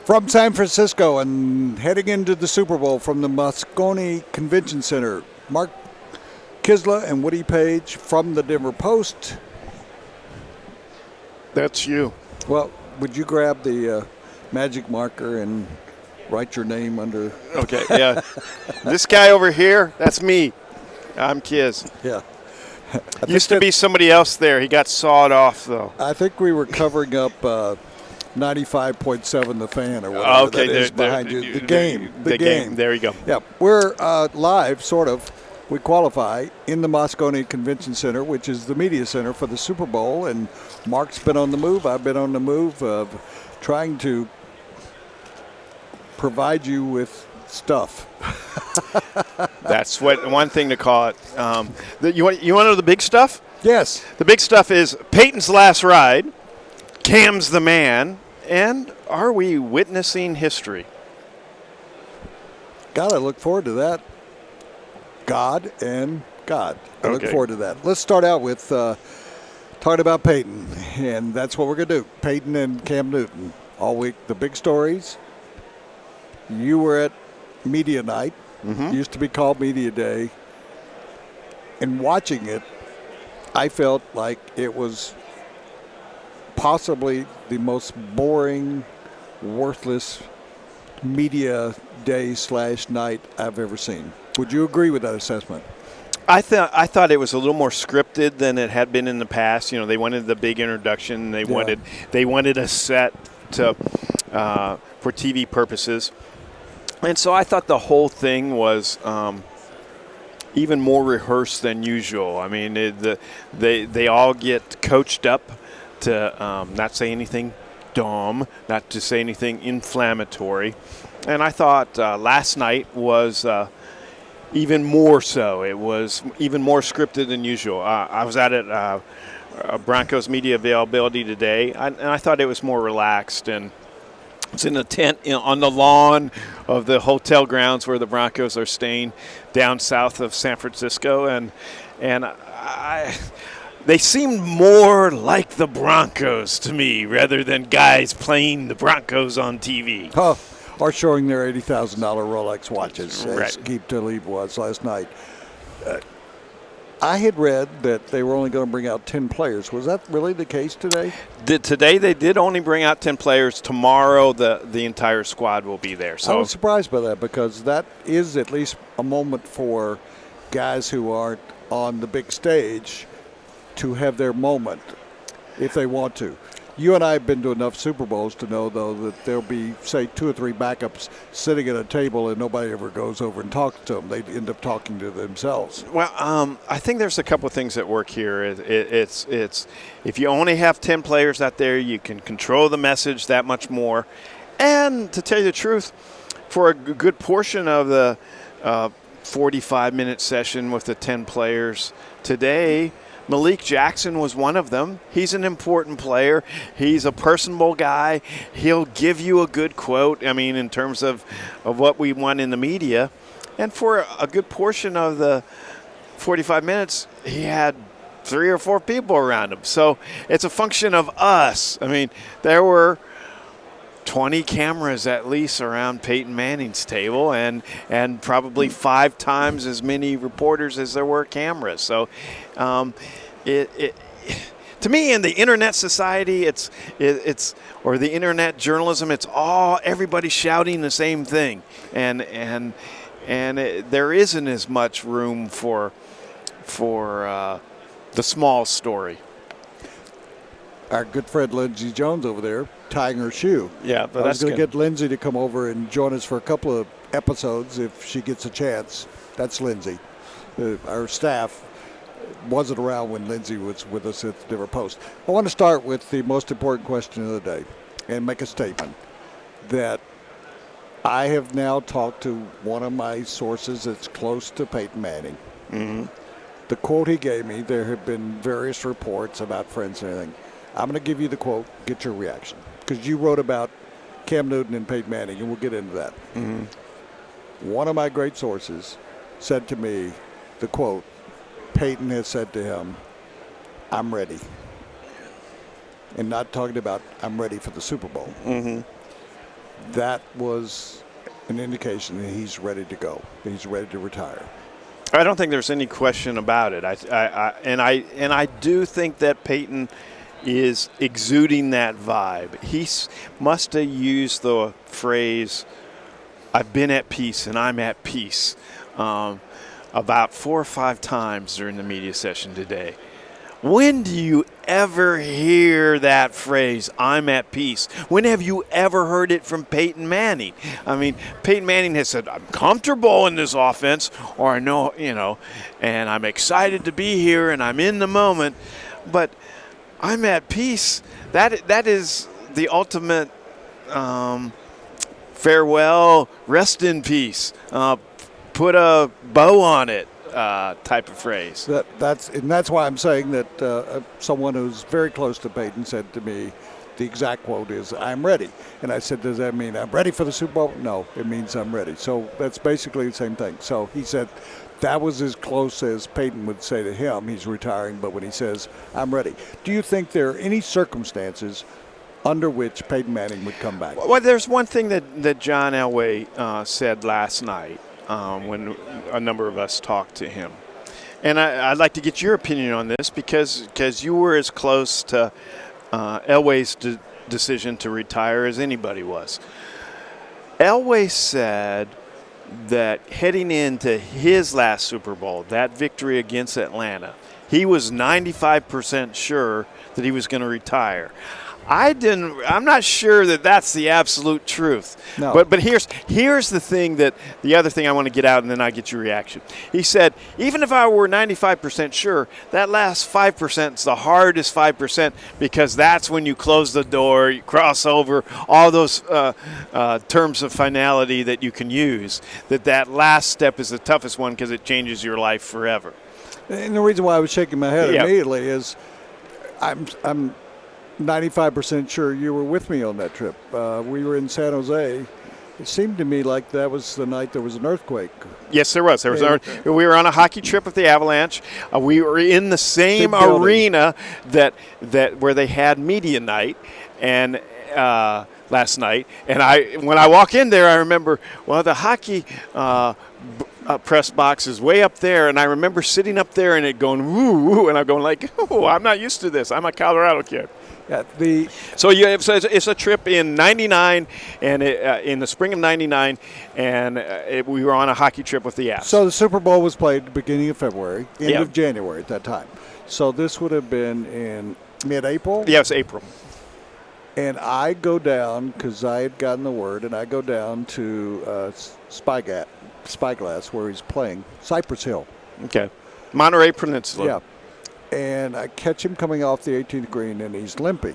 From San Francisco and heading into the Super Bowl from the Moscone Convention Center, Mark Kiszla and Woody Paige from the Denver Post. That's you. Well, would you grab the magic marker and write your name under? Okay, yeah. This guy over here, that's me. I'm Kiz. Yeah. Used to be somebody else there. He got sawed off, though. I think we were covering up 95.7 The Fan or whatever that is behind you. The game. The game. There you go. Yeah, we're live, sort of. We qualify in the Moscone Convention Center, which is the media center for the Super Bowl. And Mark's been on the move. I've been on the move of trying to provide you with stuff. That's one thing to call it. You want to know the big stuff? Yes. The big stuff is Peyton's last ride, Cam's the man, and are we witnessing history? God, I look forward to that. God and God. I look forward to that. Let's start out with talking about Peyton, and that's what we're going to do. Peyton and Cam Newton all week. The big stories. You were at Media Night. Used to be called Media Day. And watching it, I felt like it was possibly the most boring, worthless media day / night I've ever seen. Would you agree with that assessment? I thought it was a little more scripted than it had been in the past. You know, they wanted the big introduction. They wanted a set to for TV purposes, and so I thought the whole thing was even more rehearsed than usual. I mean, they all get coached up to not say anything dumb, not to say anything inflammatory, and I thought last night was. Even more so. It was even more scripted than usual. I was at it, Broncos media availability today, and I thought it was more relaxed. And it's in a tent on the lawn of the hotel grounds where the Broncos are staying down south of San Francisco. And they seemed more like the Broncos to me rather than guys playing the Broncos on TV. Oh. Or showing their $80,000 Rolex watches, as Right. Keith Talib was last night. I had read that they were only going to bring out 10 players. Was that really the case today? Today they did only bring out 10 players. Tomorrow the entire squad will be there. So I was surprised by that because that is at least a moment for guys who aren't on the big stage to have their moment if they want to. You and I have been to enough Super Bowls to know, though, that there'll be, say, 2 or 3 backups sitting at a table and nobody ever goes over and talks to them. They end up talking to themselves. Well, I think there's a couple of things that work here. It's if you only have 10 players out there, you can control the message that much more. And to tell you the truth, for a good portion of the 45-minute session with the 10 players today, Malik Jackson was one of them. He's an important player. He's a personable guy. He'll give you a good quote, I mean, in terms of what we want in the media. And for a good portion of the 45 minutes, he had 3 or 4 people around him. So it's a function of us. I mean, there were 20 cameras at least around Peyton Manning's table and probably 5 times as many reporters as there were cameras. So to me, in the internet society, it's or the internet journalism, it's all everybody shouting the same thing, and there isn't as much room for the small story. Our good friend Lindsey Jones over there tying her shoe. Yeah, but I was going to get Lindsay to come over and join us for a couple of episodes if she gets a chance. That's Lindsay. Our staff wasn't around when Lindsay was with us at the Denver Post. I want to start with the most important question of the day and make a statement that I have now talked to one of my sources that's close to Peyton Manning. Mm-hmm. The quote he gave me, there have been various reports about friends and everything. I'm going to give you the quote, get your reaction. Because you wrote about Cam Newton and Peyton Manning, and we'll get into that. Mm-hmm. One of my great sources said to me, the quote, Peyton has said to him, I'm ready. And not talking about I'm ready for the Super Bowl. Mm-hmm. that was an indication that he's ready to go, that he's ready to retire. I don't think there's any question about it. I do think that Peyton is exuding that vibe. He must have used the phrase, "I've been at peace and I'm at peace," about 4 or 5 times during the media session today. When do you ever hear that phrase, "I'm at peace"? When have you ever heard it from Peyton Manning? I mean, Peyton Manning has said, "I'm comfortable in this offense," or "I know, and I'm excited to be here and I'm in the moment." But "I'm at peace," that is the ultimate farewell, rest in peace, put a bow on it. Type of phrase. That's why I'm saying that someone who's very close to Peyton said to me, the exact quote is, "I'm ready." And I said, "Does that mean I'm ready for the Super Bowl?" No, it means I'm ready. So that's basically the same thing. So he said that was as close as Peyton would say to him. He's retiring, but when he says, "I'm ready," do you think there are any circumstances under which Peyton Manning would come back? Well, there's one thing that John Elway said last night. When a number of us talked to him. And I'd like to get your opinion on this because you were as close to Elway's decision to retire as anybody was. Elway said that heading into his last Super Bowl, that victory against Atlanta, he was 95% sure that he was going to retire. I'm not sure that that's the absolute truth. No. But here's the other thing I want to get out, and then I get your reaction. He said, even if I were 95% sure, that last 5% is the hardest 5% because that's when you close the door, you cross over, all those terms of finality that you can use. That last step is the toughest one because it changes your life forever. And the reason why I was shaking my head immediately is I'm 95% sure you were with me on that trip. We were in San Jose. It seemed to me like that was the night there was an earthquake. Yes, there was. We were on a hockey trip with the Avalanche. We were in the same arena that where they had media night and last night. And when I walk in there, I remember the hockey press box is way up there, and I remember sitting up there and it going woo woo, and I'm going like, "Oh, I'm not used to this. I'm a Colorado kid." Yeah, so it's a trip in '99 and in the spring of '99, and we were on a hockey trip with the Avs. So the Super Bowl was played at the beginning of February, end of January at that time. So this would have been in mid-April? Yeah, it was April. And I go down, because I had gotten the word, and I go down to Spyglass, where he's playing, Cypress Hill. Okay. Monterey Peninsula. Yeah. And I catch him coming off the 18th green, and he's limping.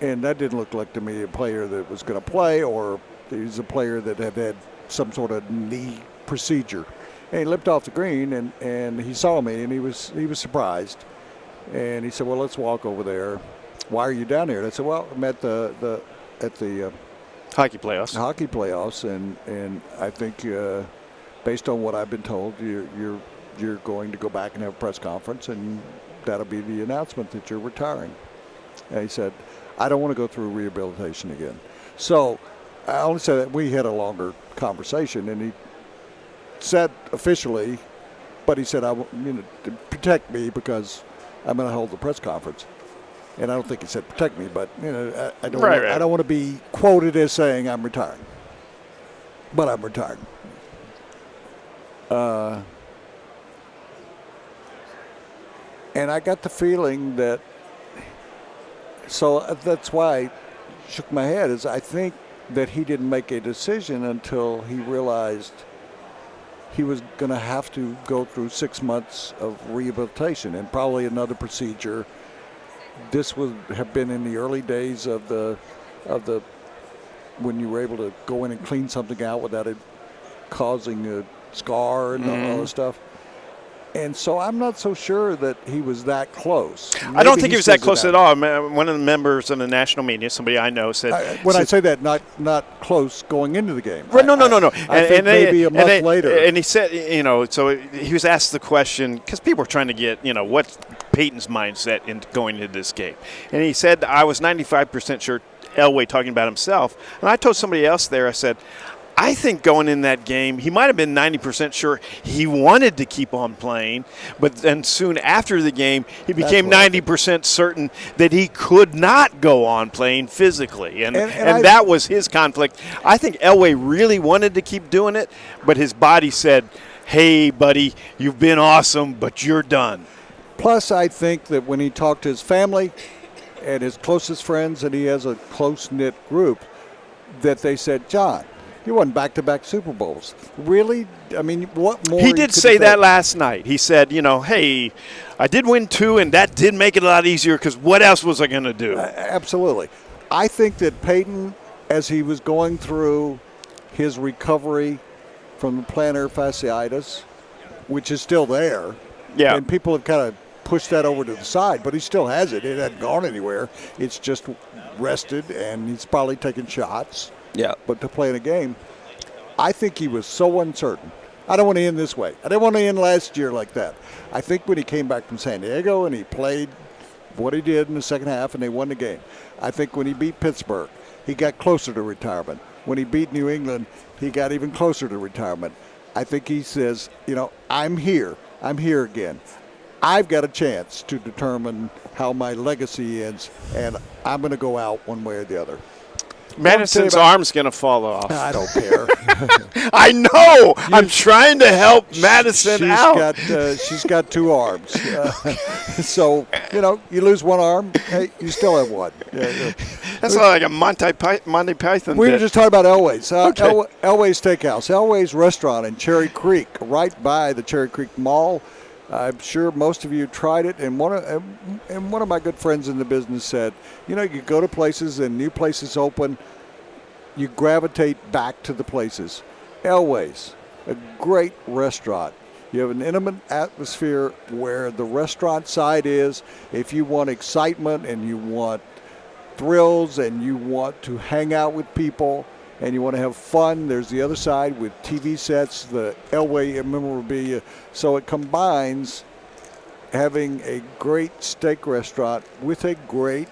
And that didn't look like to me a player that was going to play, or he's a player that had some sort of knee procedure. And he limped off the green, and he saw me, and he was surprised. And he said, "Well, let's walk over there. Why are you down here?" And I said, "Well, I'm at the hockey playoffs. Hockey playoffs, and I think based on what I've been told, you're going to go back and have a press conference, and that'll be the announcement that you're retiring." And he said, "I don't want to go through rehabilitation again." So I only said that we had a longer conversation, and he said officially, but he said, to protect me because I'm going to hold the press conference. And I don't think he said protect me, but I don't want to be quoted as saying I'm retiring. But I'm retiring. And I got the feeling that, so that's why I shook my head, is I think that he didn't make a decision until he realized he was going to have to go through 6 months of rehabilitation and probably another procedure. This would have been in the early days of the when you were able to go in and clean something out without it causing a scar and all this stuff. And so I'm not so sure that he was that close. I don't think he was that close at all. One of the members of the national media, somebody I know, said... I say that, not close going into the game. Well, no. I think maybe a month later. And he said, so he was asked the question, because people were trying to get, what's Peyton's mindset in going into this game. And he said, I was 95% sure Elway talking about himself. And I told somebody else there, I said, I think going in that game, he might have been 90% sure he wanted to keep on playing, but then soon after the game, he became 90% certain that he could not go on playing physically. And that was his conflict. I think Elway really wanted to keep doing it, but his body said, hey, buddy, you've been awesome, but you're done. Plus, I think that when he talked to his family and his closest friends, and he has a close-knit group, that they said, John, you won back-to-back Super Bowls. Really? I mean, what more? He did say that last night. He said, hey, I did win 2, and that did make it a lot easier because what else was I going to do? Absolutely. I think that Peyton, as he was going through his recovery from the plantar fasciitis, which is still there, and people have kind of pushed that over to the side, but he still has it. It hasn't gone anywhere. It's just rested, and he's probably taking shots. Yeah. But to play in a game, I think he was so uncertain. I don't want to end this way. I didn't want to end last year like that. I think when he came back from San Diego and he played what he did in the second half and they won the game. I think when he beat Pittsburgh, he got closer to retirement. When he beat New England, he got even closer to retirement. I think he says, I'm here. I'm here again. I've got a chance to determine how my legacy ends, and I'm going to go out one way or the other. Madison's arm's going to fall off. I don't care. I know. I'm trying to help Madison out. She's got 2 arms. So, you lose one arm, hey, you still have one. That's like a Monty Python We bit. were just talking about Elway's. Okay. Elway's Steakhouse. Elway's Restaurant in Cherry Creek, right by the Cherry Creek Mall. I'm sure most of you tried it, and one of my good friends in the business said, you go to places and new places open, you gravitate back to the places. Elway's, a great restaurant. You have an intimate atmosphere where the restaurant side is. If you want excitement and you want thrills and you want to hang out with people and you want to have fun, there's the other side with TV sets, the Elway memorabilia. So it combines having a great steak restaurant with a great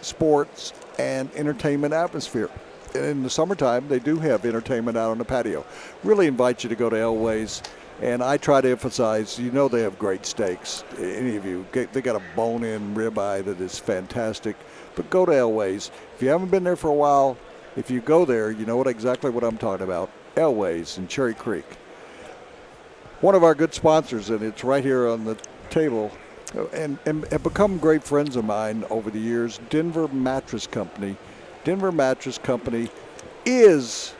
sports and entertainment atmosphere. And in the summertime, they do have entertainment out on the patio. Really invite you to go to Elway's. And I try to emphasize, they have great steaks. Any of you, they got a bone-in ribeye that is fantastic. But go to Elway's. If you haven't been there for a while, if you go there, you know exactly what I'm talking about. Elway's in Cherry Creek. One of our good sponsors, and it's right here on the table, and have become great friends of mine over the years, Denver Mattress Company. Denver Mattress Company is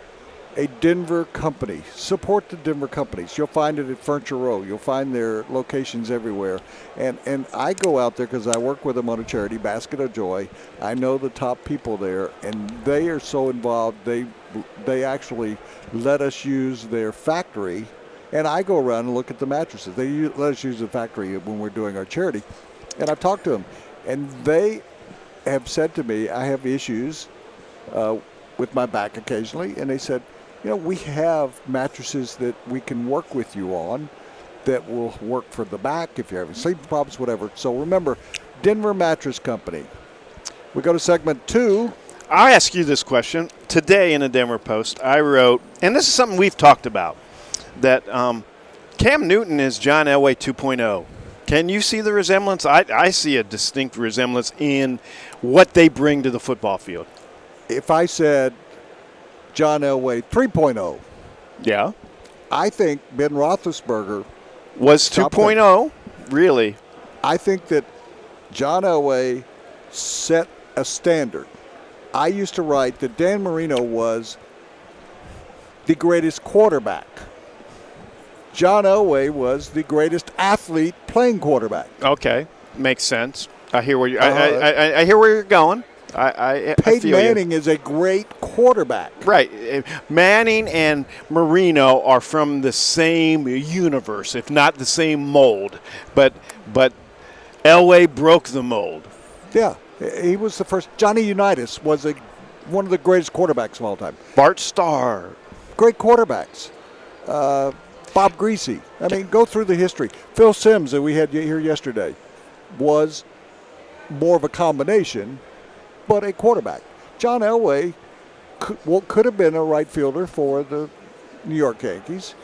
a Denver company. Support the Denver companies. You'll find it at Furniture Row. You'll find their locations everywhere. And I go out there because I work with them on a charity, Basket of Joy. I know the top people there, and they are so involved. They actually let us use their factory, and I go around and look at the mattresses. They let us use the factory when we're doing our charity. And I've talked to them, and they have said to me, I have issues with my back occasionally, and they said, we have mattresses that we can work with you on that will work for the back if you're having sleep problems, whatever. So remember, Denver Mattress Company. We go to segment 2. I'll ask you this question. Today in the Denver Post, I wrote, and this is something we've talked about, that Cam Newton is John Elway 2.0. Can you see the resemblance? I see a distinct resemblance in what they bring to the football field. If I said John Elway 3.0. Yeah. I think Ben Roethlisberger was 2.0. Really? I think that John Elway set a standard. I used to write that Dan Marino was the greatest quarterback. John Elway was the greatest athlete playing quarterback. Okay. Makes sense. I hear where I hear where you're going. Peyton Manning is a great quarterback. Right. Manning and Marino are from the same universe, if not the same mold. But Elway broke the mold. Yeah. He was the first. Johnny Unitas was one of the greatest quarterbacks of all time. Bart Starr. Great quarterbacks. Bob Greasy. I mean, go through the history. Phil Simms, that we had here yesterday, was more of a combination, but a quarterback. John Elway could have been a right fielder for the New York Yankees.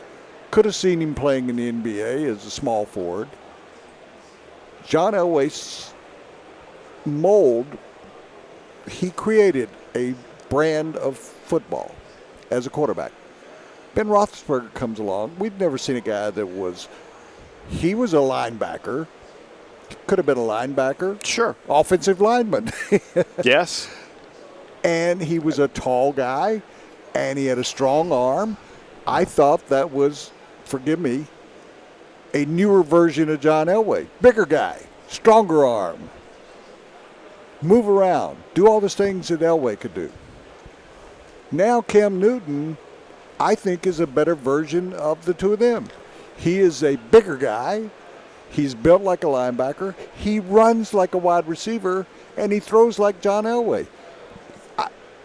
Could have seen him playing in the NBA as a small forward. John Elway's mold, he created a brand of football as a quarterback. Ben Roethlisberger comes along. We've never seen a guy he was a linebacker. Could have been a linebacker. Sure. Offensive lineman. Yes. And he was a tall guy, and he had a strong arm. I thought that was, forgive me, a newer version of John Elway. Bigger guy, stronger arm, move around, do all those things that Elway could do. Now Cam Newton, I think, is a better version of the two of them. He is a bigger guy. He's built like a linebacker. He runs like a wide receiver, and he throws like John Elway.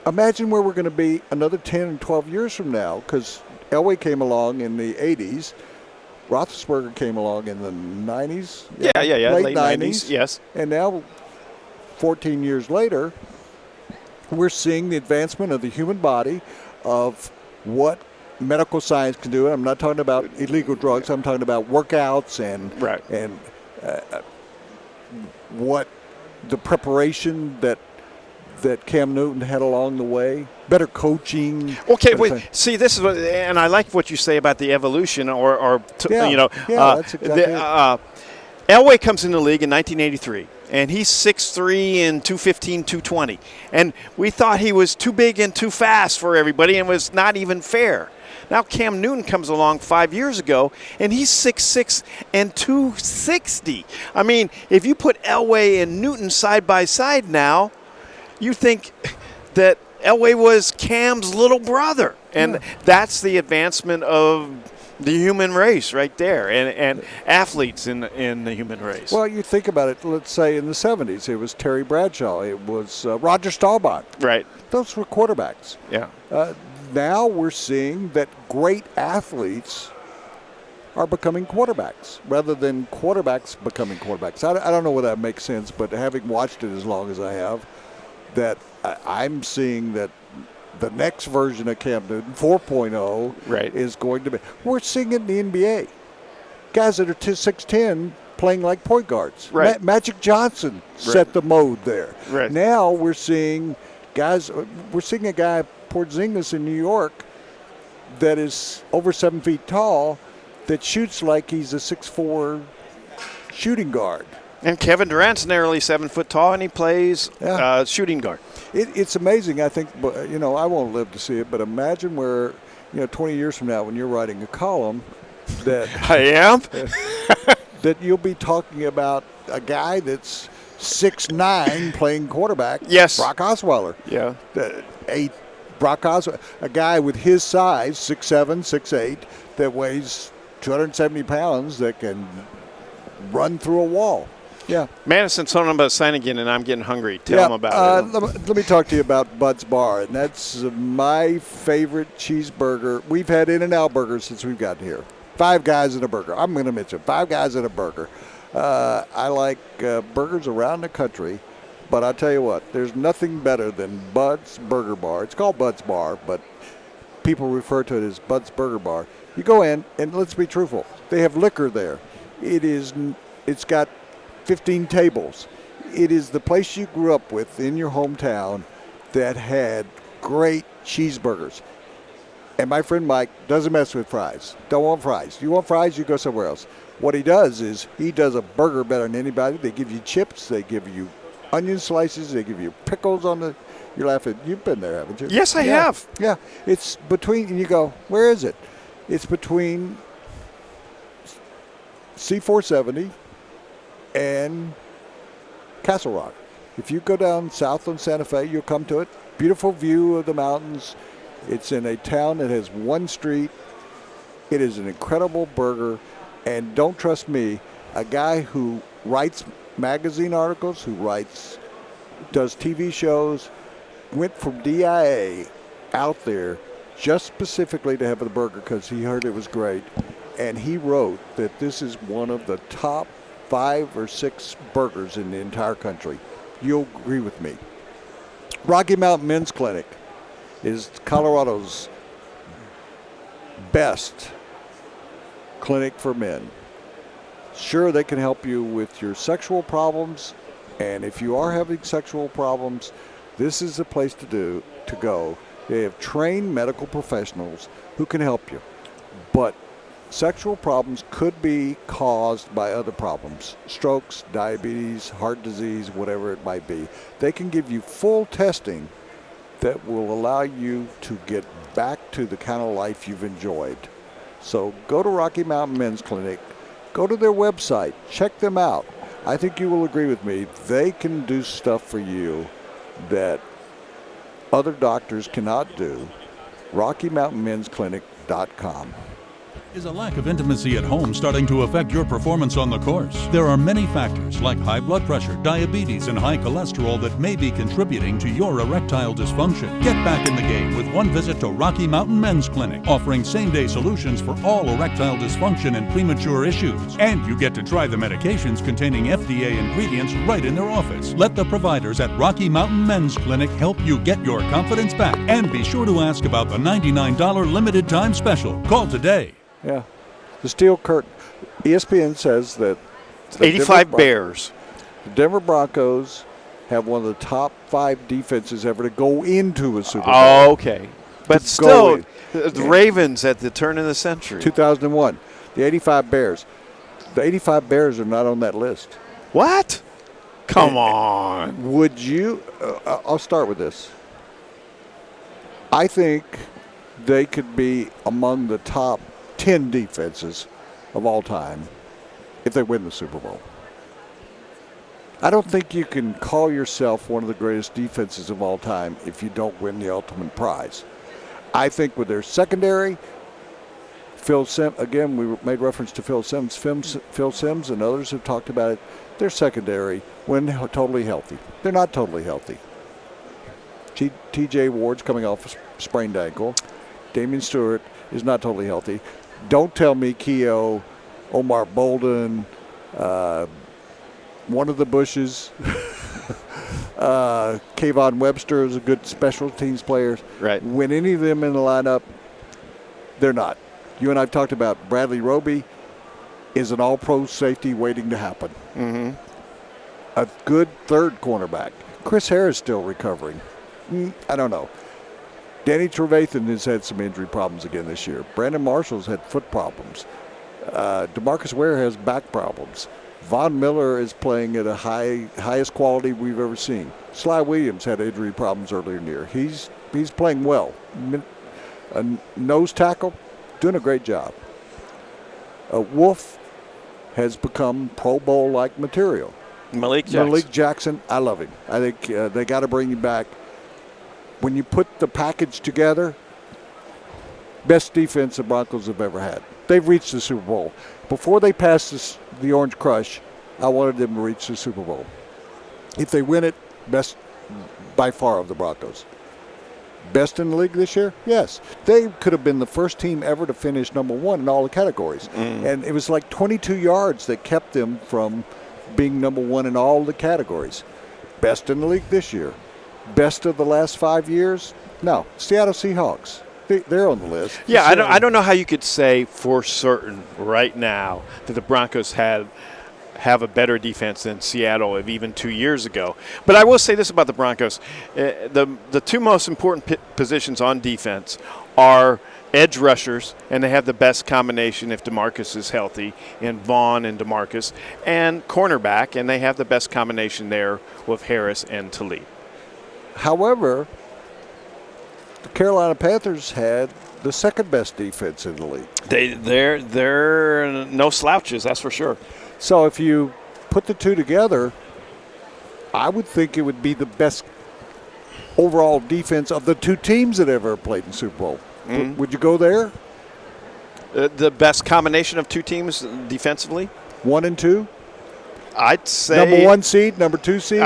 Imagine where we're going to be another 10 and 12 years from now, because Elway came along in the 80s. Roethlisberger came along in the 90s. Yeah. Late 90s. Yes. And now, 14 years later, we're seeing the advancement of the human body, of what medical science can do. I'm not talking about illegal drugs. I'm talking about workouts and what the preparation that Cam Newton had along the way, better coaching. Okay, wait. See, this is what, and I like what you say about the evolution, that's exactly it. Elway comes in the league in 1983, and he's 6'3" and 215, 220, and we thought he was too big and too fast for everybody, and was not even fair. Now Cam Newton comes along 5 years ago, and he's 6'6" and 260. I mean, if you put Elway and Newton side by side now, you think that Elway was Cam's little brother. And that's the advancement of the human race right there, and athletes in the human race. Well, you think about it, let's say in the 70s, it was Terry Bradshaw, it was Roger Staubach. Right. Those were quarterbacks. Yeah. Now we're seeing that great athletes are becoming quarterbacks rather than quarterbacks becoming quarterbacks. I don't know whether that makes sense, but having watched it as long as I have, that I'm seeing that the next version of Cam Newton, 4.0, is going to be. We're seeing it in the NBA. Guys that are 6'10" playing like point guards. Right. Magic Johnson set the mode there. Right. Now we're seeing guys. We're seeing a guy, Porzingis in New York, that is over 7 feet tall, that shoots like he's a 6'4" shooting guard. And Kevin Durant's nearly 7 foot tall, and he plays shooting guard. It's amazing. I think, I won't live to see it, but imagine where, 20 years from now when you're writing a column that I am that you'll be talking about a guy that's 6'9" playing quarterback. Yes, Brock Osweiler. Yeah, Brock Osweiler, a guy with his size, 6'7", 6'8", that weighs 270 pounds, that can run through a wall. Yeah. Madison's telling him about Sinegan, and I'm getting hungry. Tell him about it. Let me talk to you about Bud's Bar, and that's my favorite cheeseburger. We've had In-N-Out burgers since we've gotten here. 5 guys in a burger. I'm going to mention 5 guys in a burger. I like burgers around the country, but I'll tell you what, there's nothing better than Bud's Burger Bar. It's called Bud's Bar, but people refer to it as Bud's Burger Bar. You go in, and let's be truthful, they have liquor there. It's got 15 tables. It is the place you grew up with in your hometown that had great cheeseburgers. And my friend Mike doesn't mess with fries. Don't want fries. You want fries, you go somewhere else. What he does is he does a burger better than anybody. They give you chips. They give you onion slices. They give you pickles on the. You're laughing. You've been there, haven't you? Yes, I have. Yeah. It's between, and you go, where is it? It's between C470 and Castle Rock. If you go down south on Santa Fe, you'll come to it. Beautiful view of the mountains. It's in a town that has one street. It is an incredible burger. And don't trust me, a guy who writes magazine articles, does TV shows, went from DIA out there just specifically to have the burger because he heard it was great. And he wrote that this is one of the top 5 or 6 burgers in the entire country. You'll agree with me. Rocky Mountain Men's Clinic is Colorado's best clinic for men. Sure, they can help you with your sexual problems, and if you are having sexual problems, this is the place to go. They have trained medical professionals who can help you. But sexual problems could be caused by other problems, strokes, diabetes, heart disease, whatever it might be. They can give you full testing that will allow you to get back to the kind of life you've enjoyed. So go to Rocky Mountain Men's Clinic, go to their website, check them out. I think you will agree with me. They can do stuff for you that other doctors cannot do. RockyMountainMen'sClinic.com. Is a lack of intimacy at home starting to affect your performance on the course? There are many factors like high blood pressure, diabetes, and high cholesterol that may be contributing to your erectile dysfunction. Get back in the game with one visit to Rocky Mountain Men's Clinic, offering same-day solutions for all erectile dysfunction and premature issues. And you get to try the medications containing FDA ingredients right in their office. Let the providers at Rocky Mountain Men's Clinic help you get your confidence back. And be sure to ask about the $99 limited time special. Call today. Yeah. The steel curtain. ESPN says that 85 Bears. The Denver Broncos have one of the top 5 defenses ever to go into a Super Bowl. Oh, okay. But still, the Ravens at the turn of the century. 2001. The 85 Bears. The 85 Bears are not on that list. What? Come on. Would you I'll start with this. I think they could be among the top 10 defenses of all time if they win the Super Bowl. I don't think you can call yourself one of the greatest defenses of all time if you don't win the ultimate prize. I think with their secondary, again, we made reference to Phil Simms and others have talked about it. Their secondary, when totally healthy. They're not totally healthy. T.J. Ward's coming off a sprained ankle. Damian Stewart is not totally healthy. Don't tell me Keogh, Omar Bolden, one of the Bushes, Kayvon Webster is a good special teams player. Right. When any of them in the lineup, they're not. You and I have talked about Bradley Roby is an all-pro safety waiting to happen. Mm-hmm. A good third cornerback. Chris Harris still recovering. I don't know. Danny Trevathan has had some injury problems again this year. Brandon Marshall's had foot problems. DeMarcus Ware has back problems. Von Miller is playing at a highest quality we've ever seen. Sly Williams had injury problems earlier in the year. He's playing well. A nose tackle, doing a great job. Wolf has become Pro Bowl-like material. Malik Jackson, I love him. I think they got to bring him back. When you put the package together, best defense the Broncos have ever had. They've reached the Super Bowl. Before they passed the Orange Crush, I wanted them to reach the Super Bowl. If they win it, best by far of the Broncos. Best in the league this year? Yes. They could have been the first team ever to finish number 1 in all the categories. And it was like 22 yards that kept them from being number 1 in all the categories. Best in the league this year. Best of the last 5 years? No. Seattle Seahawks. They're on the list. Yeah, I don't know how you could say for certain right now that the Broncos have a better defense than Seattle of even 2 years ago. But I will say this about the Broncos. The two most important positions on defense are edge rushers, and they have the best combination if DeMarcus is healthy, in Vaughn and DeMarcus, and cornerback, and they have the best combination there with Harris and Talib. However, the Carolina Panthers had the second best defense in the league. They're no slouches, that's for sure. So if you put the two together, I would think it would be the best overall defense of the two teams that ever played in Super Bowl. Mm-hmm. Would you go there? The best combination of two teams defensively? 1 and 2? I'd say number 1 seed, number 2 seed.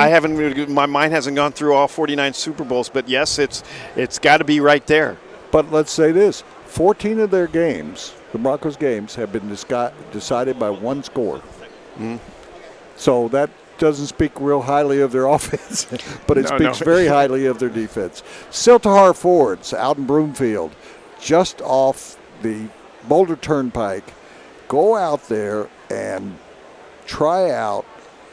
My mind hasn't gone through all 49 Super Bowls, but yes, it's got to be right there. But let's say this: 14 of their games, the Broncos' games, have been decided by one score. Mm-hmm. So that doesn't speak real highly of their offense, but it speaks very highly of their defense. Siltahar Fords out in Broomfield, just off the Boulder Turnpike. Go out there and try out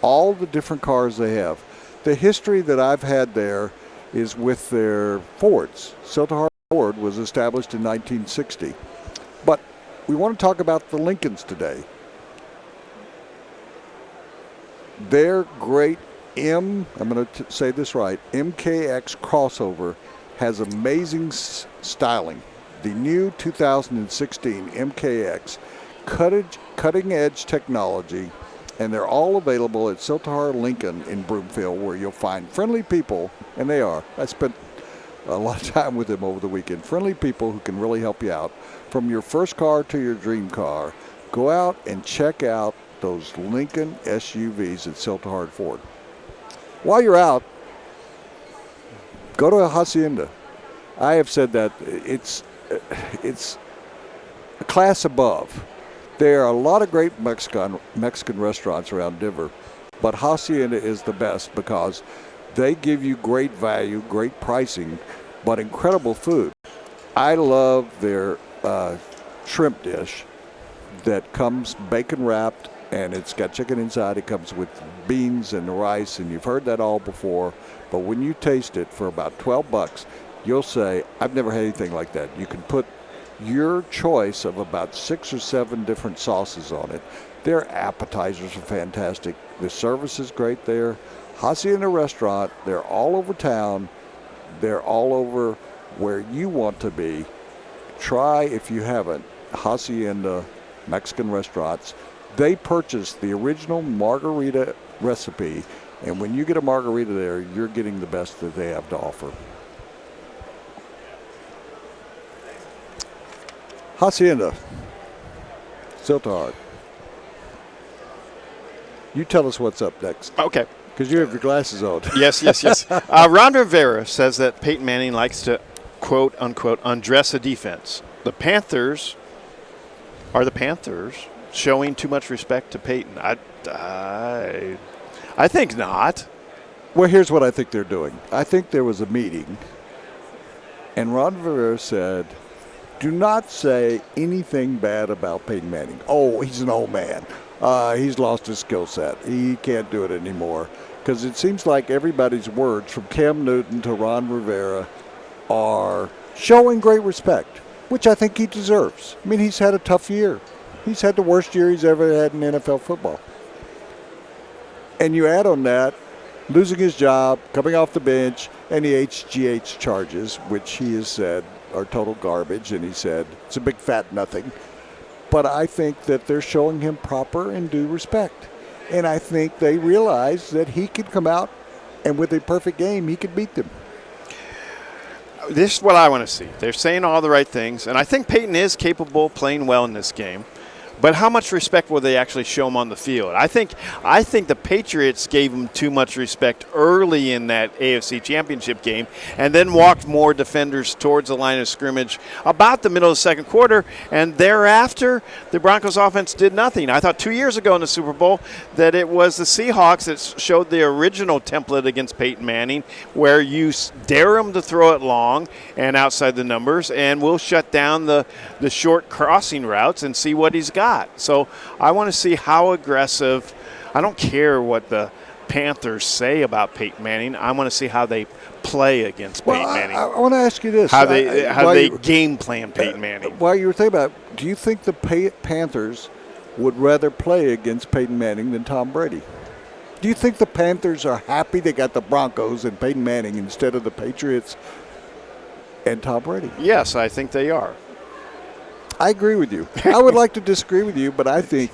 all the different cars they have. The history that I've had there is with their Fords. Siltahar Ford was established in 1960. But we want to talk about the Lincolns today. Their great I'm going to say this right, MKX crossover has amazing styling. The new 2016 MKX, cutting edge technology, and they're all available at Siltahar Lincoln in Broomfield, where you'll find friendly people, and they are. I spent a lot of time with them over the weekend. Friendly people who can really help you out. From your first car to your dream car, go out and check out those Lincoln SUVs at Siltahar Ford. While you're out, go to a Hacienda. I have said that it's a class above. There are a lot of great Mexican restaurants around Denver, but Hacienda is the best because they give you great value, great pricing, but incredible food. I love their shrimp dish that comes bacon wrapped, and it's got chicken inside. It comes with beans and rice, and you've heard that all before. But when you taste it for about $12, you'll say, I've never had anything like that. You can put your choice of about 6 or 7 different sauces on it. Their appetizers are fantastic. The service is great there. Hacienda Restaurant, they're all over town. They're all over where you want to be. Try, if you haven't, Hacienda Mexican restaurants. They purchased the original margarita recipe, and when you get a margarita there, you're getting the best that they have to offer. Hacienda, Siltahar. You tell us what's up next. Okay. Because you have your glasses on. Yes. Ron Rivera says that Peyton Manning likes to, quote, unquote, undress a defense. The Panthers showing too much respect to Peyton. I think not. Well, here's what I think they're doing. I think there was a meeting, and Ron Rivera said, do not say anything bad about Peyton Manning. Oh, he's an old man. He's lost his skill set. He can't do it anymore. Because it seems like everybody's words, from Cam Newton to Ron Rivera, are showing great respect, which I think he deserves. I mean, he's had a tough year. He's had the worst year he's ever had in NFL football. And you add on that, losing his job, coming off the bench, and the HGH charges, which he has said are total garbage, and he said it's a big fat nothing. But I think that they're showing him proper and due respect. And I think they realize that he could come out, and with a perfect game, he could beat them. This is what I want to see. They're saying all the right things, and I think Peyton is capable of playing well in this game. But how much respect will they actually show him on the field? I think the Patriots gave him too much respect early in that AFC Championship game and then walked more defenders towards the line of scrimmage about the middle of the second quarter, and thereafter the Broncos offense did nothing. I thought 2 years ago in the Super Bowl that it was the Seahawks that showed the original template against Peyton Manning, where you dare him to throw it long and outside the numbers, and we'll shut down the short crossing routes and see what he's got. So I want to see how aggressive. I don't care what the Panthers say about Peyton Manning. I want to see how they play against Peyton Manning. I want to ask you this. How they game plan Peyton Manning. While you were thinking about it, do you think the Panthers would rather play against Peyton Manning than Tom Brady? Do you think the Panthers are happy they got the Broncos and Peyton Manning instead of the Patriots and Tom Brady? Yes, I think they are. I agree with you. I would like to disagree with you, but I think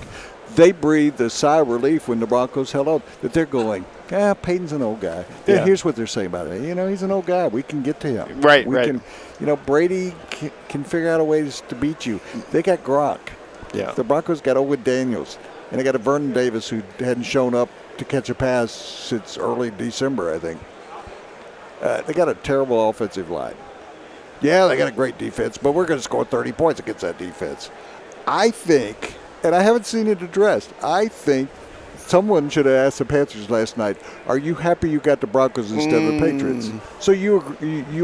they breathed a sigh of relief when the Broncos held on, that they're going, Peyton's an old guy. Yeah. Here's what they're saying about it. He's an old guy. We can get to him. Right. Brady can figure out a way to beat you. They got Gronk. Yeah. The Broncos got Owen Daniels, and they got a Vernon Davis who hadn't shown up to catch a pass since early December, I think. They got a terrible offensive line. Yeah, they got a great defense, but we're going to score 30 points against that defense. I think, and I haven't seen it addressed, I think someone should have asked the Panthers last night, are you happy you got the Broncos instead of the Patriots? So you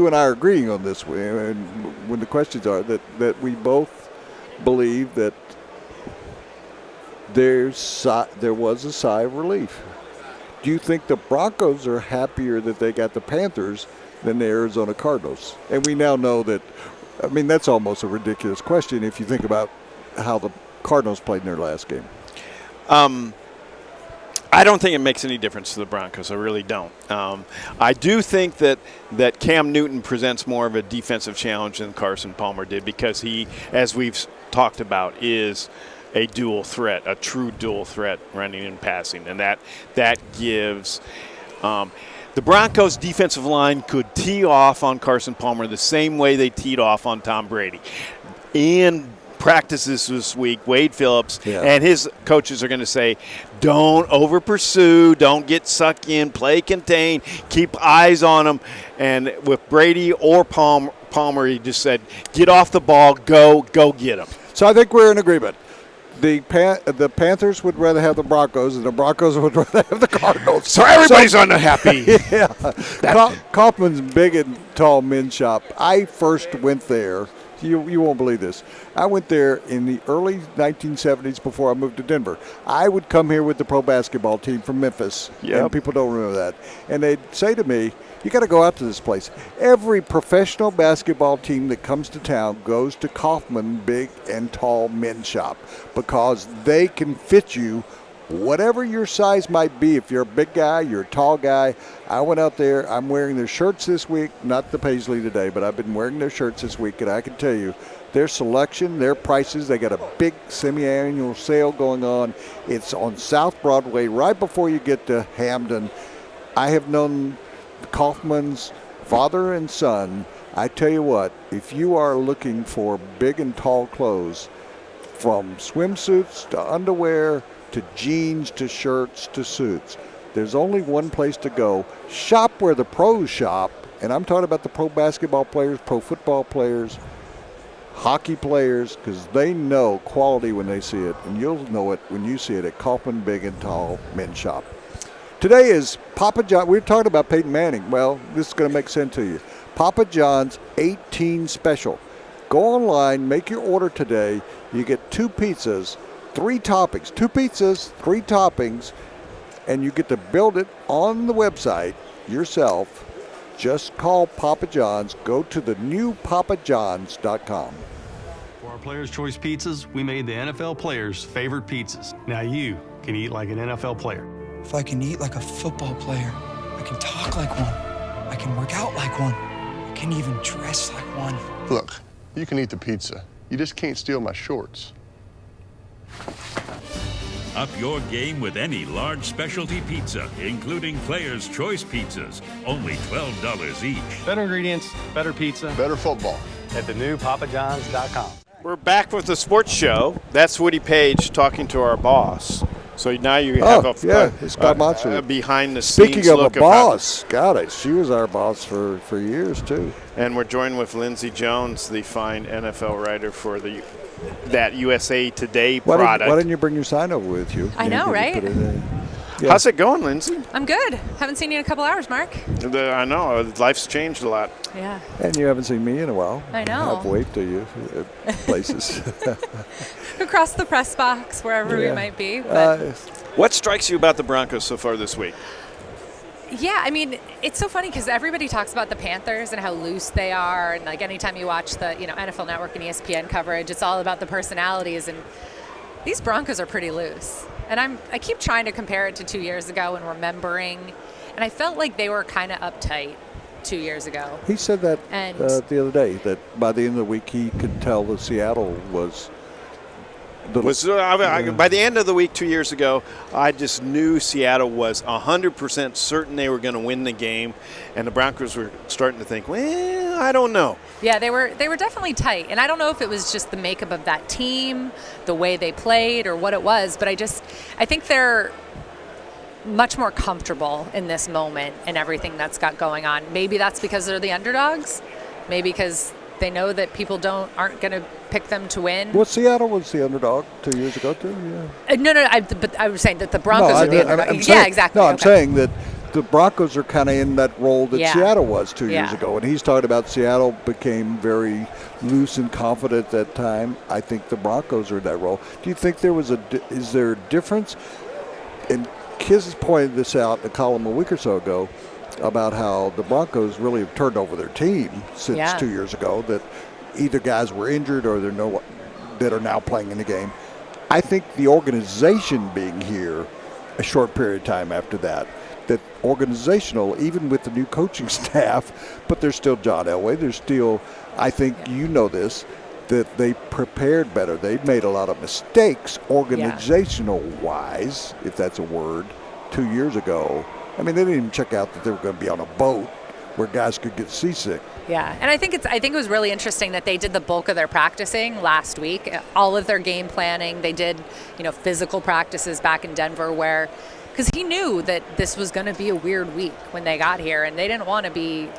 and I are agreeing on this and when the questions are that we both believe that there was a sigh of relief. Do you think the Broncos are happier that they got the Panthers than the Arizona Cardinals? And we now know that, I mean, that's almost a ridiculous question if you think about how the Cardinals played in their last game. I don't think it makes any difference to the Broncos. I really don't. I do think that Cam Newton presents more of a defensive challenge than Carson Palmer did because he, as we've talked about, is a dual threat, a true dual threat running and passing. And that gives the Broncos' defensive line could tee off on Carson Palmer the same way they teed off on Tom Brady. In practices this week, Wade Phillips and his coaches are going to say, don't over pursue, don't get sucked in, play contain, keep eyes on them. And with Brady or Palmer, he just said, get off the ball, go get them. So I think we're in agreement. The Panthers would rather have the Broncos, and the Broncos would rather have the Cardinals. So everybody's unhappy. Kaufman's Big and Tall Men's Shop. I first went there. You won't believe this. I went there in the early 1970s before I moved to Denver. I would come here with the pro basketball team from Memphis, and people don't remember that. And they'd say to me, you got to go out to this place. Every professional basketball team that comes to town goes to Kaufman Big and Tall Men's Shop because they can fit you whatever your size might be. If you're a big guy, you're a tall guy. I went out there. I'm wearing their shirts this week, not the Paisley today, but I've been wearing their shirts this week, and I can tell you their selection, their prices, they got a big semi-annual sale going on. It's on South Broadway right before you get to Hamden. I have known Kaufman's father and son. I tell you what, if you are looking for big and tall clothes, from swimsuits to underwear to jeans to shirts to suits, there's only one place to go. Shop where the pros shop, and I'm talking about the pro basketball players, pro football players, hockey players, because they know quality when they see it, and you'll know it when you see it at Kaufman Big and Tall Men's Shop. Today is Papa John. We're talking about Peyton Manning. Well, this is going to make sense to you. Papa John's 18 special. Go online, make your order today. You get 2 pizzas, 3 toppings. 2 pizzas, 3 toppings, and you get to build it on the website yourself. Just call Papa John's. Go to the new papajohns.com. For our Players' Choice pizzas, we made the NFL players' favorite pizzas. Now you can eat like an NFL player. If I can eat like a football player, I can talk like one, I can work out like one, I can even dress like one. Look, you can eat the pizza. You just can't steal my shorts. Up your game with any large specialty pizza, including Players' Choice pizzas. Only $12 each. Better ingredients, better pizza. Better football. At the new papajohns.com. We're back with the sports show. That's Woody Paige talking to our boss. So now you have a behind the scenes Speaking of look a boss, got it. She was our boss for years too. And we're joined with Lindsey Jones, the fine NFL writer for that USA Today product. Why didn't you bring your sign over with you? I know, right? How's it going, Lindsey? I'm good. Haven't seen you in a couple hours, Mark. I know. Life's changed a lot. Yeah. And you haven't seen me in a while. I know. I've waved to you at places. Across the press box, wherever we might be. What strikes you about the Broncos so far this week? Yeah, I mean, it's so funny because everybody talks about the Panthers and how loose they are, and like anytime you watch the NFL Network and ESPN coverage, it's all about the personalities, and these Broncos are pretty loose. And I keep trying to compare it to 2 years ago and remembering, and I felt like they were kind of uptight 2 years ago. He said that the other day, that by the end of the week he could tell that Seattle was by the end of the week 2 years ago, I just knew Seattle was 100% certain they were going to win the game, and the Broncos were starting to think, well, I don't know. Yeah, they were definitely tight, and I don't know if it was just the makeup of that team, the way they played, or what it was, but I think they're much more comfortable in this moment and everything that's got going on. Maybe that's because they're the underdogs. Maybe because They know that people aren't going to pick them to win. Well, Seattle was the underdog 2 years ago too. Yeah. No. But I was saying that the Broncos are the underdog. I'm saying, exactly. No, I'm saying that the Broncos are kind of in that role that Seattle was 2 years Yeah. ago. And he's talking about Seattle became very loose and confident at that time. I think the Broncos are in that role. Do you think is there a difference? And Kiz pointed this out in a column a week or so ago about how the Broncos really have turned over their team since 2 years ago, that either guys were injured or that are now playing in the game. I think the organization being here a short period of time after that organizational, even with the new coaching staff, but there's still John Elway. There's still, I think you know this, that they prepared better. They made a lot of mistakes organizational-wise, if that's a word, 2 years ago. I mean, they didn't even check out that they were going to be on a boat where guys could get seasick. Yeah, and I think it was really interesting that they did the bulk of their practicing last week. All of their game planning, they did, physical practices back in Denver because he knew that this was going to be a weird week when they got here, and they didn't want to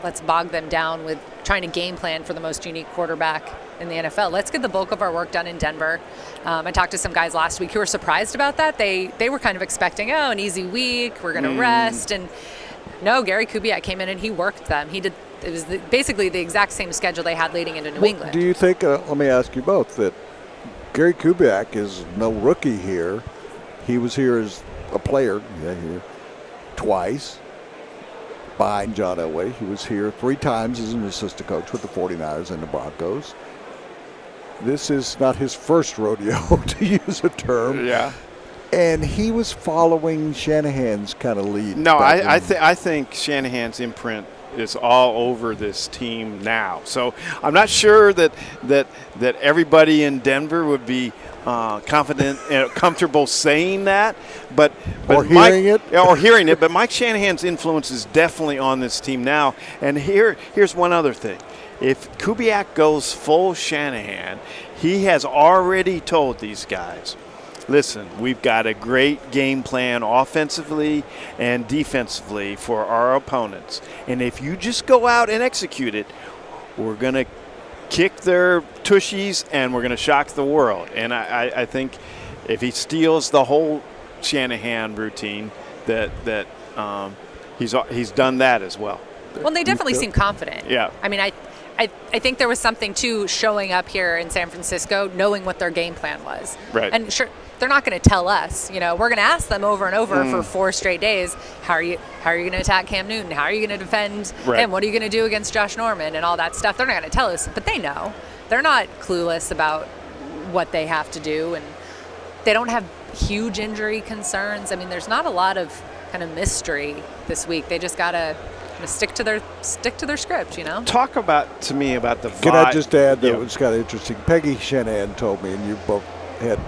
let's bog them down with trying to game plan for the most unique quarterback in the NFL. Let's get the bulk of our work done in Denver. I talked to some guys last week who were surprised about that. They were kind of expecting, an easy week, we're going to rest. And no, Gary Kubiak came in and he worked them. It was basically the exact same schedule they had leading into New England. Do you think, let me ask you both, that Gary Kubiak is no rookie here? He was here as a player twice behind John Elway. He was here 3 times as an assistant coach with the 49ers and the Broncos. This is not his first rodeo, to use a term. Yeah. And he was following Shanahan's kind of lead. No, I think Shanahan's imprint is all over this team now. So I'm not sure that everybody in Denver would be confident and comfortable saying that, but hearing it. But Mike Shanahan's influence is definitely on this team now. And here's one other thing: if Kubiak goes full Shanahan, he has already told these guys, listen, we've got a great game plan offensively and defensively for our opponents. And if you just go out and execute it, we're going to kick their tushies and we're going to shock the world. And I think if he steals the whole Shanahan routine, that he's done that as well. Well, they definitely seem confident. Yeah. I mean, I think there was something too showing up here in San Francisco, knowing what their game plan was. Right. And sure, they're not going to tell us. We're going to ask them over and over for 4 straight days. How are you going to attack Cam Newton? How are you going to defend him? What are you going to do against Josh Norman and all that stuff? They're not going to tell us, but they know. They're not clueless about what they have to do, and they don't have huge injury concerns. I mean, there's not a lot of kind of mystery this week. They just got to stick to their script, Talk to me about the vibe. Can I just add that it was kind of interesting? Peggy Shanahan told me, and you both had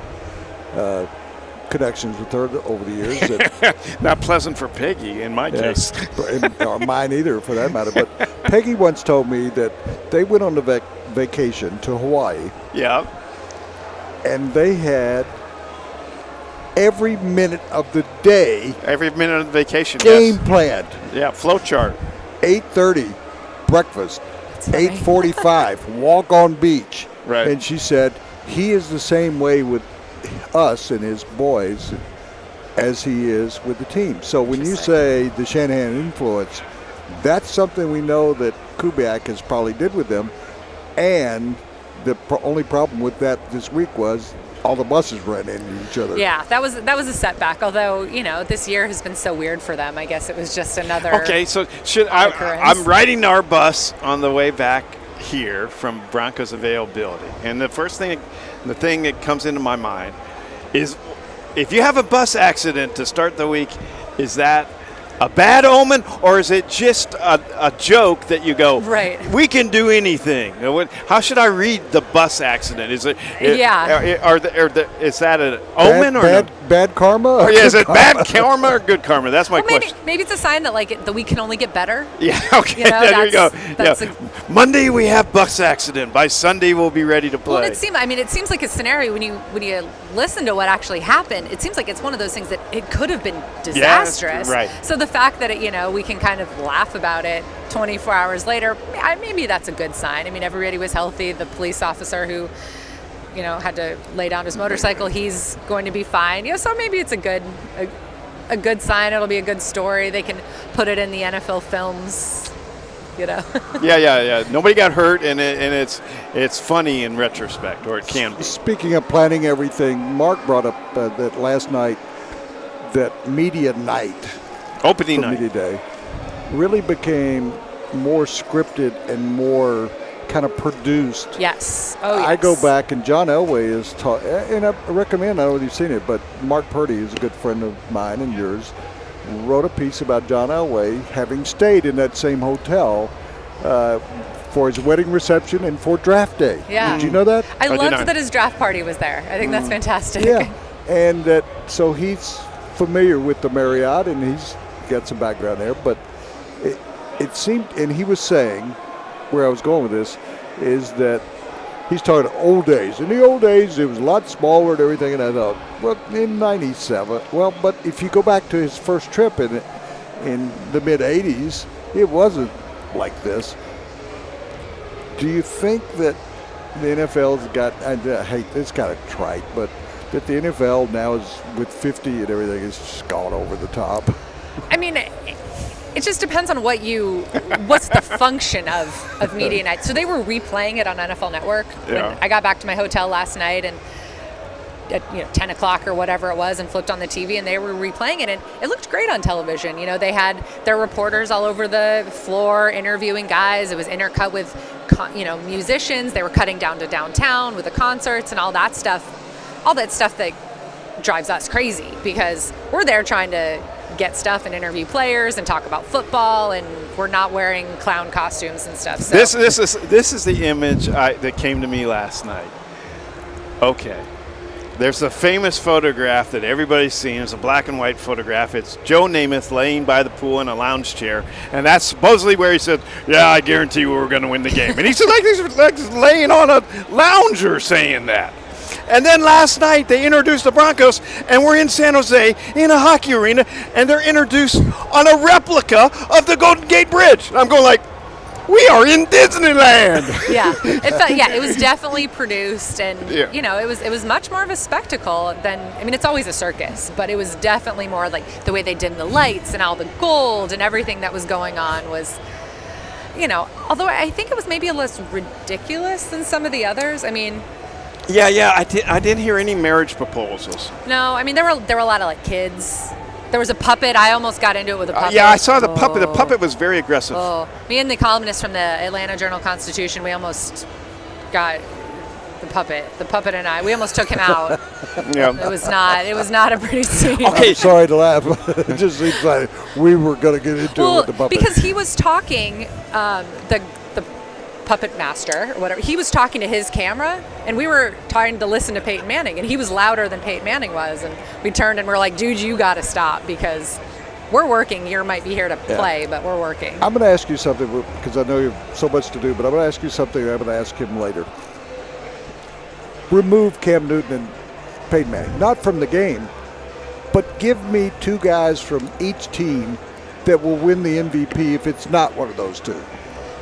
connections with her over the years. That not pleasant for Peggy in my case. Or mine either, for that matter. But Peggy once told me that they went on a vacation to Hawaii. Yeah. And they had every minute of the day. Every minute of the vacation, game planned. Yeah, flow chart. 8:30, breakfast. 8:45, walk on beach. Right. And she said he is the same way with us and his boys as he is with the team. So when you say the Shanahan influence, that's something we know that Kubiak has probably did with them. And the only problem with that this week was all the buses ran into each other. Yeah, that was a setback. Although this year has been so weird for them. I guess it was just another. Okay, so I'm riding our bus on the way back here from Broncos availability, and the thing that comes into my mind is, if you have a bus accident to start the week, is that a bad omen, or is it just a joke that you go, right, we can do anything? How should I read the bus accident? Is it? Yeah. Is that an omen or bad karma? Or is it bad karma or good karma? That's my question. Maybe it's a sign that the week can only get better. Yeah. Okay. There you go. Monday we have bus accident. By Sunday we'll be ready to play. Well, it seems like a scenario when you listen to what actually happened. It seems like it's one of those things that it could have been disastrous. Yes, right. So the the fact that we can kind of laugh about it 24 hours later, maybe that's a good sign. I mean, everybody was healthy. The police officer who had to lay down his motorcycle, he's going to be fine. So maybe it's a good sign. It'll be a good story. They can put it in the NFL films. Yeah. Nobody got hurt, and it's funny in retrospect, or it can be. Speaking of planning everything, Mark brought up that last night, that media night, opening night, media day, really became more scripted and more kind of produced. Yes. Oh, yes. I go back, and John Elway is taught, and I recommend, I don't know if you've seen it, but Mark Purdy, who's a good friend of mine and yours, wrote a piece about John Elway having stayed in that same hotel for his wedding reception and for draft day. Yeah. Did you know that? I loved that his draft party was there. I think that's fantastic. Yeah, and so he's familiar with the Marriott, and he's got some background there, but it seemed, and he was saying, where I was going with this, is that he's talking old days. In the old days, it was a lot smaller and everything, and I thought, well, in 97, but if you go back to his first trip in the mid-'80s, it wasn't like this. Do you think that the NFL's got, I hate, it's kind of trite, but that the NFL now is, with 50 and everything, is just gone over the top? I mean, it just depends on what's the function of media night. So they were replaying it on NFL Network. Yeah. When I got back to my hotel last night and at 10 o'clock or whatever it was, and flipped on the TV, and they were replaying it, and it looked great on television. They had their reporters all over the floor interviewing guys. It was intercut with musicians. They were cutting down to downtown with the concerts and all that stuff that drives us crazy, because we're there trying to get stuff and interview players and talk about football, and we're not wearing clown costumes and stuff. So. This is the image that came to me last night. Okay. There's a famous photograph that everybody's seen. It's a black and white photograph. It's Joe Namath laying by the pool in a lounge chair, and that's supposedly where he said, "Yeah, I guarantee you we're going to win the game." And he said, like laying on a lounger saying that. And then last night they introduced the Broncos, and we're in San Jose in a hockey arena, and they're introduced on a replica of the Golden Gate Bridge. And I'm going like, we are in Disneyland. Yeah, it was definitely produced, and it was much more of a spectacle than, I mean, it's always a circus, but it was definitely more like the way they did the lights and all the gold and everything that was going on was, although I think it was maybe a less ridiculous than some of the others. I mean. Yeah. I didn't hear any marriage proposals. No, I mean there were a lot of kids. There was a puppet. I almost got into it with a puppet. Yeah, I saw the puppet. The puppet was very aggressive. Oh, me and the columnist from the Atlanta Journal-Constitution, we almost got the puppet. The puppet and I, we almost took him out. Yeah. It was not a pretty scene. Okay, sorry to laugh. It just seems like we were going to get into it with the puppet. Because he was talking, the puppet master or whatever, he was talking to his camera, and we were trying to listen to Peyton Manning, and he was louder than Peyton Manning was, and we turned and we're like, dude, you got to stop, because we're working. You might be here to play, but we're working. I'm going to ask you something, because I know you have so much to do, but I'm going to ask you something I'm going to ask him later. Remove Cam Newton and Peyton Manning, not from the game, but give me two guys from each team that will win the MVP if it's not one of those two.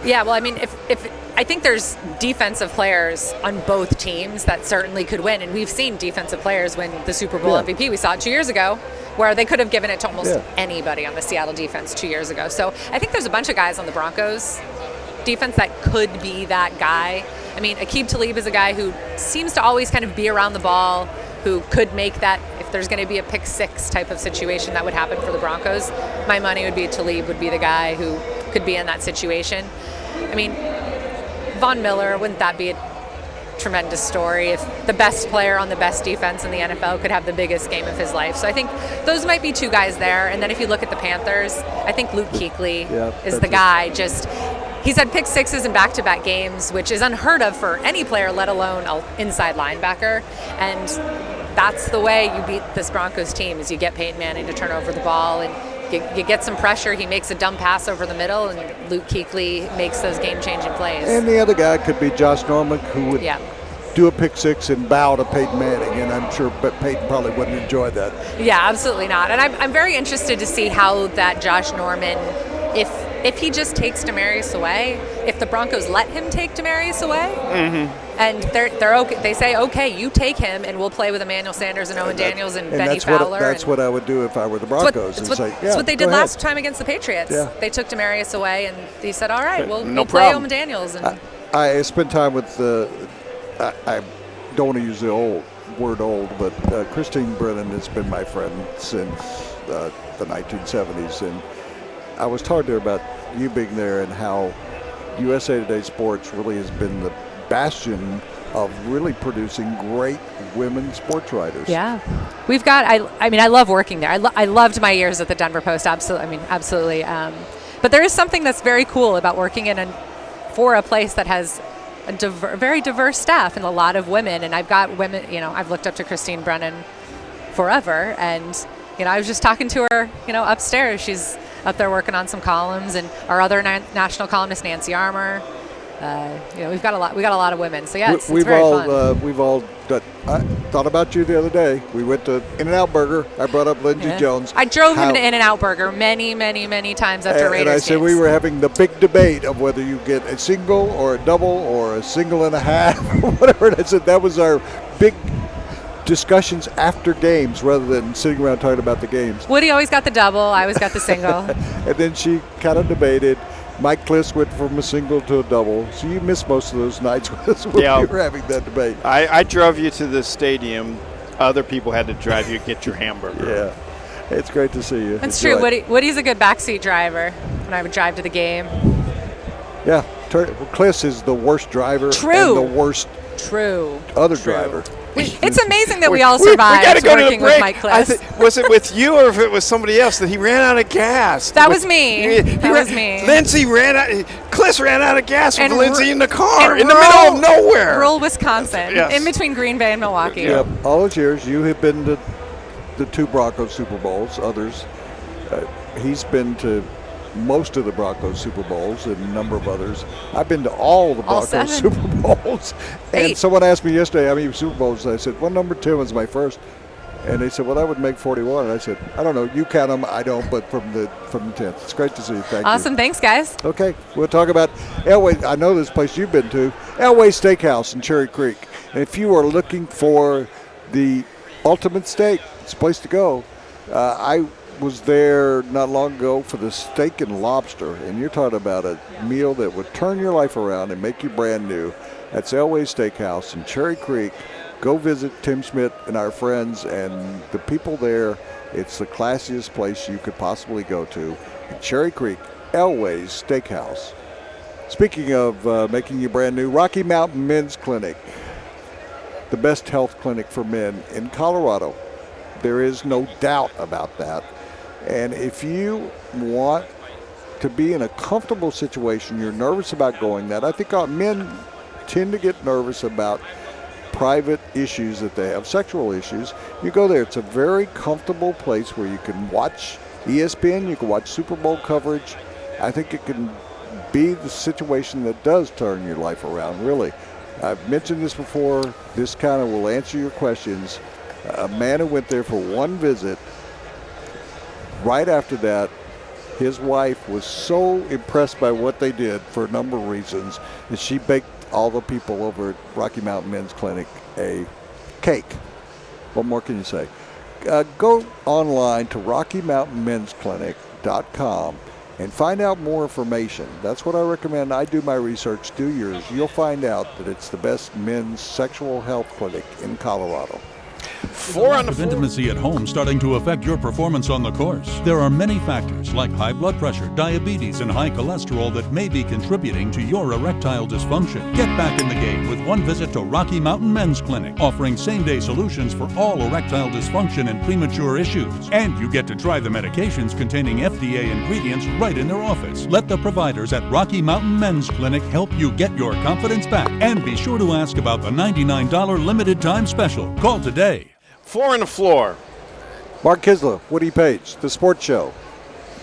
Yeah, well, I mean, if I think there's defensive players on both teams that certainly could win, and we've seen defensive players win the Super Bowl MVP. We saw it 2 years ago, where they could have given it to almost anybody on the Seattle defense 2 years ago. So I think there's a bunch of guys on the Broncos defense that could be that guy. I mean, Aqib Talib is a guy who seems to always kind of be around the ball, who could make that, if there's going to be a pick six type of situation that would happen for the Broncos, my money would be Talib would be the guy who could be in that situation. I mean, Von Miller, wouldn't that be a tremendous story if the best player on the best defense in the NFL could have the biggest game of his life? So I think those might be two guys there. And then if you look at the Panthers, I think Luke Kuechly is the guy. He's had pick sixes in back-to-back games, which is unheard of for any player, let alone an inside linebacker. And that's the way you beat this Broncos team, is you get Peyton Manning to turn over the ball, and you get some pressure. He makes a dumb pass over the middle, and Luke Kuechly makes those game-changing plays. And the other guy could be Josh Norman, who would do a pick six and bow to Peyton Manning, and I'm sure Peyton probably wouldn't enjoy that. Yeah, absolutely not. And I'm very interested to see how that Josh Norman, if he just takes Demaryius away, if the Broncos let him take Demaryius away, and they're okay, they say, okay, you take him, and we'll play with Emmanuel Sanders and Owen Daniels and Benny Fowler. That's what I would do if I were the Broncos. That's what they did last time against the Patriots. Yeah. They took Demaryius away, and they said, all right, we'll play Owen Daniels. And I spent time with I don't want to use the word old, but Christine Brennan has been my friend since the 1970s, and I was talking to her about you being there and how USA Today Sports really has been the bastion of really producing great women sports writers. Yeah, we've got. I mean, I love working there. I loved my years at the Denver Post. Absolutely. But there is something that's very cool about working for a place that has a very diverse staff and a lot of women. And I've got women. I've looked up to Christine Brennan forever, and I was just talking to her. Upstairs, she's up there working on some columns, and our other national columnist, Nancy Armour. We've got a lot. We got a lot of women. So yeah, it's very fun. We've all. I thought about you the other day. We went to In-N-Out Burger. I brought up Lindsey Jones. I drove him to In-N-Out Burger many, many, many times after Raiders And I said games. we were having the big debate of whether you get a single or a double or a single and a half or whatever. And I said that was our big discussions after games rather than sitting around talking about the games. Woody always got the double. I always got the single. And then she kind of debated. Mike Kliss went from a single to a double. So you missed most of those nights with us when we were having that debate. I drove you to the stadium. Other people had to drive you to get your hamburger. Yeah. It's great to see you. That's true. Woody's a good backseat driver when I would drive to the game. Yeah. Kliss is the worst driver True. and the worst other driver. It's amazing that we all survived working with Mike Kliss. Was it with you or if it was somebody else that he ran out of gas? That was me. That was me. Lindsey Kliss ran out of gas with Lindsey in the car in the middle of nowhere. Rural Wisconsin, Yes. in between Green Bay and Milwaukee. Yeah. All those years, you have been to the 2 Broncos Super Bowls, others. He's been to most of the Broncos Super Bowls and a number of others. I've been to all the Broncos Super Bowls. And someone asked me yesterday how many Super Bowls. And I said, well, number 10 was my first. And they said, well, that would make 41. And I said, I don't know. You count them. I don't. But from the 10th. It's great to see you. Thank you. Awesome. Thanks, guys. Okay. We'll talk about Elway. I know this place you've been to. Elway Steakhouse in Cherry Creek. And if you are looking for the ultimate steak, it's a place to go. I was there not long ago for the steak and lobster, and you're talking about a meal that would turn your life around and make you brand new. That's Elway Steakhouse in Cherry Creek. Go visit Tim Schmidt and our friends and the people there. It's the classiest place you could possibly go to. In Cherry Creek, Elway's Steakhouse. Speaking of making you brand new, Rocky Mountain Men's Clinic, the best health clinic for men in Colorado. There is no doubt about that. And if you want to be in a comfortable situation, you're nervous about going that. I think men tend to get nervous about private issues that they have, sexual issues. You go there. It's a very comfortable place where you can watch ESPN, you can watch Super Bowl coverage. I think it can be the situation that does turn your life around, really. I've mentioned this before. This kind of will answer your questions. A man who went there for one visit, right after that, his wife was so impressed by what they did for a number of reasons that she baked all the people over at Rocky Mountain Men's Clinic a cake. What more can you say? Go online to RockyMountainMen'sClinic.com and find out more information. That's what I recommend. I do my research, do yours. You'll find out that it's the best men's sexual health clinic in Colorado. Of intimacy at home starting to affect your performance on the course. There are many factors like high blood pressure, diabetes, and high cholesterol that may be contributing to your erectile dysfunction. Get back in the game with one visit to Rocky Mountain Men's Clinic, offering same-day solutions for all erectile dysfunction and premature issues. And you get to try the medications containing FDA ingredients right in their office. Let the providers at Rocky Mountain Men's Clinic help you get your confidence back. And be sure to ask about the $99 limited time special. Call today. 4 on the floor. Mark Kiszla, Woody Paige, The Sports Show.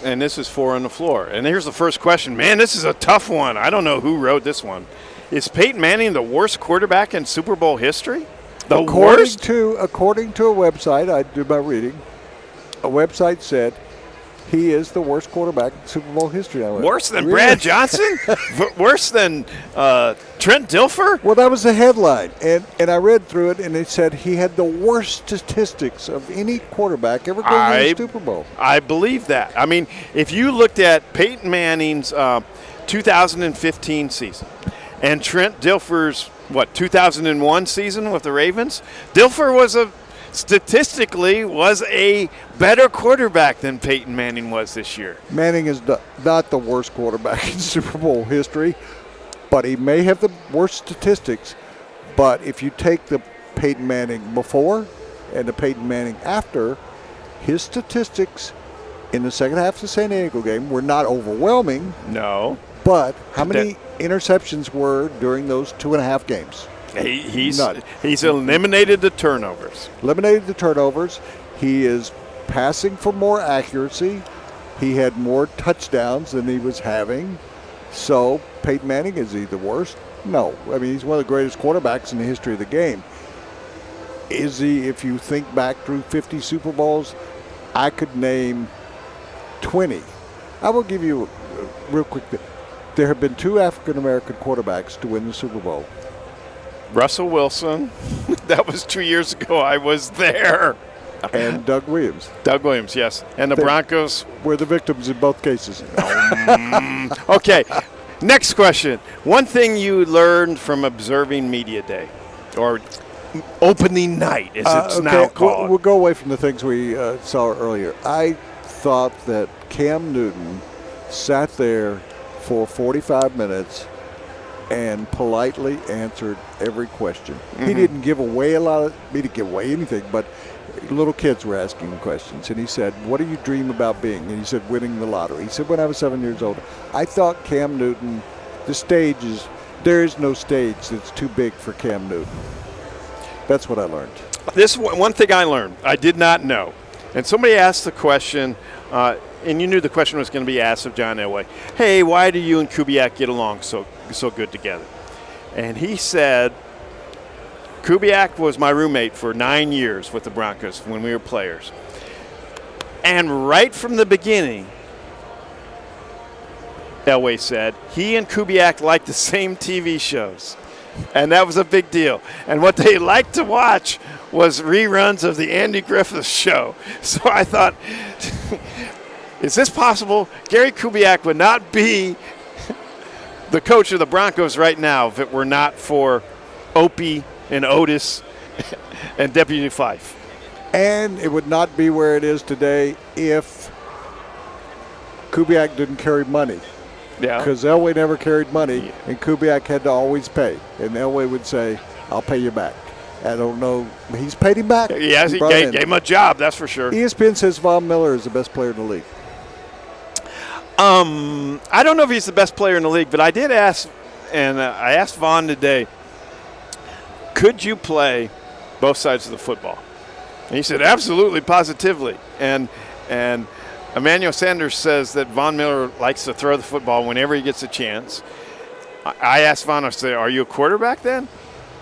And this is 4 on the floor. And here's the first question. Man, this is a tough one. I don't know who wrote this one. Is Peyton Manning the worst quarterback in Super Bowl history? The according worst? to a website, I do my reading, a website said he is the worst quarterback in Super Bowl history. Worse than Brad Johnson? Worse than Trent Dilfer? Well, that was the headline, and I read through it, and it said he had the worst statistics of any quarterback ever going to the Super Bowl. I believe that. I mean, if you looked at Peyton Manning's 2015 season and Trent Dilfer's, 2001 season with the Ravens, Dilfer was statistically a better quarterback than Peyton Manning was this year. Manning is not the worst quarterback in Super Bowl history, but he may have the worst statistics. But if you take the Peyton Manning before and the Peyton Manning after, his statistics in the second half of the San Diego game were not overwhelming. No. But how many interceptions were during those 2.5 games? He's eliminated the turnovers. He is passing for more accuracy. He had more touchdowns than he was having. So Peyton Manning, is he the worst? No. I mean, he's one of the greatest quarterbacks in the history of the game. Is he, if you think back through 50 Super Bowls, I could name 20. I will give you real quick. There have been 2 African-American quarterbacks to win the Super Bowl. Russell Wilson. That was 2 years ago. I was there. And Doug Williams. Doug Williams, yes. And the Broncos were the victims in both cases. Okay. Next question. One thing you learned from observing Media Day, or opening night, as it's now called. We'll go away from the things we saw earlier. I thought that Cam Newton sat there for 45 minutes and politely answered every question. Mm-hmm. He didn't give away he didn't give away anything, but little kids were asking him questions. And he said, what do you dream about being? And he said, winning the lottery. He said, when I was 7 years old. I thought Cam Newton, there is no stage that's too big for Cam Newton. That's what I learned. This one thing I learned, I did not know. And somebody asked the question, and you knew the question was going to be asked of John Elway. Hey, why do you and Kubiak get along so good together? And he said, Kubiak was my roommate for 9 years with the Broncos when we were players. And right from the beginning, Elway said, he and Kubiak liked the same TV shows. And that was a big deal. And what they liked to watch was reruns of the Andy Griffith Show. So I thought, is this possible? Gary Kubiak would not be the coach of the Broncos right now if it were not for Opie and Otis and Deputy Fife. And it would not be where it is today if Kubiak didn't carry money. Yeah. Because Elway never carried money, and Kubiak had to always pay. And Elway would say, I'll pay you back. I don't know. He's paid him back. Yes, he gave him a job, that's for sure. ESPN says Von Miller is the best player in the league. I don't know if he's the best player in the league, but I did ask, and I asked Von today, could you play both sides of the football? And he said, absolutely, positively. And Emmanuel Sanders says that Von Miller likes to throw the football whenever he gets a chance. I asked Von, I said, are you a quarterback then?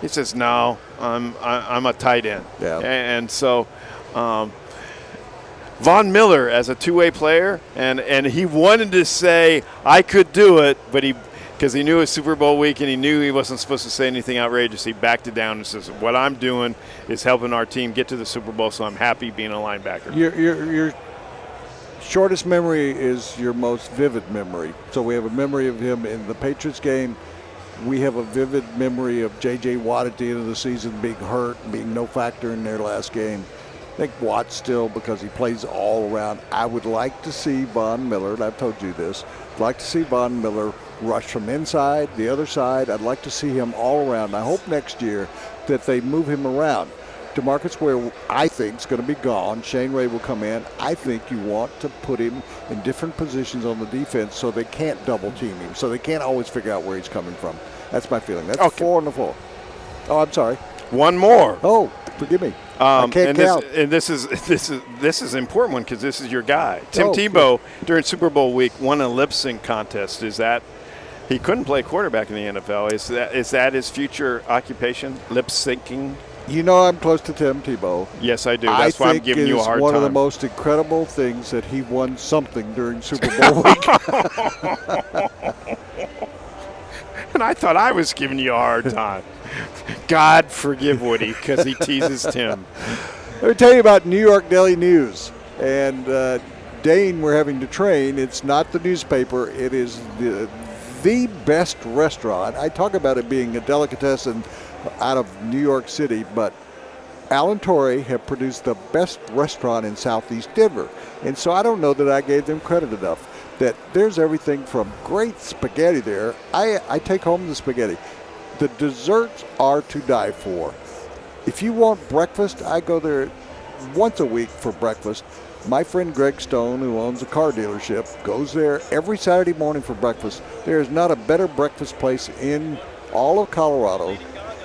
He says, no, I'm a tight end. Yeah. And so Von Miller as a two-way player, and he wanted to say, I could do it, but because he knew it was Super Bowl week and he knew he wasn't supposed to say anything outrageous, he backed it down and says, what I'm doing is helping our team get to the Super Bowl, so I'm happy being a linebacker. Your shortest memory is your most vivid memory. So we have a memory of him in the Patriots game. We have a vivid memory of J.J. Watt at the end of the season being hurt, being no factor in their last game. I think Watt still, because he plays all around. I would like to see Von Miller, and I've told you this, I'd like to see Von Miller rush from inside, the other side. I'd like to see him all around. I hope next year that they move him around. DeMarcus Ware, I think, is going to be gone. Shane Ray will come in. I think you want to put him in different positions on the defense so they can't double team him, so they can't always figure out where he's coming from. That's my feeling. That's okay. 4 on the floor. Oh, I'm sorry. One more. Oh, forgive me. I can't count. This is an important one because this is your guy. Tim Tebow during Super Bowl week won a lip sync contest. Is that He couldn't play quarterback in the NFL. Is that his future occupation? Lip syncing? You know I'm close to Tim Tebow. Yes, I do. That's why I'm giving you a hard time. One of the most incredible things that he won something during Super Bowl week. And I thought I was giving you a hard time. God forgive Woody because he teases Tim. Let me tell you about New York Daily News. And Dane, we're having to train. It's not the newspaper. It is the best restaurant. I talk about it being a delicatessen out of New York City, but Alan Torrey have produced the best restaurant in Southeast Denver. And so I don't know that I gave them credit enough. That there's everything from great spaghetti there. I take home the spaghetti. The desserts are to die for. If you want breakfast, I go there once a week for breakfast. My friend Greg Stone, who owns a car dealership, goes there every Saturday morning for breakfast. There is not a better breakfast place in all of Colorado.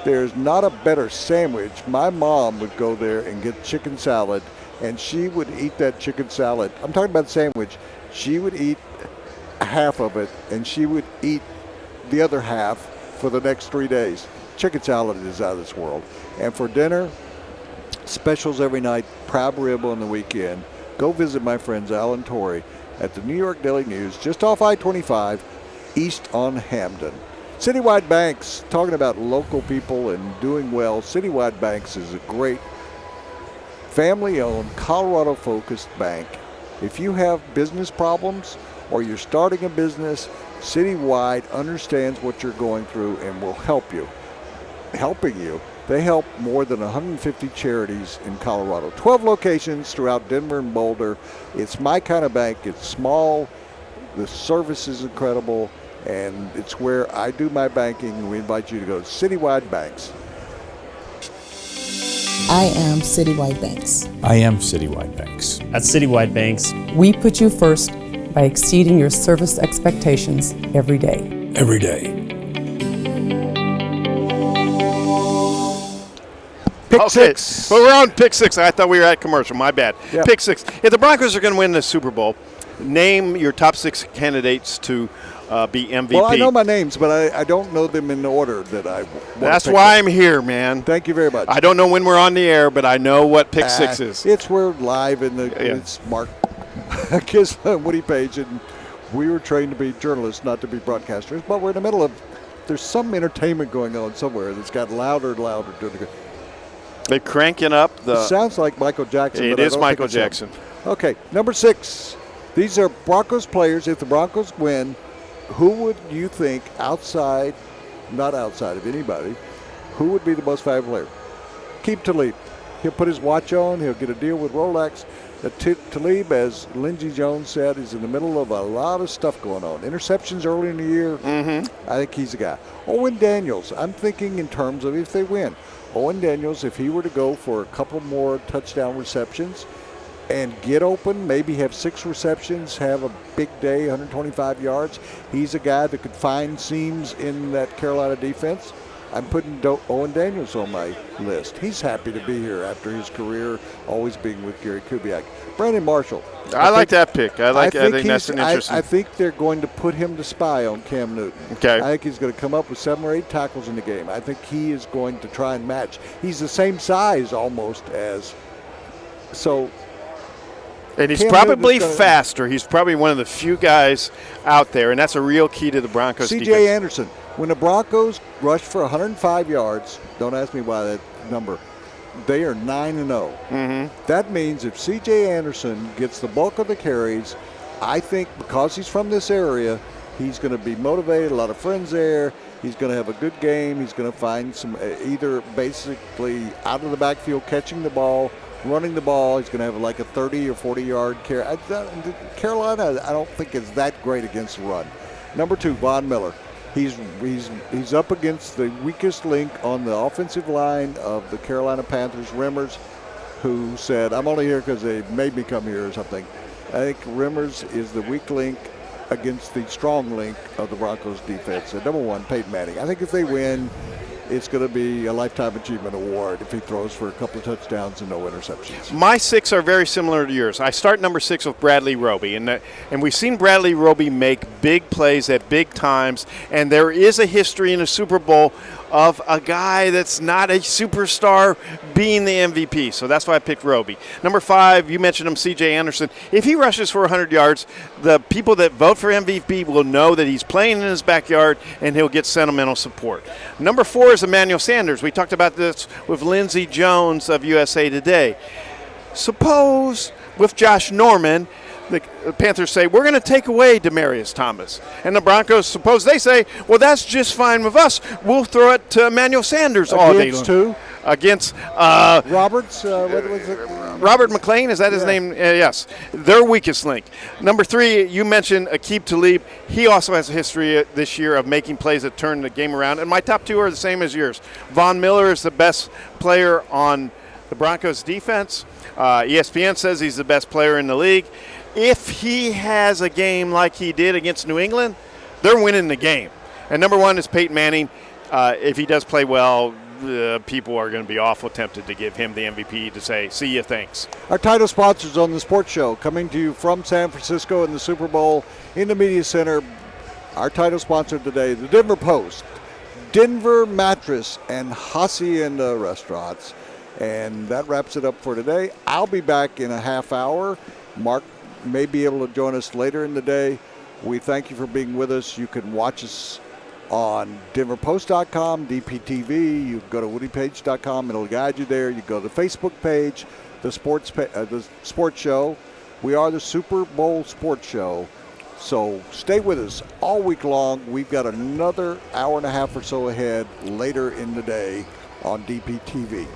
There's not a better sandwich. My mom would go there and get chicken salad, and she would eat that chicken salad. I'm talking about sandwich. She would eat half of it, and she would eat the other half for the next 3 days. Chicken salad is out of this world. And for dinner, specials every night, prime rib on the weekend. Go visit my friends Alan Torrey at the New York Daily News, just off I-25, east on Hamden. Citywide Banks, talking about local people and doing well. Citywide Banks is a great family-owned, Colorado-focused bank. If you have business problems or you're starting a business, Citywide understands what you're going through and will help you. Helping you. They help more than 150 charities in Colorado. 12 locations throughout Denver and Boulder. It's my kind of bank. It's small. The service is incredible. And it's where I do my banking. And we invite you to go to Citywide Banks. I am Citywide Banks. I am Citywide Banks. At Citywide Banks, we put you first by exceeding your service expectations every day. Every day. Pick six. Well, we're on pick six. I thought we were at commercial. My bad. Yep. Pick six. If the Broncos are going to win the Super Bowl, name your top six candidates to be MVP. Well, I know my names, but I don't know them in the order that I want. That's why I'm here, man. Thank you very much. I don't know when we're on the air, but I know what pick six is. We're live, and it's Mark Kiszla and Woody Paige, and we were trained to be journalists, not to be broadcasters, but we're in the middle of, there's some entertainment going on somewhere that's got louder and louder. They're cranking up the... It sounds like Michael Jackson. It is Michael Jackson. Okay, number six. These are Broncos players. If the Broncos win, who would you think not outside of anybody, who would be the most valuable player? Keep Talib. He'll put his watch on. He'll get a deal with Rolex. Talib, as Lindsey Jones said, is in the middle of a lot of stuff going on. Interceptions early in the year. Mm-hmm. I think he's the guy. Owen Daniels, I'm thinking in terms of if they win. Owen Daniels, if he were to go for a couple more touchdown receptions and get open, maybe have 6 receptions, have a big day, 125 yards, he's a guy that could find seams in that Carolina defense. I'm putting Owen Daniels on my list. He's happy to be here after his career always being with Gary Kubiak. Brandon Marshall. I like that pick. I think that's an interesting. I think they're going to put him to spy on Cam Newton. Okay. I think he's going to come up with 7 or 8 tackles in the game. I think he is going to try and match. He's the same size almost as. So. And he's probably faster. He's probably one of the few guys out there, and that's a real key to the Broncos defense. C.J. Anderson. When the Broncos rush for 105 yards, don't ask me why that number, they are 9-0. Mm-hmm. That means if C.J. Anderson gets the bulk of the carries, I think because he's from this area, he's going to be motivated, a lot of friends there. He's going to have a good game. He's going to find some either basically out of the backfield catching the ball, running the ball. He's going to have like a 30 or 40-yard carry. Carolina, I don't think is that great against the run. Number 2, Von Miller. He's up against the weakest link on the offensive line of the Carolina Panthers, Remmers, who said, I'm only here because they made me come here or something. I think Remmers is the weak link against the strong link of the Broncos defense. And number 1, Peyton Manning. I think if they win, it's going to be a Lifetime Achievement Award if he throws for a couple of touchdowns and no interceptions. My 6 are very similar to yours. I start number 6 with Bradley Roby, and we've seen Bradley Roby make big plays at big times, and there is a history in the Super Bowl of a guy that's not a superstar being the MVP. So that's why I picked Roby. Number 5, you mentioned him, C.J. Anderson. If he rushes for 100 yards, the people that vote for MVP will know that he's playing in his backyard and he'll get sentimental support. Number 4 is Emmanuel Sanders. We talked about this with Lindsey Jones of USA Today. Suppose with Josh Norman, the Panthers say, we're going to take away Demaryius Thomas. And the Broncos, suppose they say, well, that's just fine with us. We'll throw it to Emmanuel Sanders all day long. Against who? Against Roberts, what was it? Robert McLean, is that his name? Yes. Their weakest link. Number 3, you mentioned Aqib Talib. He also has a history this year of making plays that turn the game around. And my top 2 are the same as yours. Von Miller is the best player on the Broncos defense. ESPN says he's the best player in the league. If he has a game like he did against New England, they're winning the game. And number 1 is Peyton Manning. If he does play well, people are going to be awful tempted to give him the MVP to say, see you, thanks. Our title sponsors on the Sports Show, coming to you from San Francisco in the Super Bowl in the Media Center. Our title sponsor today, the Denver Post, Denver Mattress, and Hacienda Restaurants. And that wraps it up for today. I'll be back in a half hour. Mark may be able to join us later in the day. We thank you for being with us. You can watch us on denverpost.com, DPTV. You can go to woodypage.com. It'll guide you there. You go to the Facebook page, the sports show. We are the Super Bowl Sports Show. So stay with us all week long. We've got another hour and a half or so ahead later in the day on DPTV.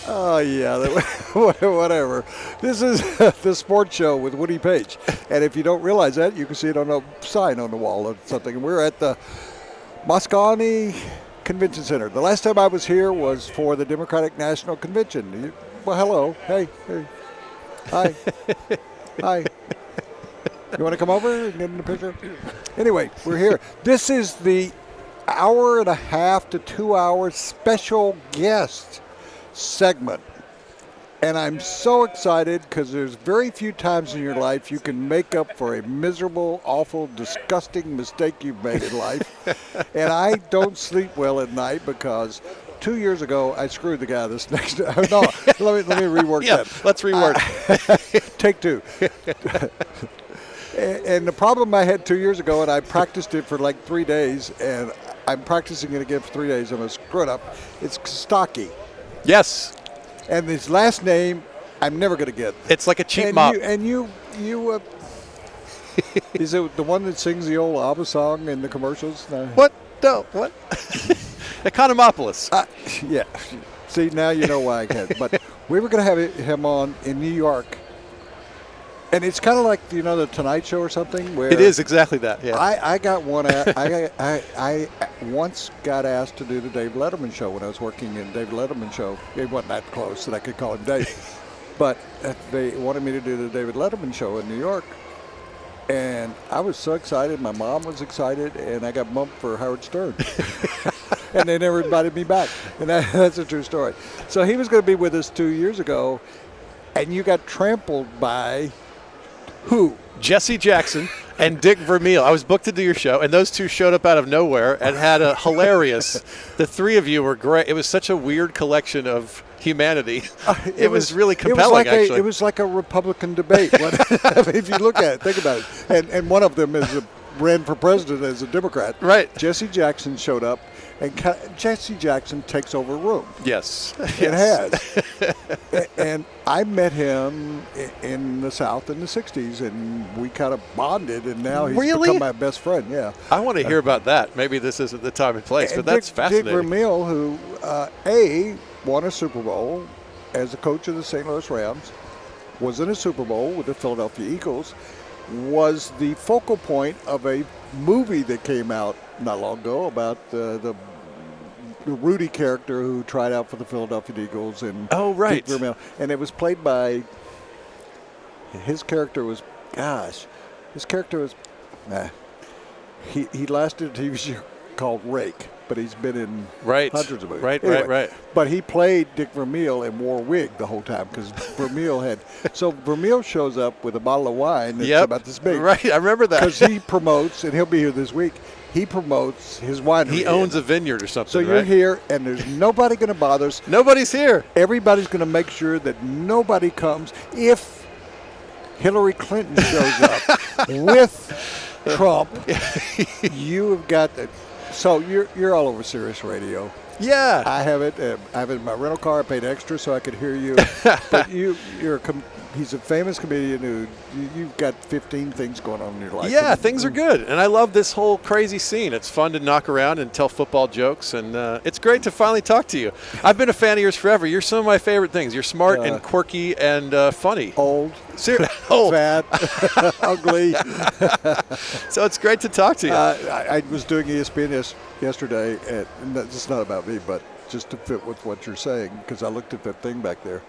Oh, yeah, whatever. This is the sports show with Woody Paige. And if you don't realize that, you can see it on a sign on the wall or something. We're at the Moscone Convention Center. The last time I was here was for the Democratic National Convention. Well, hello. Hey. Hi. Hi. You want to come over and get in the picture? Anyway, we're here. This is the hour and a half to 2 hour special guest segment. And I'm so excited because there's very few times in your life you can make up for a miserable, awful, disgusting mistake you've made in life. And I don't sleep well at night because 2 years ago I screwed the guy this next. No, let me rework that. Let's rework. Take two. And the problem I had 2 years ago, and I practiced it for like 3 days, and I'm practicing it again for 3 days. I'm going to screw it up. It's Kostaki. Yes. And his last name, I'm never going to get. It's like a cheap mop. You is it the one that sings the old ABBA song in the commercials? No. What? No. What? Economopoulos. Yeah. See, now you know why I can't. But we were going to have him on in New York. And it's kind of like, the Tonight Show or something. Where it is exactly that, yeah. I got one. I once got asked to do the Dave Letterman show when I was working in Dave Letterman show. It wasn't that close that I could call him Dave. But they wanted me to do the David Letterman show in New York. And I was so excited. My mom was excited. And I got bumped for Howard Stern. And they never invited me back. And that's a true story. So he was going to be with us 2 years ago. And you got trampled by... Who? Jesse Jackson and Dick Vermeil. I was booked to do your show, and those two showed up out of nowhere and had a hilarious. The three of you were great. It was such a weird collection of humanity. It was really compelling, actually. It was like a Republican debate. If you look at it, think about it. And one of them ran for president as a Democrat. Right. Jesse Jackson showed up, and Jesse Jackson takes over room. Yes. It has. And I met him in the South in the 60s, and we kind of bonded, and now he's become my best friend, yeah. I want to hear about that. Maybe this isn't the time and place, but that's fascinating. Dick Vermeil, who, won a Super Bowl as a coach of the St. Louis Rams, was in a Super Bowl with the Philadelphia Eagles, was the focal point of a movie that came out not long ago about the Rudy character who tried out for the Philadelphia Eagles. And right. Dick Vermeil. And it was played by, his character was, he lasted a TV show called Rake, but he's been in hundreds of movies. Right. But he played Dick Vermeil and wore a wig the whole time because Vermeil shows up with a bottle of wine that's about this big. Right, I remember that. Because he promotes, and he'll be here this week, he promotes his winery. He owns a vineyard or something, So you're here, and there's nobody going to bother us. Nobody's here. Everybody's going to make sure that nobody comes. If Hillary Clinton shows up with Trump, you have got that. So you're all over Sirius Radio. Yeah. I have it. I have it in my rental car. I paid extra so I could hear you. But he's a famous comedian who you've got 15 things going on in your life. Yeah, things are good. And I love this whole crazy scene. It's fun to knock around and tell football jokes. And it's great to finally talk to you. I've been a fan of yours forever. You're some of my favorite things. You're smart and quirky and funny. Old. Old. Fat. Ugly. So it's great to talk to you. I was doing ESPN yesterday, and it's not about me, but just to fit with what you're saying, because I looked at that thing back there,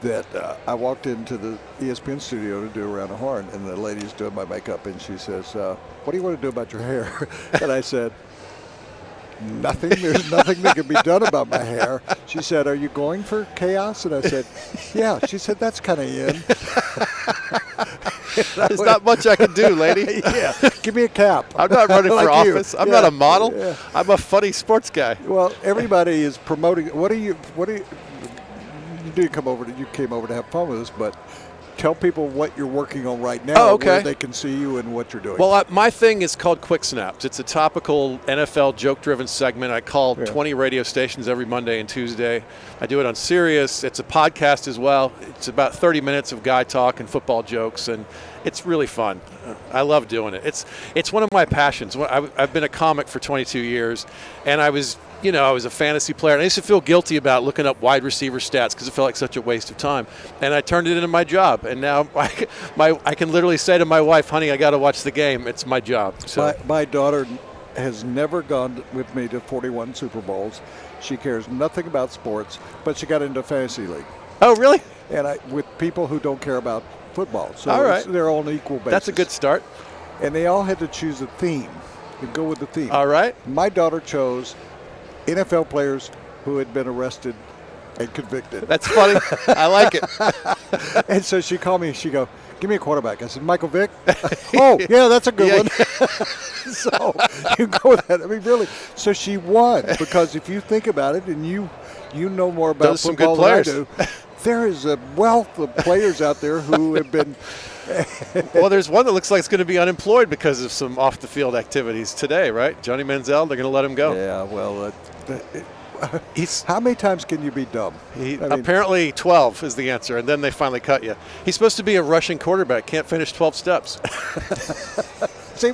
that I walked into the ESPN studio to do Around the Horn, and the lady's doing my makeup, and she says, what do you want to do about your hair? And I said, nothing. There's nothing that can be done about my hair. She said, are you going for chaos? And I said, yeah. She said, that's kind of in. There's not much I can do, lady. Yeah, give me a cap. I'm not running for office. I'm not a model. Yeah. I'm a funny sports guy. Well, everybody is promoting. What do you did come over. You came over to have fun with us, but tell people what you're working on right now, where they can see you and what you're doing. Well, my thing is called Quick Snaps. It's a topical NFL joke-driven segment. I call 20 radio stations every Monday and Tuesday. I do it on Sirius. It's a podcast as well. It's about 30 minutes of guy talk and football jokes, and It's really fun. I love doing it. It's one of my passions. I've been a comic for 22 years, and I was a fantasy player. And I used to feel guilty about looking up wide receiver stats because it felt like such a waste of time. And I turned it into my job. And now I can literally say to my wife, honey, I got to watch the game. It's my job. So my daughter has never gone with me to 41 Super Bowls. She cares nothing about sports, but she got into fantasy league. Oh, really? And with people who don't care about football. So all right. They're on equal basis. That's a good start. And they all had to choose a theme and go with the theme. All right. My daughter chose NFL players who had been arrested and convicted. That's funny. I like it. And so she called me and she go, give me a quarterback. I said, Michael Vick? Oh, yeah, that's a good one. So you go with that. I mean, really. So she won because if you think about it and you know more about those football some good than I players. do, there is a wealth of players out there who have been well, there's one that looks like it's going to be unemployed because of some off-the-field activities today, right? Johnny Manziel, they're going to let him go. Yeah, well, how many times can you be dumb? Apparently 12 is the answer, and then they finally cut you. He's supposed to be a rushing quarterback, can't finish 12 steps. See,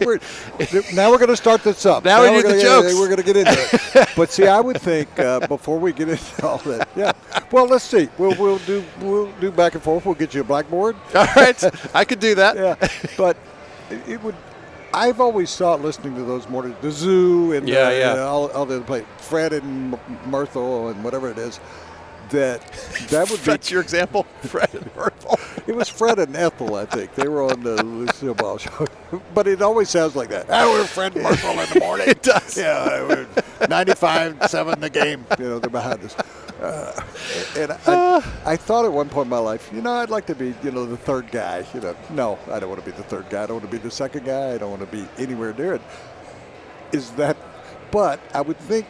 now we're going to start this up. Now we need the jokes. We're going to get into it. But see, I would think before we get into all that, yeah. Well, let's see. We'll do back and forth. We'll get you a blackboard. All right, I could do that. Yeah, but it would. I've always thought listening to those mornings, the Zoo and all the other places, Fred and Myrtle and whatever it is, that would be. That's your example, Fred and Myrtle. It was Fred and Ethel, I think. They were on the Lucille Ball show. But it always sounds like that. We're Fred and Myrtle in the morning. It does. Yeah, we're 95-7 the game. They're behind us. I thought at one point in my life, I'd like to be, the third guy. No, I don't want to be the third guy. I don't want to be the second guy. I don't want to be anywhere near it. But I would think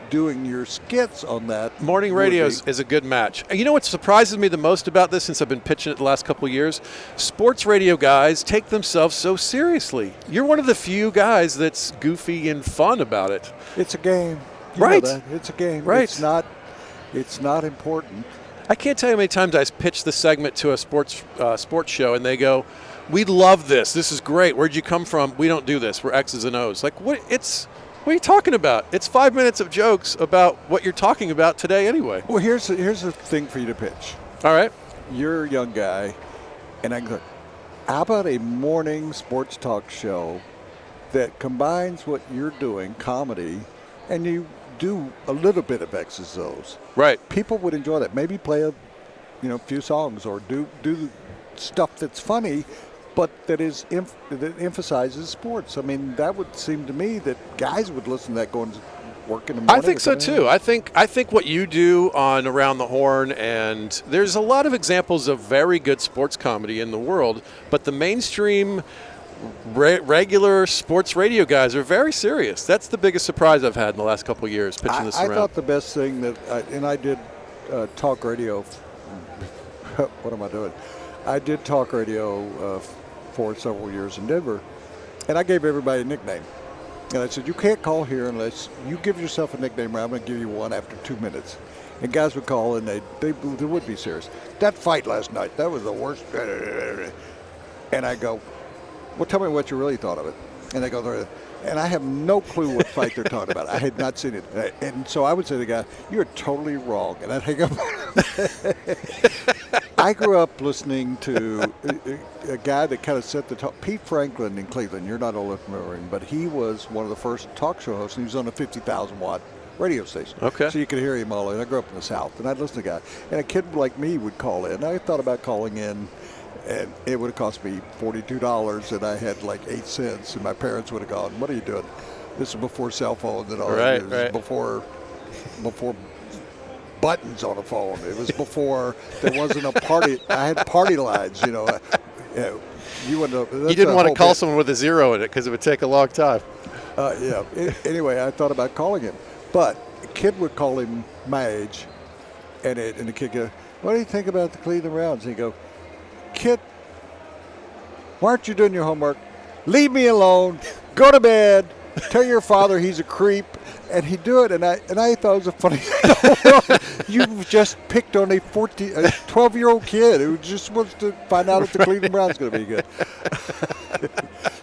doing your skits on that. Morning radio is a good match. You know what surprises me the most about this since I've been pitching it the last couple of years? Sports radio guys take themselves so seriously. You're one of the few guys that's goofy and fun about it. It's a game. Right. It's a game. Right. It's not important. I can't tell you how many times I pitched the segment to a sports show and they go, we love this. This is great. Where'd you come from? We don't do this. We're X's and O's. Like, what are you talking about? It's 5 minutes of jokes about what you're talking about today anyway. Well, here's a thing for you to pitch. All right. You're a young guy, and I go, how about a morning sports talk show that combines what you're doing, comedy, and you do a little bit of X's and O's. Right. People would enjoy that. Maybe play a few songs or do stuff that's funny, but that emphasizes sports. I mean, that would seem to me that guys would listen to that going to work in the morning. I think so too. I think what you do on Around the Horn, and there's a lot of examples of very good sports comedy in the world, but the mainstream regular sports radio guys are very serious. That's the biggest surprise I've had in the last couple of years pitching this around. I thought the best thing I did talk radio. What am I doing? I did talk radio for several years in Denver, and I gave everybody a nickname. And I said, you can't call here unless you give yourself a nickname, or I'm going to give you one after 2 minutes. And guys would call, and they would be serious. That fight last night, that was the worst. And I go, well, tell me what you really thought of it. And they go, and I have no clue what fight they're talking about. I had not seen it. And so I would say to the guy, you're totally wrong. And I'd hang up. I grew up listening to a guy that kind of set the top, Pete Franklin in Cleveland. You're not old enough to remember him, but he was one of the first talk show hosts, and he was on a 50,000-watt radio station. Okay. So you could hear him all in. I grew up in the South, and I'd listen to the guy. And a kid like me would call in. I thought about calling in, and it would have cost me $42, and I had like 8 cents, and my parents would have gone, what are you doing? This is before cell phones and all that. Right. Before buttons on a phone. It was before there wasn't a party. I had party lines, you didn't want to call someone with a zero in it because it would take a long time. Yeah. Anyway, I thought about calling him, but a kid would call him my age, and the kid go, what do you think about the Cleveland Browns? And he'd go, kid, why aren't you doing your homework? Leave me alone. Go to bed. Tell your father he's a creep. And he'd do it, and I thought it was a funny thing. You've just picked on a 12-year-old kid who just wants to find out if the Cleveland Browns going to be good.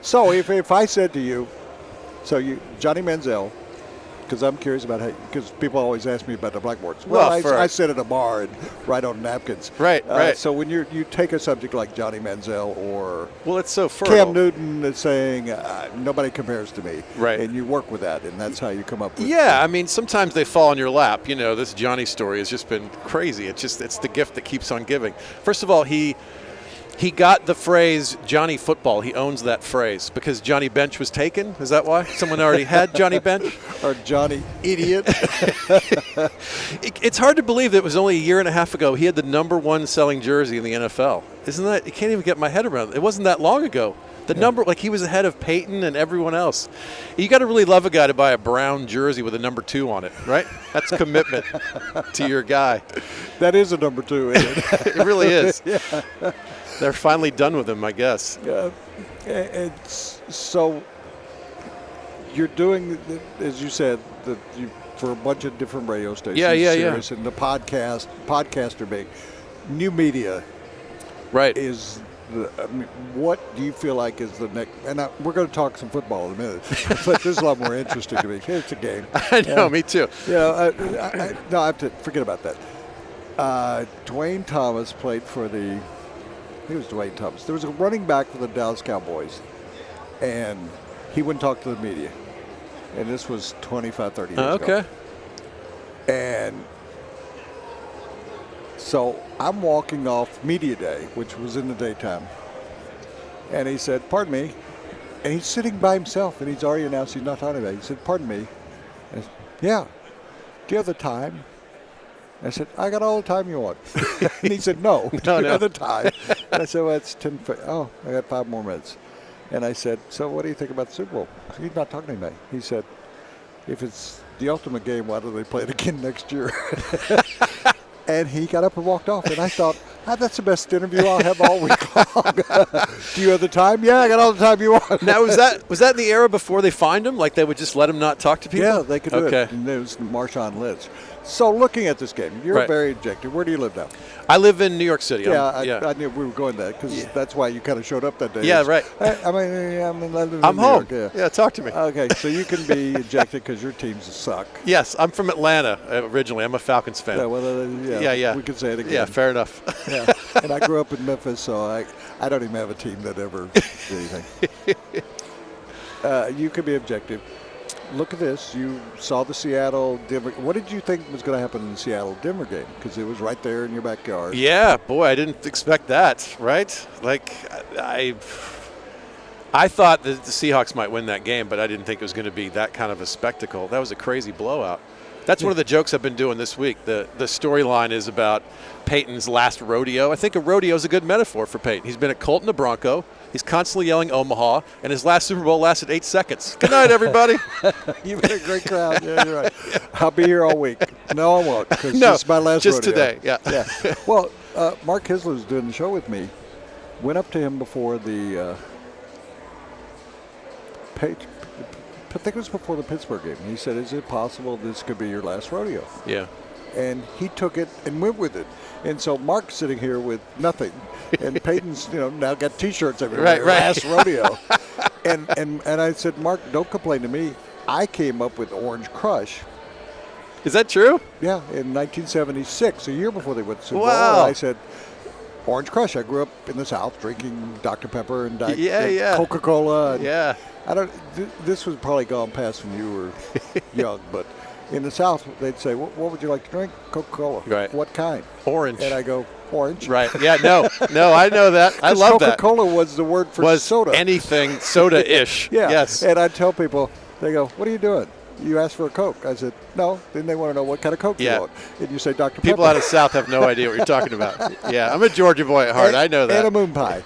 So if I said to you, Johnny Manziel, because I'm curious about how, because people always ask me about the blackboards. Well, I sit at a bar and write on napkins. Right. So when you take a subject like Johnny Manziel or it's so fertile. Cam Newton is saying nobody compares to me. Right. And you work with that, and that's how you come up with I mean, sometimes they fall in your lap. This Johnny story has just been crazy. It's the gift that keeps on giving. First of all, he got the phrase Johnny Football. He owns that phrase because Johnny Bench was taken. Is that why? Someone already had Johnny Bench? Or Johnny Idiot. It's hard to believe that it was only a year and a half ago he had the #1 selling jersey in the NFL. Isn't that? I can't even get my head around it. It wasn't that long ago. He was ahead of Peyton and everyone else. You got to really love a guy to buy a brown jersey with a #2 on it, right? That's commitment to your guy. That is a #2, isn't it? It really is. Yeah. They're finally done with him, I guess. It's so you're doing, as you said, for a bunch of different radio stations. Yeah. And the podcasts are big. New media, right? What do you feel like is the next? And we're going to talk some football in a minute, but this is a lot more interesting to me. It's a game. I know, me too. I have to forget about that. Dwayne Thomas played for the. He was Dwayne Thomas. There was a running back for the Dallas Cowboys, and he wouldn't talk to the media. And this was 25, 30 years ago. Okay. And so I'm walking off media day, which was in the daytime, and he said, "Pardon me," and he's sitting by himself, and he's already announced he's not talking about it. He said, "Pardon me." I said, "Yeah. Do you have the time?" I said, "I got all the time you want." And he said, "No, do you have the time?" And I said, "Well, it's 10. Oh, I got 5 more minutes." And I said, "So what do you think about the Super Bowl?" He's not talking to me. He said, "If it's the ultimate game, why don't they play it again next year?" And he got up and walked off. And I thought, that's the best interview I'll have all week long. Do you have the time? Yeah, I got all the time you want. Now, was that in the era before they fined him? Like they would just let him not talk to people? Yeah, they could do it. And it was Marshawn Lynch. So looking at this game, you're very objective. Where do you live now? I live in New York City. I knew we were going there because that's why you kind of showed up that day. Yeah, right. I live in I'm New home. York, Yeah, talk to me. Okay, so you can be ejected because your teams suck. Yes, I'm from Atlanta originally. I'm a Falcons fan. Yeah, well, yeah. We can say it again. Yeah, fair enough. Yeah, and I grew up in Memphis, so I don't even have a team that ever did anything. You can be objective. Look at this. You saw the Seattle-Denver. What did you think was going to happen in the Seattle-Denver game? Because it was right there in your backyard. Yeah, boy, I didn't expect that, right? Like, I thought that the Seahawks might win that game, but I didn't think it was going to be that kind of a spectacle. That was a crazy blowout. That's one of the jokes I've been doing this week. The storyline is about Peyton's last rodeo. I think a rodeo is a good metaphor for Peyton. He's been a Colt and a Bronco. He's constantly yelling Omaha, and his last Super Bowl lasted 8 seconds. Good night, everybody. You've been a great crowd. Yeah, you're right. I'll be here all week. No, I won't, because this is my last just rodeo. Today. Yeah. Well, Mark Kiszla was doing the show with me. Went up to him before the Paige. I think it was before the Pittsburgh game. He said, "Is it possible this could be your last rodeo?" Yeah. And he took it and went with it. And so Mark's sitting here with nothing, and Peyton's now got T-shirts everywhere. Right. Last rodeo. and I said, "Mark, don't complain to me. I came up with Orange Crush." Is that true? Yeah, in 1976, a year before they went to the Super Bowl. Wow. I said, "Orange Crush." I grew up in the South drinking Dr. Pepper and Coca-Cola. Yeah. This was probably gone past when you were young, but in the South they'd say, "What would you like to drink?" Coca-Cola. Right. What kind? Orange. And I go, "Orange." Right. Yeah. No. I know that. I love that. Coca-Cola was the word for soda. Anything soda-ish. Yeah. Yes. And I tell people, they go, "What are you doing? You asked for a Coke." I said, "No." Then they want to know what kind of Coke you want. And you say Dr. Pepper. People out of the South have no idea what you're talking about. Yeah, I'm a Georgia boy at heart. I know that. And a moon pie.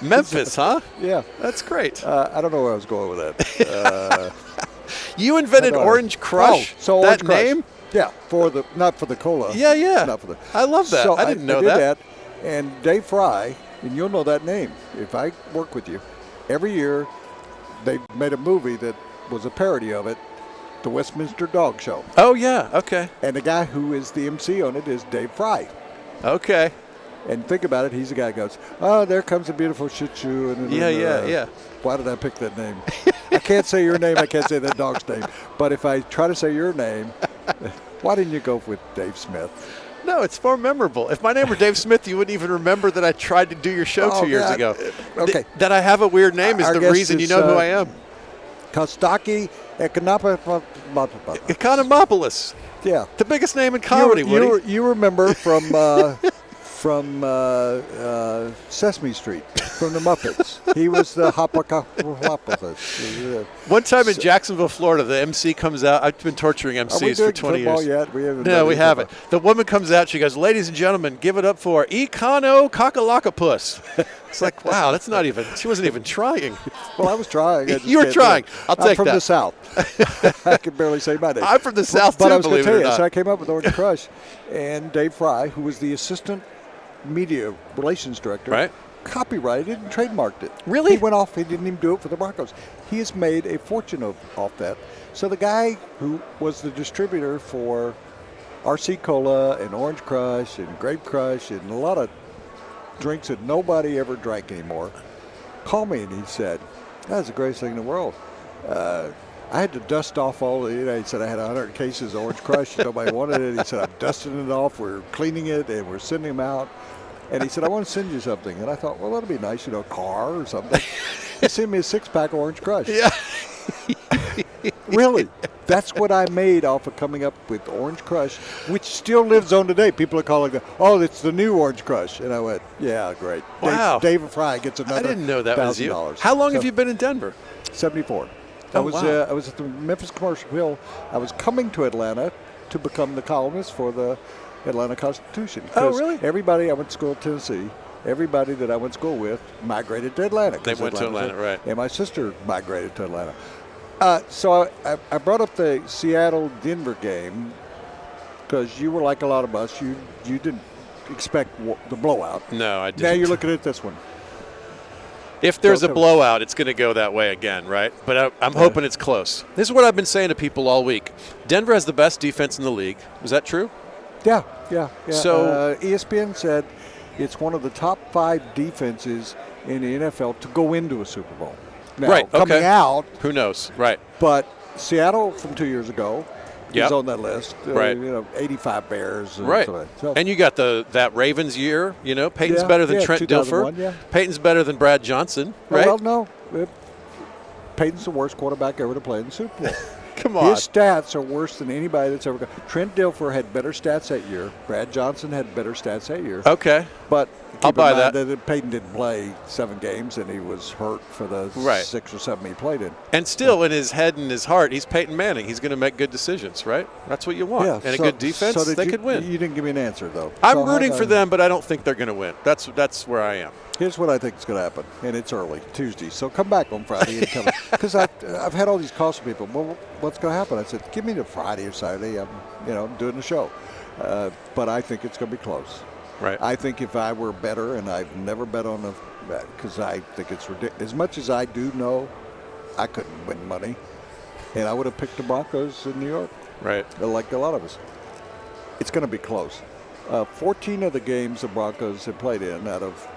Memphis, huh? Yeah. That's great. I don't know where I was going with that. You invented Orange Crush? So that Orange Crush. name? Yeah, not for the cola. Yeah. Not for the. I love that. So I didn't know did that. And Dave Fry, and you'll know that name if I work with you. Every year, they made a movie that was a parody of it, the Westminster Dog Show. Oh, yeah. Okay. And the guy who is the MC on it is Dave Fry. Okay. And think about it, he's the guy who goes, oh, there comes a beautiful Shih Tzu. And Yeah. Why did I pick that name? I can't say your name. I can't say that dog's name. But if I try to say your name, why didn't you go with Dave Smith? No, it's more memorable. If my name were Dave Smith, you wouldn't even remember that I tried to do your show 2 years ago. Okay. That I have a weird name is the reason you know who I am. Kostaki Economopoulos. Yeah. The biggest name in comedy, Woody. You remember from Sesame Street, from the Muppets. He was the Hopalopoulos. One time in Jacksonville, Florida, the MC comes out. I've been torturing MCs for 20 years. Yet? We haven't. No, we haven't. The woman comes out. She goes, ladies and gentlemen, give it up for Econo Cockalocopus. It's like, wow, that's not even, she wasn't even trying. Well, I was trying. You were trying. I'll take that. I'm from the South. I can barely say my name. I'm from the South, too, but I was believe it or not. So I came up with Orange Crush, and Dave Fry, who was the assistant media relations director, right, copyrighted and trademarked it. Really? He went off. He didn't even do it for the Broncos. He has made a fortune off that. So the guy who was the distributor for RC Cola and Orange Crush and Grape Crush and a lot of drinks that nobody ever drank anymore called me and he said, that's the greatest thing in the world. I had to dust off all the, he said I had 100 cases of Orange Crush. Nobody wanted it. He said, I'm dusting it off. We're cleaning it and we're sending them out. And he said, I want to send you something. And I thought, well, that'll be nice, a car or something. He sent me a 6-pack of Orange Crush. Yeah. Really? That's what I made off of coming up with Orange Crush, which still lives on today. People are calling it, oh, it's the new Orange Crush. And I went, yeah, great. Wow. Dave Fry gets another $1,000. I didn't know that was you. How long have you been in Denver? 74. I was at the Memphis Commercial Appeal. I was coming to Atlanta to become the columnist for the Atlanta Constitution. Oh, really? Everybody, I went to school at Tennessee. Everybody that I went to school with migrated to Atlanta. They went to Atlanta, right. And my sister migrated to Atlanta. So I brought up the Seattle-Denver game because you were like a lot of us. You didn't expect the blowout. No, I didn't. Now you're looking at this one. If there's a blowout, it's going to go that way again, right? But I'm hoping it's close. This is what I've been saying to people all week. Denver has the best defense in the league. Is that true? Yeah. So ESPN said it's one of the top 5 defenses in the NFL to go into a Super Bowl. Now, right. Coming out, who knows? Right. But Seattle from 2 years ago is on that list. Right. 85 Bears. Right. So, and you got that Ravens year. Peyton's better than Trent Dilfer. Yeah. Peyton's better than Brad Johnson. Right. Well, no. Peyton's the worst quarterback ever to play in the Super Bowl. Come on. His stats are worse than anybody that's ever gone. Trent Dilfer had better stats that year. Brad Johnson had better stats that year. Okay. But I'll buy that. Peyton didn't play 7 games, and he was hurt for the 6 or 7 he played in. And still, in his head and his heart, he's Peyton Manning. He's going to make good decisions, right? That's what you want. Yeah, and a good defense, they could win. You didn't give me an answer, though. I'm rooting for them, but I don't think they're going to win. That's where I am. Here's what I think is going to happen, and it's early, Tuesday. So come back on Friday and tell me. Because I've had all these calls from people. Well, what's going to happen? I said, give me the Friday or Saturday. I'm doing the show. But I think it's going to be close. Right. I think if I were better, and I've never bet on because I think it's ridiculous. As much as I do know, I couldn't win money, and I would have picked the Broncos in New York. Right. Like a lot of us. It's going to be close. 14 of the games the Broncos have played in out of,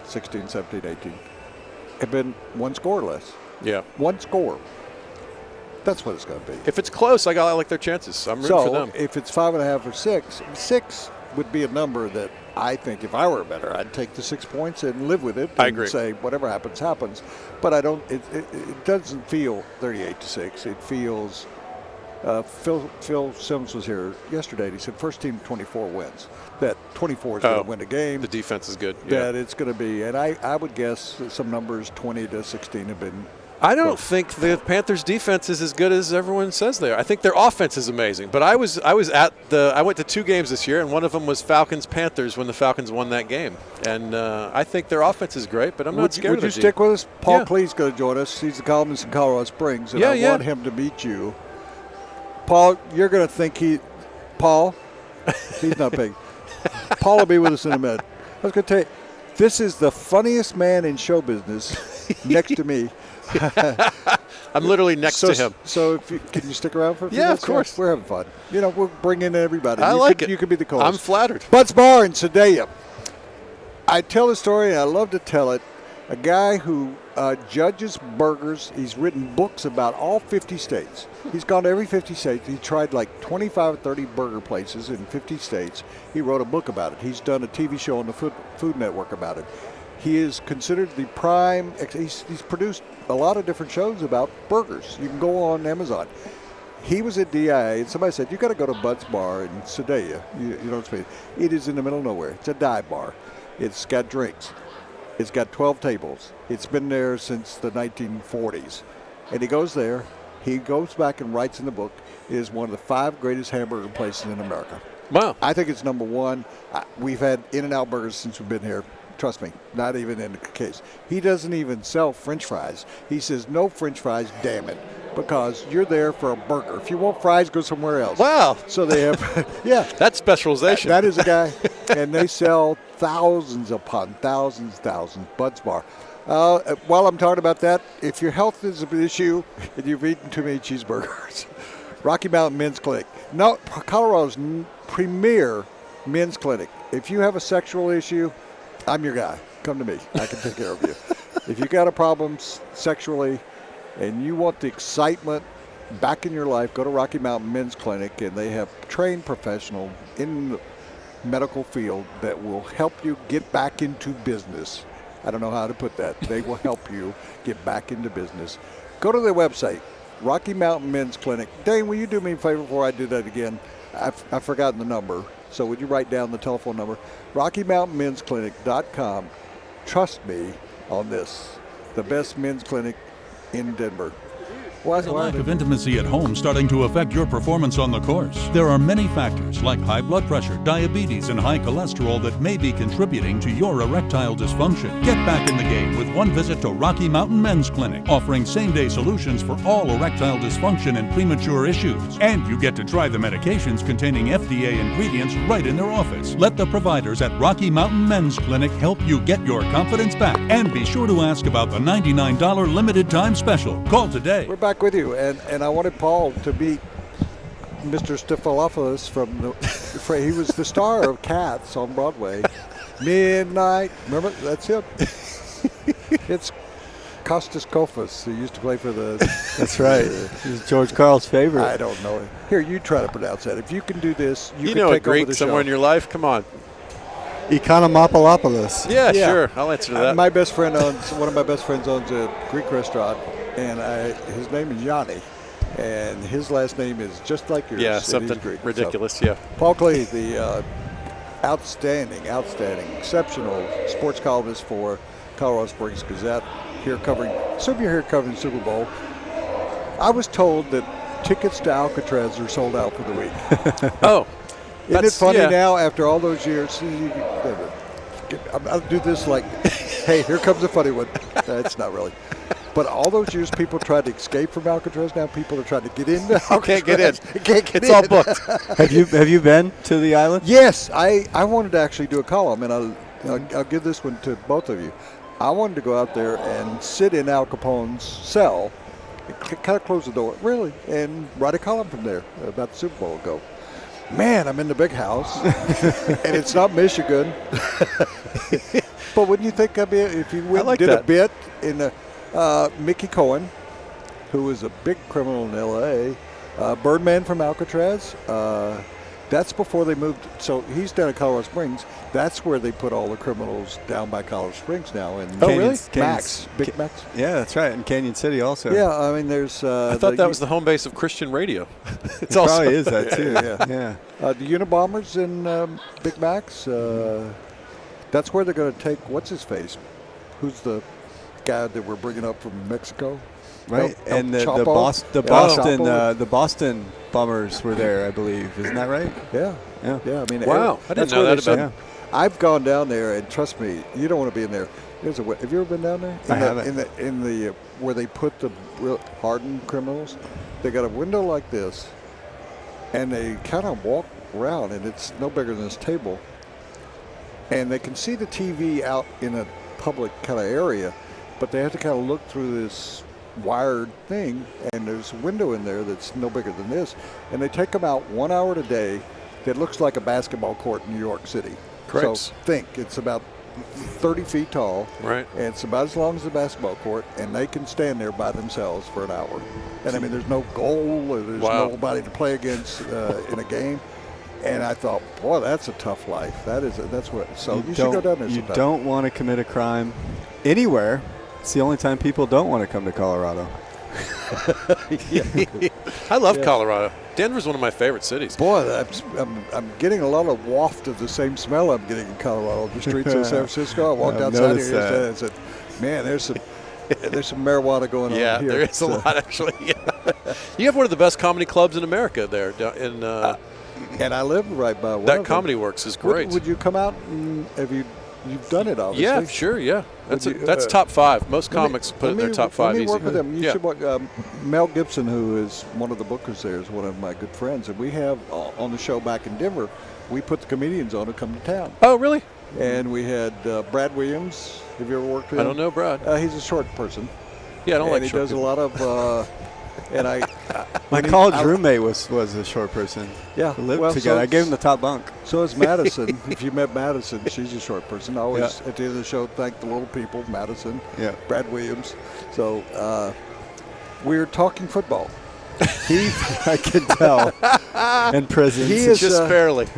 16, 17, 18, have been one score or less. Yeah. One score. That's what it's going to be. If it's close, I like their chances. I'm rooting for them. If it's 5.5 or 6 would be a number that I think if I were better, I'd take the 6 points and live with it. And I agree. Say whatever happens, happens. But I don't. It doesn't feel 38-6. It feels. Phil Sims was here yesterday, and he said first team 24 wins. That 24 is going to win the game. The defense is good. That it's going to be, and I would guess that some numbers 20-16 have been. I don't think the Panthers' defense is as good as everyone says they are. I think their offense is amazing. But I went to 2 games this year, and one of them was Falcons-Panthers when the Falcons won that game. And I think their offense is great, but I'm not scared of it. Would you stick with us? Paul Klee's going to join us. He's the columnist in Colorado Springs, and I want him to meet you. Paul, you're going to think he's not big. Paul will be with us in a minute. I was going to tell you, this is the funniest man in show business next to me. I'm literally next to him. So can you stick around for a few Yeah, minutes? of course. We're having fun. We'll bring in everybody. I like it. You could be the co-host. I'm flattered. Butts Bar in Sedalia. I tell the story, and I love to tell it. A guy who judges burgers. He's written books about all 50 states. He's gone to every 50 states. He tried like 25 or 30 burger places in 50 states. He wrote a book about it. He's done a TV show on the Food Network about it. He is considered the prime. He's produced a lot of different shows about burgers. You can go on Amazon. He was at DIA, and somebody said, you got to go to Butts Bar in Sedalia. You know what I mean? It is in the middle of nowhere. It's a dive bar. It's got drinks. It's got 12 tables. It's been there since the 1940s. And he goes there. He goes back and writes in the book, it is one of the 5 greatest hamburger places in America. Wow. I think it's number 1. We've had In-N-Out burgers since we've been here. Trust me, not even in the case. He doesn't even sell French fries. He says, no French fries, damn it, because you're there for a burger. If you want fries, go somewhere else. Wow. So they have, yeah. That's specialization. That is a guy. And they sell thousands upon thousands. Butts Bar. While I'm talking about that, if your health is an issue and you've eaten too many cheeseburgers, Rocky Mountain Men's Clinic. No, Colorado's premier men's clinic. If you have a sexual issue, I'm your guy. Come to me. I can take care of you. If you got a problem sexually and you want the excitement back in your life, go to Rocky Mountain Men's Clinic, and they have trained professionals in the medical field that will help you get back into business. I don't know how to put that. They will help you get back into business. Go to their website, Rocky Mountain Men's Clinic. Dane, will you do me a favor before I do that again? I've forgotten the number. So would you write down the telephone number? RockyMountainMen'sClinic.com. Trust me on this. The best men's clinic in Denver. Is a lack of intimacy at home starting to affect your performance on the course? There are many factors like high blood pressure, diabetes, and high cholesterol that may be contributing to your erectile dysfunction. Get back in the game with one visit to Rocky Mountain Men's Clinic, offering same-day solutions for all erectile dysfunction and premature issues. And you get to try the medications containing FDA ingredients right in their office. Let the providers at Rocky Mountain Men's Clinic help you get your confidence back. And be sure to ask about the $99 limited time special. Call today. We're back with you, and I wanted Paul to meet Mr. Stifalopoulos he was the star of Cats on Broadway. Midnight, remember? That's him. It's Kostas Kofas, who used to play for the... That's right. He's George Carl's favorite. I don't know it. Here, you try to pronounce that. If you can do this, you can know take a Greek over the somewhere show. in your life? Come on. Economopoulos. Yeah, sure. I'll answer to that. My best friend one of my best friends owns a Greek restaurant, and his name is Yanni, and his last name is just like yours. Yeah, something Greek. ridiculous, so, yeah. Paul Clay, the outstanding, exceptional sports columnist for Colorado Springs Gazette, you're here covering the Super Bowl. I was told that tickets to Alcatraz are sold out for the week. Oh. Isn't it funny now, after all those years, I'll do this like, hey, here comes a funny one. That's not really. But all those years people tried to escape from Alcatraz, now people are trying to get into Alcatraz. Can't get in. Can't get it's in. all booked. Have you been to the island? Yes. I wanted to actually do a column, and I'll give this one to both of you. I wanted to go out there and sit in Al Capone's cell, kind of close the door, really, and write a column from there about the Super Bowl ago. Man, I'm in the big house, and it's not Michigan. But wouldn't you think if you went and did a bit in Mickey Cohen, who was a big criminal in L.A., Birdman from Alcatraz, that's before they moved. So he's down at Colorado Springs. That's where they put all the criminals down by Colorado Springs now. And really? Max, Big Max. Yeah, that's right. And Canyon City also. Yeah, I mean, there's. I thought that was the home base of Christian radio. It probably is that too. Yeah. The Unabombers in Big Max. That's where they're going to take what's his face, who's the guy that we're bringing up from Mexico. Right, and the Boston Bombers were there, I believe. Isn't that right? Yeah. I mean, wow, I didn't know that about him. I've gone down there, and trust me, you don't want to be in there. Have you ever been down there? I haven't. In the where they put the real hardened criminals, they got a window like this, and they kind of walk around, and it's no bigger than this table, and they can see the TV out in a public kind of area, but they have to kind of look through this wired thing, and there's a window in there that's no bigger than this, and they take them out 1 hour a day that looks like a basketball court in New York City. Correct. So think, it's about 30 feet tall, right? And it's about as long as a basketball court, and they can stand there by themselves for an hour. And I mean, there's no goal, or there's nobody to play against in a game. And I thought, boy, that's a tough life. That's what. So you should go down there. You sometime. don't want to commit a crime anywhere. It's the only time people don't want to come to Colorado. I love Colorado. Denver's one of my favorite cities. Boy, I'm getting a lot of waft of the same smell I'm getting in Colorado. The streets of San Francisco. I walked outside here and said, man, there's some marijuana going on here. Yeah, there is a lot, actually. Yeah. You have one of the best comedy clubs in America there. And I live right by one that of Comedy them. Works is great. Would you come out and you've done it, obviously? Yeah, sure, yeah. That's top 5. Most comics put it in their top 5 easy. easy. Let me work with them. You should work, Mel Gibson, who is one of the bookers there, is one of my good friends. And we have, on the show back in Denver, we put the comedians on who come to town. Oh, really? And we had Brad Williams. Have you ever worked with him? I don't know Brad. He's a short person. Yeah, I don't like he short does people. a lot of... my college roommate was a short person. Yeah, we lived together. I gave him the top bunk. So is Madison. If you met Madison, she's a short person. I always at the end of the show thank the little people. Madison, Brad Williams. So we're talking football. I can tell. In prison, he is just barely.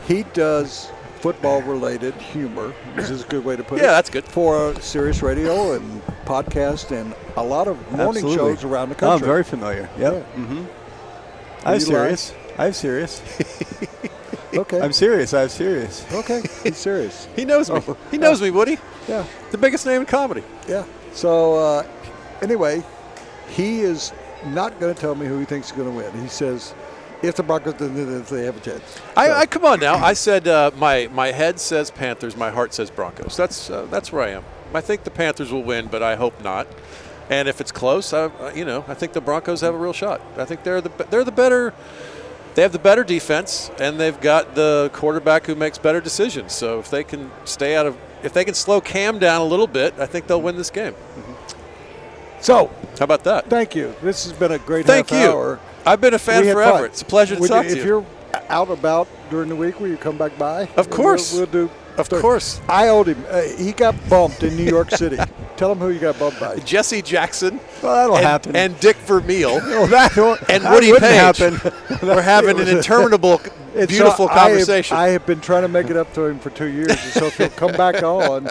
He does football-related humor. This is a good way to put it. Yeah, that's good. For Sirius Radio and podcast and a lot of morning shows around the country. I'm very familiar. Yep. Yeah. Mm-hmm. I have serious. Okay. I'm serious. I have serious. Okay. He's serious. He knows me. He knows me, Woody. Yeah. The biggest name in comedy. Yeah. So anyway, he is not going to tell me who he thinks is going to win. He says, if the Broncos, if they have a chance. So. I come on now. I said my head says Panthers, my heart says Broncos. That's where I am. I think the Panthers will win, but I hope not. And if it's close, I think the Broncos have a real shot. I think they're the better. They have the better defense, and they've got the quarterback who makes better decisions. So if they can if they can slow Cam down a little bit, I think they'll win this game. Mm-hmm. So how about that? Thank you. This has been a great half hour. I've been a fan forever. Fun. It's a pleasure to talk to you. If you're out about during the week, will you come back by? Of course. We'll do. Of course. I owed him. He got bumped in New York City. Tell him who you got bumped by. Jesse Jackson. Well, that'll happen. And Dick Vermeil. And Woody Paige. We're having an interminable, beautiful conversation. I have been trying to make it up to him for 2 years. And so if he'll come back on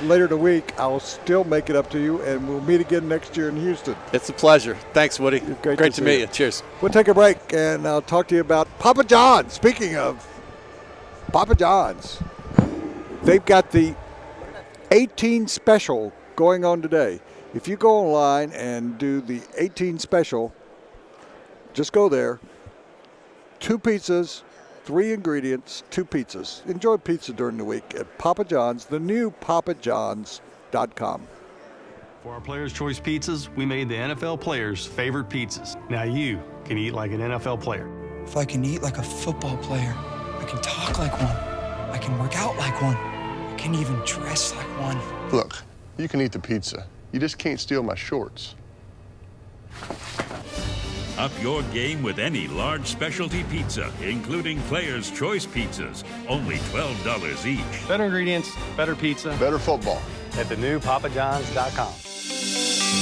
later in the week, I'll still make it up to you, and we'll meet again next year in Houston. It's a pleasure. Thanks, Woody. Great to meet you. Cheers. We'll take a break, and I'll talk to you about Papa John's. Speaking of Papa John's, they've got the 18 special going on today. If you go online and do the 18 special, just go there. 2 pizzas, 3 ingredients, 2 pizzas. Enjoy pizza during the week at Papa John's, the new papajohns.com. For our Players' Choice Pizzas, we made the NFL players' favorite pizzas. Now you can eat like an NFL player. If I can eat like a football player, I can talk like one. I can work out like one. I can even dress like one. Look, you can eat the pizza. You just can't steal my shorts. Up your game with any large specialty pizza, including Players' Choice Pizzas. Only $12 each. Better ingredients, better pizza. Better football. At the new papajohns.com.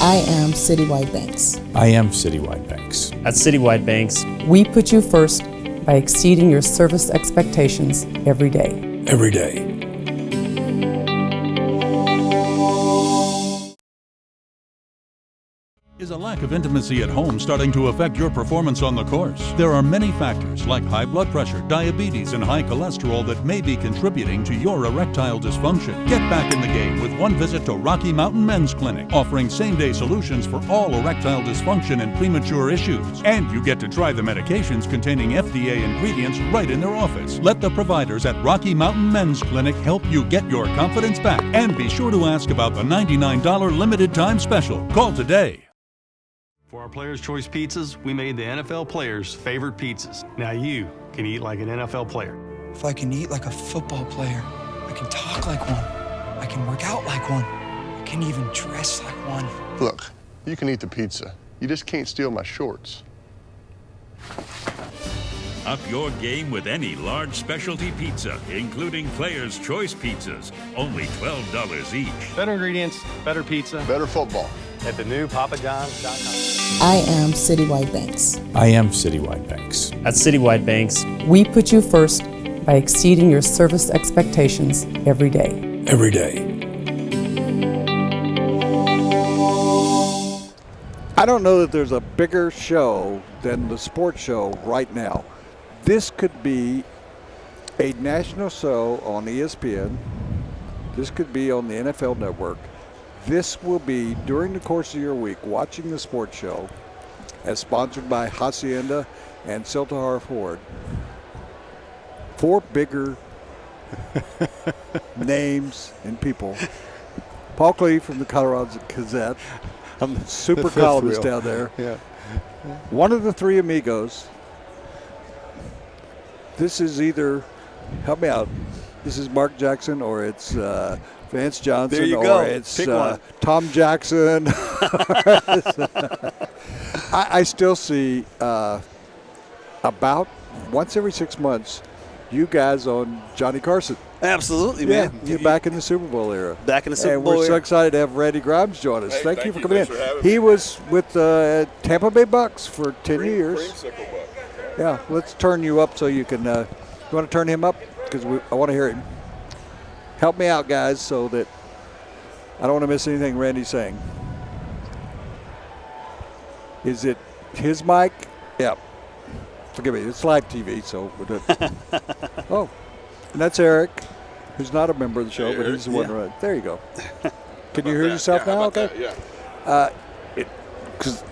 I am Citywide Banks. I am Citywide Banks. At Citywide Banks, We put you first by exceeding your service expectations every day. Every day. Is a lack of intimacy at home starting to affect your performance on the course? There are many factors like high blood pressure, diabetes, and high cholesterol that may be contributing to your erectile dysfunction. Get back in the game with one visit to Rocky Mountain Men's Clinic, offering same-day solutions for all erectile dysfunction and premature issues. And you get to try the medications containing FDA ingredients right in their office. Let the providers at Rocky Mountain Men's Clinic help you get your confidence back. And be sure to ask about the $99 limited time special. Call today. For our Players' Choice Pizzas, we made the NFL players' favorite pizzas. Now you can eat like an NFL player. If I can eat like a football player, I can talk like one. I can work out like one. I can even dress like one. Look, You can eat the pizza. You just can't steal my shorts. Up your game with any large specialty pizza, including Players' Choice pizzas. Only $12 each. Better ingredients, better pizza. Better football. At the new papajohns.com. I am Citywide Banks. I am Citywide Banks. At Citywide Banks, We put you first by exceeding your service expectations every day. Every day. I don't know that there's a bigger show than the sports show right now. This could be a national show on ESPN. This could be on the NFL Network. This will be during the course of your week watching the sports show as sponsored by Hacienda and Siltahar Ford. 4 bigger names and people. Paul Klee from the Colorado Gazette. Super columnist down there. Yeah. One of the 3 amigos. This is either, help me out, this is Mark Jackson or it's Vance Johnson There you or go. it's Pick one. Tom Jackson. I still see about once every 6 months you guys on Johnny Carson. absolutely, Yeah, man. you're back in the Super Bowl era. Back in the Super And Bowl we're so era. excited to have Randy Grimes join us. Hey, thank you for thank coming you. in. Thanks for having He me. was with Tampa Bay Bucks for 10 years. Creamsicle buck. Yeah, let's turn you up so you can. You want to turn him up? Because I want to hear him. Help me out, guys, so that I don't want to miss anything Randy's saying. Is it his mic? Yeah. Forgive me, it's live TV, so we're good. Oh, and that's Eric, who's not a member of the show, Hey, but he's the Eric. one right. There you go. Can you How hear about yourself that? Yeah, now? how about Okay. that? Yeah. Because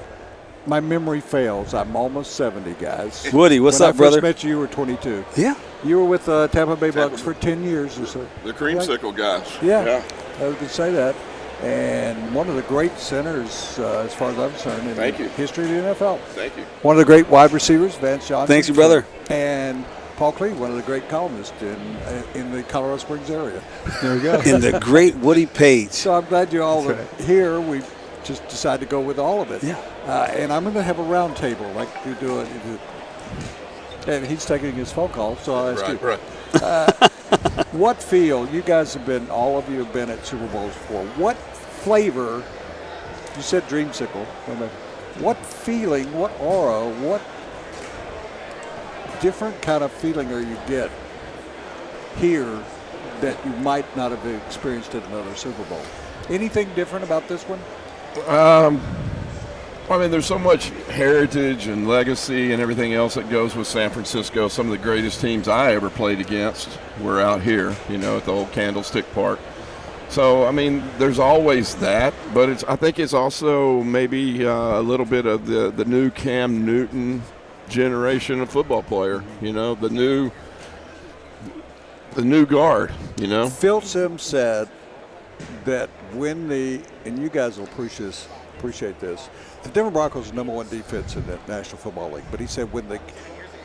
my memory fails. I'm almost 70, guys. Woody, what's when up, I first brother? met you, you were 22. Yeah. You were with Tampa Bay Tampa Bucks Bay. for 10 years or so. The creamsicle guys. Yeah, I was going to say that. And one of the great centers, as far as I'm concerned, in Thank the you. history of the NFL. Thank you. One of the great wide receivers, Vance Johnson. Thanks, you, brother. And Paul Klee, one of the great columnists in the Colorado Springs area. There we go. In the great Woody Paige. So I'm glad you all That's are here. We just decided to go with all of it. Yeah. And I'm going to have a round table like you do it. And he's taking his phone call, so I'll ask you. Right. What feel, you guys have been, all of you have been at Super Bowls before. What flavor, you said dreamsicle, what feeling, what aura, what different kind of feeling are you get here that you might not have experienced at another Super Bowl? Anything different about this one? I mean, there's so much heritage and legacy and everything else that goes with San Francisco. Some of the greatest teams I ever played against were out here, at the old Candlestick Park. So, I mean, there's always that, but I think it's also maybe a little bit of the new Cam Newton generation of football player, the new guard, Phil Simms said that when and you guys will appreciate this, the Denver Broncos are number 1 defense in the National Football League, but he said when the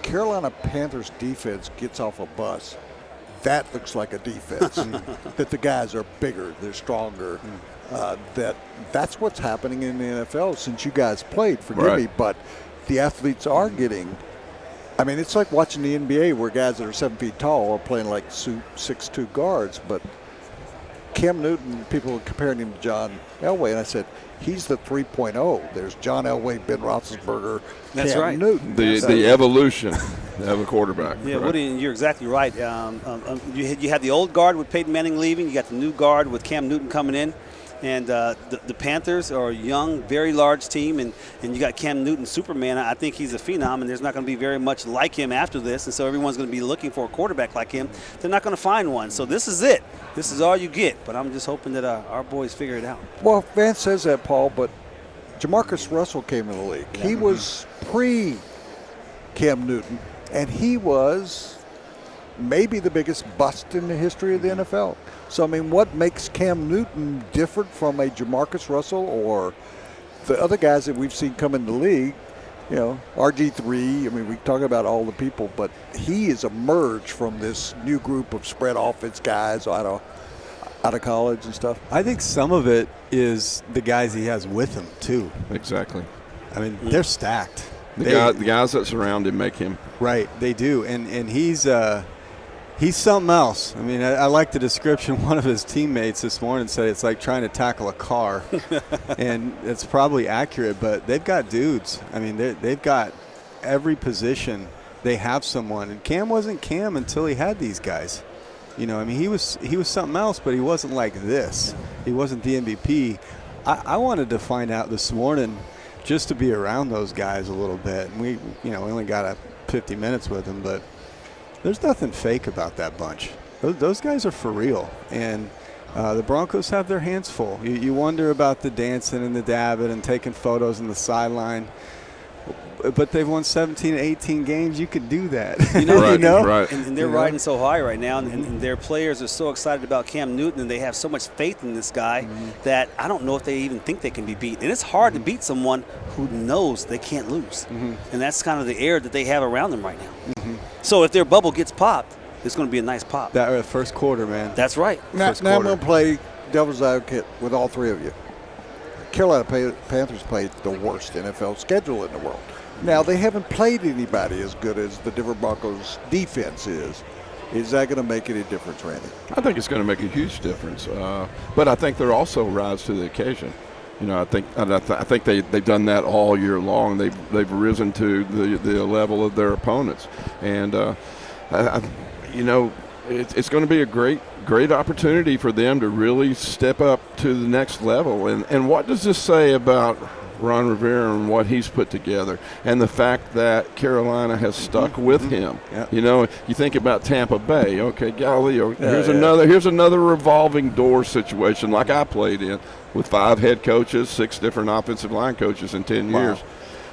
Carolina Panthers defense gets off a bus, that looks like a defense. That the guys are bigger, they're stronger. That's what's happening in the NFL since you guys played, forgive me, but the athletes are getting, I mean, it's like watching the NBA where guys that are 7 feet tall are playing like 6'2" guards, but Cam Newton, people are comparing him to John Elway, and I said, he's the 3.0. There's John Elway, Ben Roethlisberger, That's Cam right. Newton. The evolution of a quarterback. Yeah, right? Woody, you're exactly right. You had the old guard with Peyton Manning leaving. You got the new guard with Cam Newton coming in. And the Panthers are a young, very large team, and you got Cam Newton, Superman. I think he's a phenom, and there's not going to be very much like him after this, and so everyone's going to be looking for a quarterback like him. They're not going to find one. So this is it. This is all you get. But I'm just hoping that our boys figure it out. Well, Vance says that, Paul, but Jamarcus Russell came in the league. Yeah. He was pre-Cam Newton, and he was maybe the biggest bust in the history of the NFL. So, I mean, what makes Cam Newton different from a Jamarcus Russell or the other guys that we've seen come in the league? RG3, I mean, we talk about all the people, but he has emerged from this new group of spread offense guys. out of college and stuff? I think some of it is the guys he has with him, too. Exactly. I mean, they're stacked. The guys that surround him make him. Right, they do. And he's something else. I mean, I like the description. One of his teammates this morning said it's like trying to tackle a car. And it's probably accurate, but they've got dudes. I mean, they've got every position. They have someone. And Cam wasn't Cam until he had these guys. You know, I mean, he was something else, but he wasn't like this. He wasn't the MVP. I wanted to find out this morning just to be around those guys a little bit. And we only got 50 minutes with them, but there's nothing fake about that bunch. Those guys are for real. And the Broncos have their hands full. You wonder about the dancing and the dabbing and taking photos on the sideline. But they've won 17, 18 games. You could do that. Right. And they're riding so high right now, and their players are so excited about Cam Newton, and they have so much faith in this guy that I don't know if they even think they can be beat. And it's hard to beat someone who knows they can't lose. And that's kind of the air that they have around them right now. So if their bubble gets popped, it's going to be a nice pop. That first quarter, man. That's right. Now I'm going to play devil's advocate with all three of you. Carolina Panthers played the worst NFL schedule in the world. Now, they haven't played anybody as good as the Denver Broncos defense is. Is that going to make any difference, Randy? I think it's going to make a huge difference. But I think they're also rise to the occasion. You know, I think they've done that all year long. They've risen to the level of their opponents. And, it's going to be a great opportunity for them to really step up to the next level. And what does this say about Ron Rivera and what he's put together, and the fact that Carolina has stuck with him? Yep. You know, you think about Tampa Bay. Okay, golly, here's another revolving door situation like I played in, with 5 head coaches, 6 different offensive line coaches in 10 years.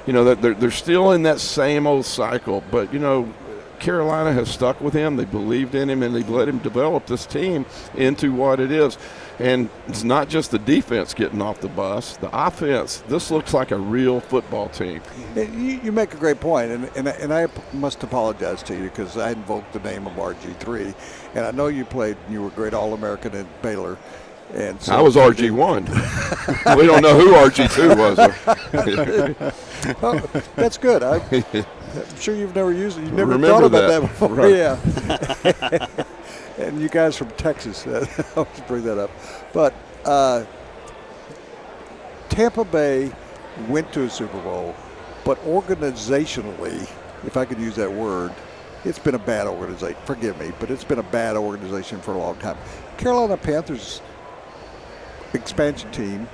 You know, that they're still in that same old cycle, but Carolina has stuck with him. They believed in him, and they've let him develop this team into what it is. And it's not just the defense getting off the bus. The offense, this looks like a real football team. You make a great point, and I must apologize to you because I invoked the name of RG3. And I know you were a great All-American at Baylor. And so I was RG1. We don't know who RG2 was. Well, that's good. I'm sure you've never used it. You've never Remember thought about that before. Right. Yeah. And you guys from Texas, I'll just bring that up. But Tampa Bay went to a Super Bowl, but organizationally, if I could use that word, it's been a bad organization. Forgive me, but it's been a bad organization for a long time. Carolina Panthers expansion team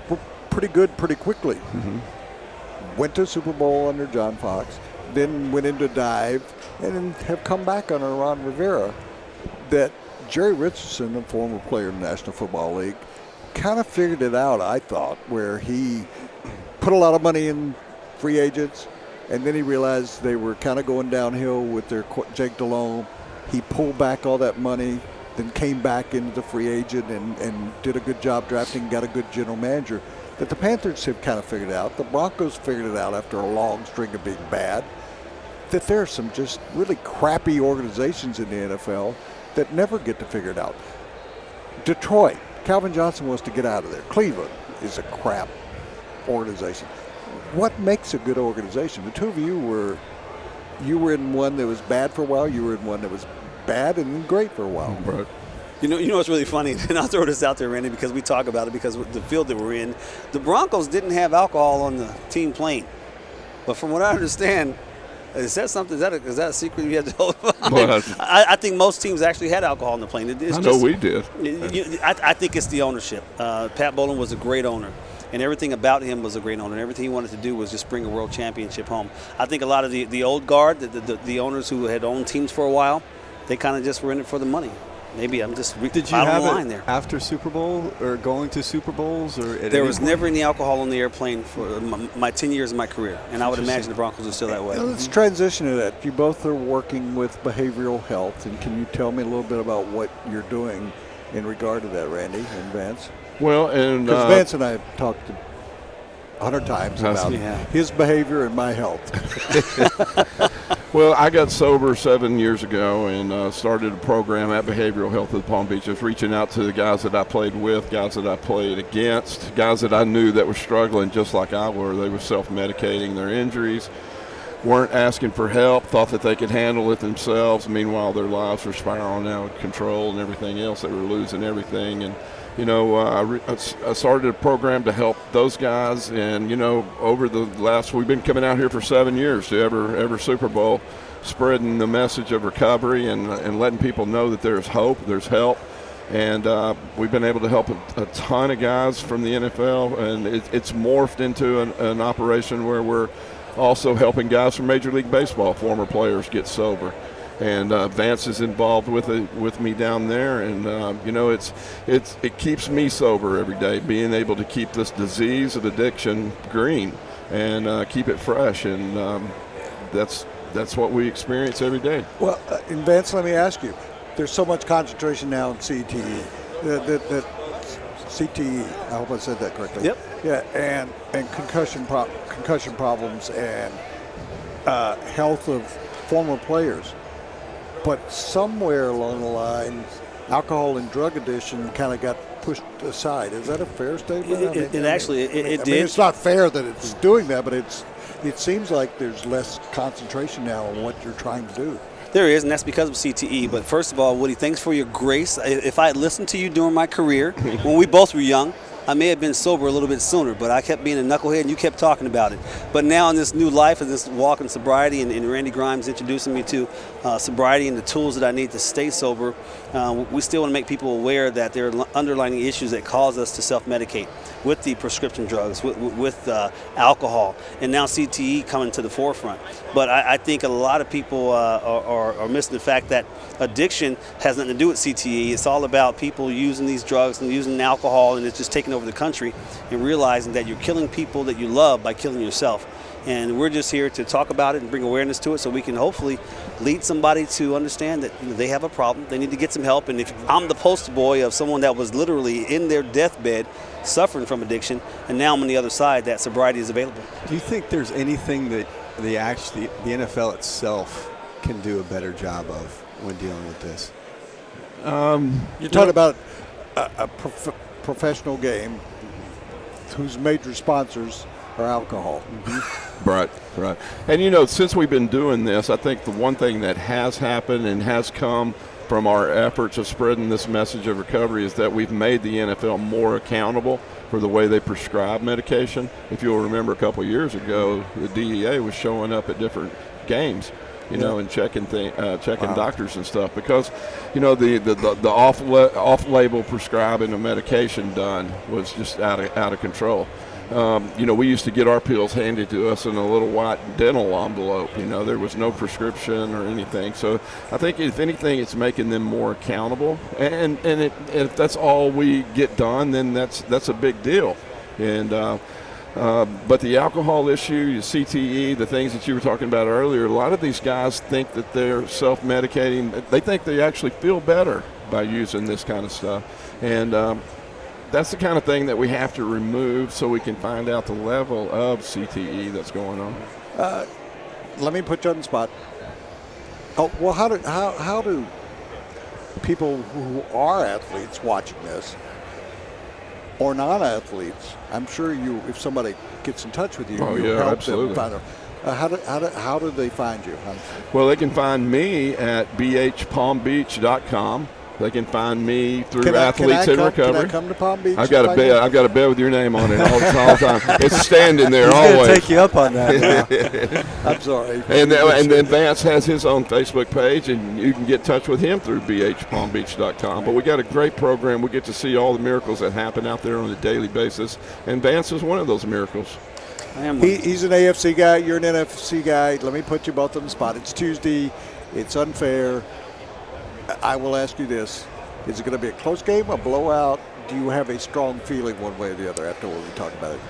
were pretty good pretty quickly. Went to Super Bowl under John Fox, then went into dive, and then have come back under Ron Rivera. That Jerry Richardson, a former player in the National Football League, kind of figured it out, I thought, where he put a lot of money in free agents, and then he realized they were kind of going downhill with their Jake Delhomme. He pulled back all that money, then came back into the free agent and did a good job drafting, got a good general manager. That the Panthers have kind of figured out. The Broncos figured it out after a long string of being bad. That there are some just really crappy organizations in the NFL that never get to figure it out. Detroit, Calvin Johnson wants to get out of there. Cleveland is a crap organization. What makes a good organization? The two of you were in one that was bad for a while. You were in one that was bad and great for a while. Right. You know what's really funny, and I'll throw this out there, Randy, because we talk about it because of the field that we're in. The Broncos didn't have alcohol on the team plane, but from what I understand, is that something? Is that a secret you had to hold? I think most teams actually had alcohol on the plane. I know we did. I think it's the ownership. Pat Bowlen was a great owner, and everything about him was a great owner. And everything he wanted to do was just bring a world championship home. I think a lot of the old guard, the owners who had owned teams for a while, they kind of just were in it for the money. Maybe I'm just Did you have it after Super Bowl or going to Super Bowls? Or there was never any alcohol on the airplane for my 10 years of my career, and I would imagine the Broncos are still that way. Let's transition to that. You both are working with behavioral health, and can you tell me a little bit about what you're doing in regard to that, Randy and Vance? Well, and because Vance and I have talked 100 times about his behavior and my health. Well, I got sober 7 years ago and started a program at Behavioral Health of Palm Beach, just reaching out to the guys that I played with, guys that I played against, guys that I knew that were struggling just like I were. They were self-medicating their injuries, weren't asking for help, thought that they could handle it themselves. Meanwhile, their lives were spiraling out of control and everything else. They were losing everything. And I started a program to help those guys, and over the last, we've been coming out here for 7 years to every Super Bowl, spreading the message of recovery and letting people know that there's hope, there's help, and we've been able to help a ton of guys from the NFL, and it's morphed into an operation where we're also helping guys from Major League Baseball, former players, get sober. And Vance is involved with me down there, and it keeps me sober every day, being able to keep this disease of addiction green and keep it fresh, and that's what we experience every day. Well, and Vance, let me ask you: there's so much concentration now in CTE, that CTE. I hope I said that correctly. Yep. Yeah, and concussion problems and health of former players. But somewhere along the line, alcohol and drug addiction kind of got pushed aside. Is that a fair statement? It did. I mean, it's not fair that it's doing that, but it seems like there's less concentration now on what you're trying to do. There is, and that's because of CTE. But first of all, Woody, thanks for your grace. If I had listened to you during my career, when we both were young, I may have been sober a little bit sooner, but I kept being a knucklehead and you kept talking about it. But now in this new life and this walk in sobriety, and Randy Grimes introducing me to sobriety and the tools that I need to stay sober, we still want to make people aware that there are underlying issues that cause us to self-medicate with the prescription drugs, with alcohol, and now CTE coming to the forefront. But I think a lot of people are missing the fact that addiction has nothing to do with CTE. It's all about people using these drugs and using alcohol, and it's just taking over the country, and realizing that you're killing people that you love by killing yourself. And we're just here to talk about it and bring awareness to it so we can hopefully lead somebody to understand that they have a problem, they need to get some help. And if I'm the poster boy of someone that was literally in their deathbed suffering from addiction, and now I'm on the other side, that sobriety is available. Do you think there's anything that the NFL itself can do a better job of when dealing with this? You're talking about a professional game whose major sponsors are alcohol. Mm-hmm. Right. And since we've been doing this, I think the one thing that has happened and has come from our efforts of spreading this message of recovery is that we've made the NFL more accountable for the way they prescribe medication. If you'll remember, a couple of years ago, the DEA was showing up at different games, and checking doctors and stuff, because the off-label prescribing of medication done was just out of control. We used to get our pills handed to us in a little white dental envelope. There was no prescription or anything. So I think if anything, it's making them more accountable. And if that's all we get done, then that's a big deal. And but the alcohol issue, the CTE, the things that you were talking about earlier, a lot of these guys think that they're self-medicating. They think they actually feel better by using this kind of stuff. And that's the kind of thing that we have to remove so we can find out the level of CTE that's going on. Let me put you on the spot. Oh, well, how do people who are athletes watching this, or non-athletes, I'm sure if somebody gets in touch with you, you'll help absolutely. them find them. How do they find you? Well, they can find me at bhpalmbeach.com. They can find me through Athletes in Recovery. Can I come to Palm Beach? I've got a bed with your name on it all the time. It's standing there always. He's going to take you up on that. I'm sorry. And then Vance has his own Facebook page, and you can get in touch with him through bhpalmbeach.com. But we got a great program. We get to see all the miracles that happen out there on a daily basis, and Vance is one of those miracles. He's an AFC guy. You're an NFC guy. Let me put you both on the spot. It's Tuesday. It's unfair. I will ask you this. Is it going to be a close game, a blowout? Do you have a strong feeling one way or the other after what we talked about it?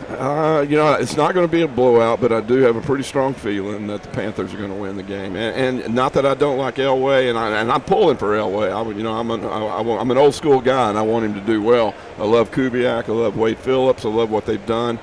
It's not going to be a blowout, but I do have a pretty strong feeling that the Panthers are going to win the game. And not that I don't like Elway, and I'm pulling for Elway. I'm an old school guy, and I want him to do well. I love Kubiak. I love Wade Phillips. I love what they've done.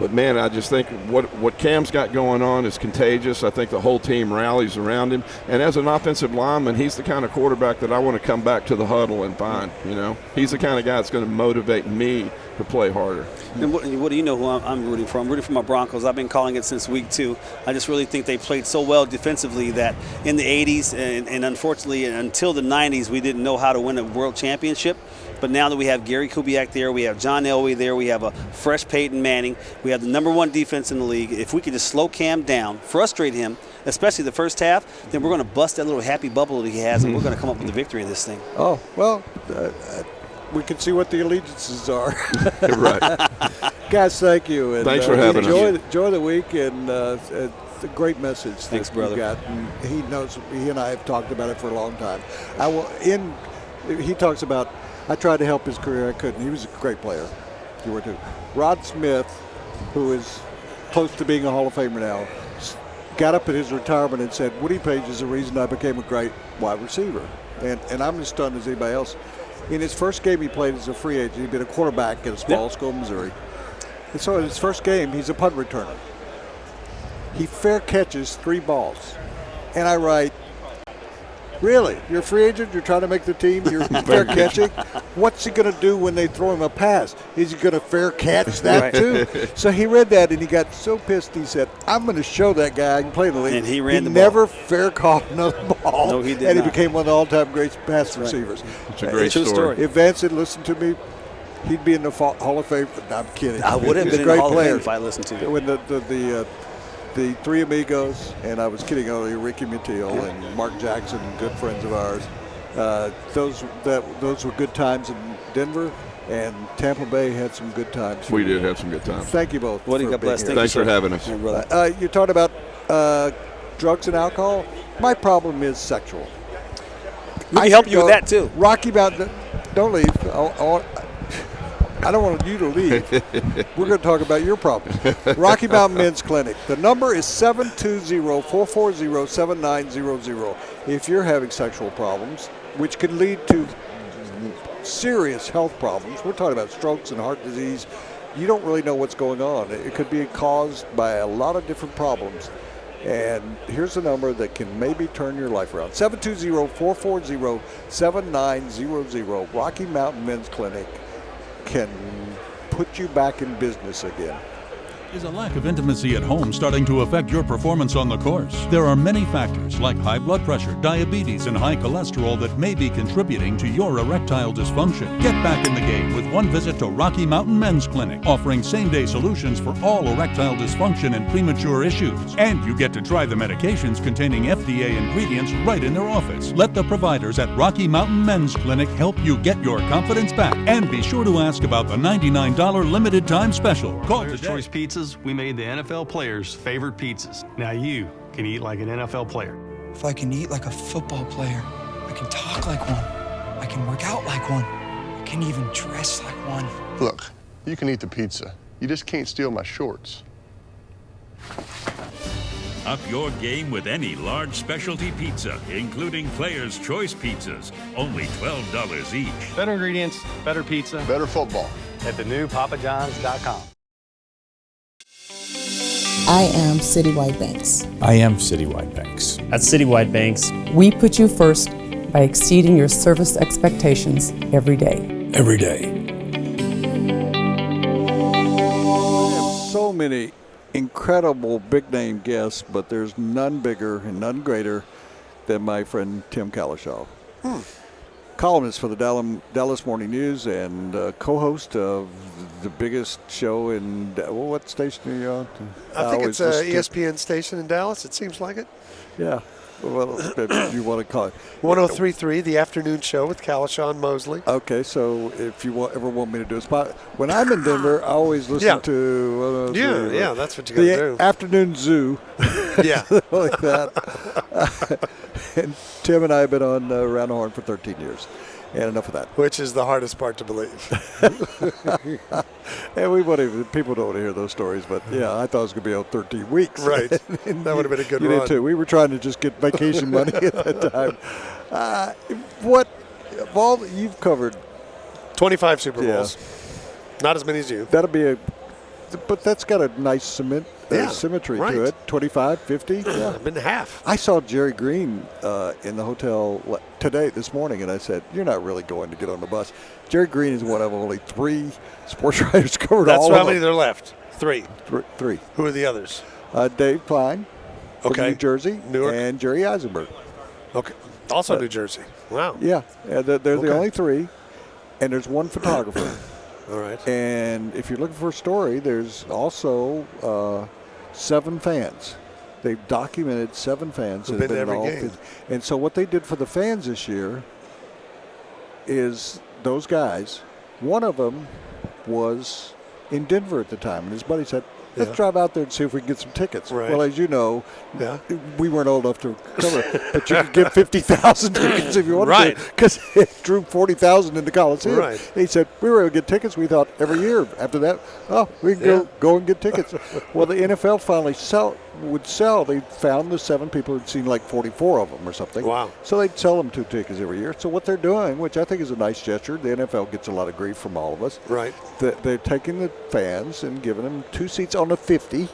But, man, I just think what Cam's got going on is contagious. I think the whole team rallies around him. And as an offensive lineman, he's the kind of quarterback that I want to come back to the huddle and find, you know. He's the kind of guy that's going to motivate me to play harder. And what do you know who I'm rooting for? I'm rooting for my Broncos. I've been calling it since week 2. I just really think they played so well defensively that in the 80s and unfortunately until the 90s, we didn't know how to win a world championship. But now that we have Gary Kubiak there, we have John Elway there, we have a fresh Peyton Manning, we have the #1 defense in the league. If we could just slow Cam down, frustrate him, especially the first half, then we're going to bust that little happy bubble that he has, and we're going to come up with the victory in this thing. Oh, well, we can see what the allegiances are. Right. Guys, thank you. And, thanks for having us. Enjoy the week, and it's a great message. Thanks, that brother. You got. And he knows. He and I have talked about it for a long time. He talks about, I tried to help his career. I couldn't. He was a great player. You were too. Rod Smith, who is close to being a Hall of Famer now, got up at his retirement and said, Woody Paige is the reason I became a great wide receiver. And I'm as stunned as anybody else. In his first game he played as a free agent, he'd been a quarterback at a small school in Missouri. And so in his first game, he's a punt returner. He fair catches 3 balls. And I write, really? You're a free agent? You're trying to make the team? You're fair catching? What's he going to do when they throw him a pass? Is he going to fair catch that too? So he read that and he got so pissed. He said, I'm going to show that guy I can play in the league. And he ran the never ball. Fair caught another ball. No, he did and not. he became one of the all-time great pass receivers. It's a great story. If Vance had listened to me, he'd be in the Hall of Fame. No, I'm kidding. I would have He's been a in the great Hall of player. Fame if I listened to you. When the Three Amigos, and I was kidding earlier, Ricky Montiel and Mark Jackson, good friends of ours. Those were good times in Denver, and Tampa Bay had some good times. We did have some good times. Thank you both. Woody, for God bless. being Thanks here. for having us. You talked about drugs and alcohol. My problem is sexual. I can help you with that too. Rocky Mountain, don't leave. I don't want you to leave. We're going to talk about your problems. Rocky Mountain Men's Clinic. The number is 720-440-7900. If you're having sexual problems, which can lead to serious health problems, we're talking about strokes and heart disease, you don't really know what's going on. It could be caused by a lot of different problems. And here's a number that can maybe turn your life around. 720-440-7900. Rocky Mountain Men's Clinic can put you back in business again. Is a lack of intimacy at home starting to affect your performance on the course? There are many factors like high blood pressure, diabetes, and high cholesterol that may be contributing to your erectile dysfunction. Get back in the game with one visit to Rocky Mountain Men's Clinic, offering same-day solutions for all erectile dysfunction and premature issues. And you get to try the medications containing FDA ingredients right in their office. Let the providers at Rocky Mountain Men's Clinic help you get your confidence back. And be sure to ask about the $99 limited time special. Call Players' today. Choice Pizzas, we made the NFL players' favorite pizzas. Now you can eat like an NFL player. If I can eat like a football player, I can talk like one. I can work out like one. I can even dress like one. Look, you can eat the pizza. You just can't steal my shorts. Up your game with any large specialty pizza, including Players' Choice Pizzas. Only $12 each. Better ingredients, better pizza Better football. at the new papajohns.com. I am Citywide Banks. I am Citywide Banks. At Citywide Banks, We put you first by exceeding your service expectations every day. Every day. I have so many incredible big-name guests, but there's none bigger and none greater than my friend Tim Kiszla. Columnist for the Dallas Morning News and co-host of the biggest show in what station are you on? I think it's an ESPN station in Dallas. It seems like it. Yeah. Well, you want to call it 103.3, the afternoon show with Kiszla and Mosley. Okay, so if you ever want me to do a spot, when I'm in Denver, I always listen to yeah, that's what you got to do. The afternoon zoo. Yeah, like that. And Tim and I have been on Around the Horn for 13 years. And enough of that. Which is the hardest part to believe. And people don't want to hear those stories, but yeah, I thought it was going to be out 13 weeks. Right. That would have been a good you run. did too. We were trying to just get vacation money at that time. What of all you've covered? 25 Super Bowls. Not as many as you. That'll be but that's got a nice symmetry to it. 25, 50. Yeah. Been half. I saw Jerry Green in the hotel this morning, and I said, "You're not really going to get on the bus." Jerry Green is one of only 3 sports writers covered That's all of them. how many there left. 3. 3. Who are the others? Dave Klein from Okay. New Jersey, Newark. and Jerry Eisenberg. Okay. Also New Jersey. Wow. Yeah, they're the only 3, and there's 1 photographer. All right. And if you're looking for a story, there's also 7 fans. They've documented 7 fans Who've that been have to been every in all game. 50. And so what they did for the fans this year is those guys, one of them was in Denver at the time, and his buddy said, let's drive out there and see if we can get some tickets. Right. Well, as you know, we weren't old enough to cover it, but you could get 50,000 tickets if you wanted to, because it drew 40,000 in the Coliseum. Right. He said, we were able to get tickets. We thought every year after that, we can go and get tickets. Well, the NFL finally would sell. They found the 7 people who'd seen like 44 of them or something. Wow. So they'd sell them 2 tickets every year. So what they're doing, which I think is a nice gesture, the NFL gets a lot of grief from all of us. Right. They're taking the fans and giving them 2 seats on the 50.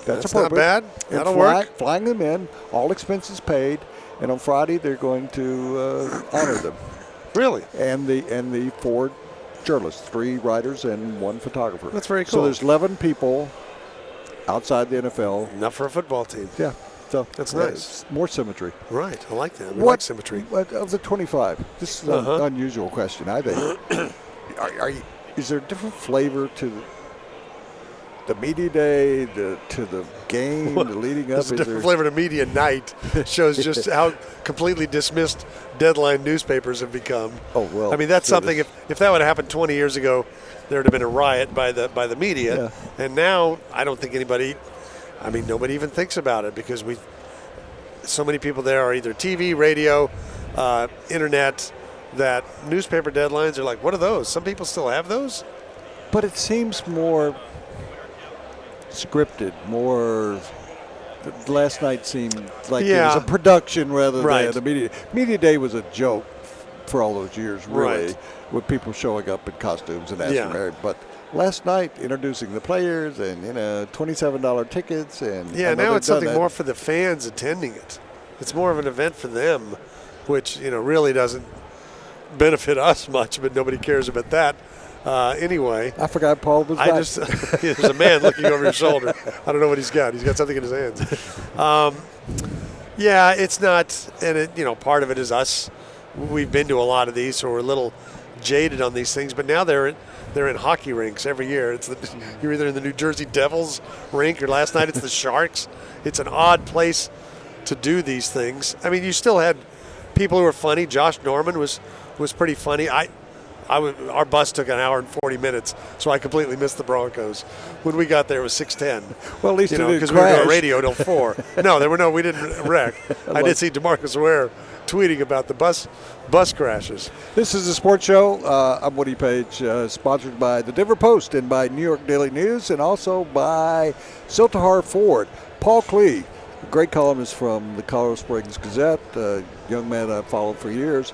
That's not appropriate. bad. And That'll work. Flying them in, all expenses paid, and on Friday they're going to honor them. Really? And the 4 journalists, 3 writers and 1 photographer. That's very cool. So there's 11 people outside the NFL. Enough for a football team. Yeah. So That's nice. More symmetry. Right. I like that. We like symmetry. Of the 25, this is an unusual question, I think. Is there a different flavor to the media day, to the game, the leading up? There's a different flavor to media night. Shows just how completely dismissed deadline newspapers have become. Oh, well. I mean, that's something, if that would have happened 20 years ago, there would have been a riot by the media. Yeah. And now I don't think nobody even thinks about it, because so many people there are either TV, radio, internet, that newspaper deadlines are like, what are those? Some people still have those? But it seems more scripted, more. Last night seemed like it was a production rather than a media. Media day was a joke for all those years, really, with people showing up in costumes and asking married. But last night, introducing the players and $27 tickets and now it's something more for the fans attending it. It's more of an event for them, which really doesn't benefit us much, but nobody cares about that. Anyway, I forgot Paul was back. There's a man looking over your shoulder. I don't know what he's got. He's got something in his hands. It's not, and part of it is us. We've been to a lot of these, so we're a little jaded on these things. But now they're in hockey rinks every year. You're either in the New Jersey Devils rink, or last night it's the Sharks. It's an odd place to do these things. I mean, you still had people who were funny. Josh Norman was pretty funny. Our bus took an hour and 40 minutes, so I completely missed the Broncos. When we got there, it was 6:10. Well, at least it didn't because we were crash. on radio till 4. We didn't wreck. I did see DeMarcus Ware tweeting about the bus crashes. This is a sports show. I'm Woody Paige, sponsored by the Denver Post and by New York Daily News, and also by Siltahar Ford. Paul Klee, a great columnist from the Colorado Springs Gazette, a young man I've followed for years,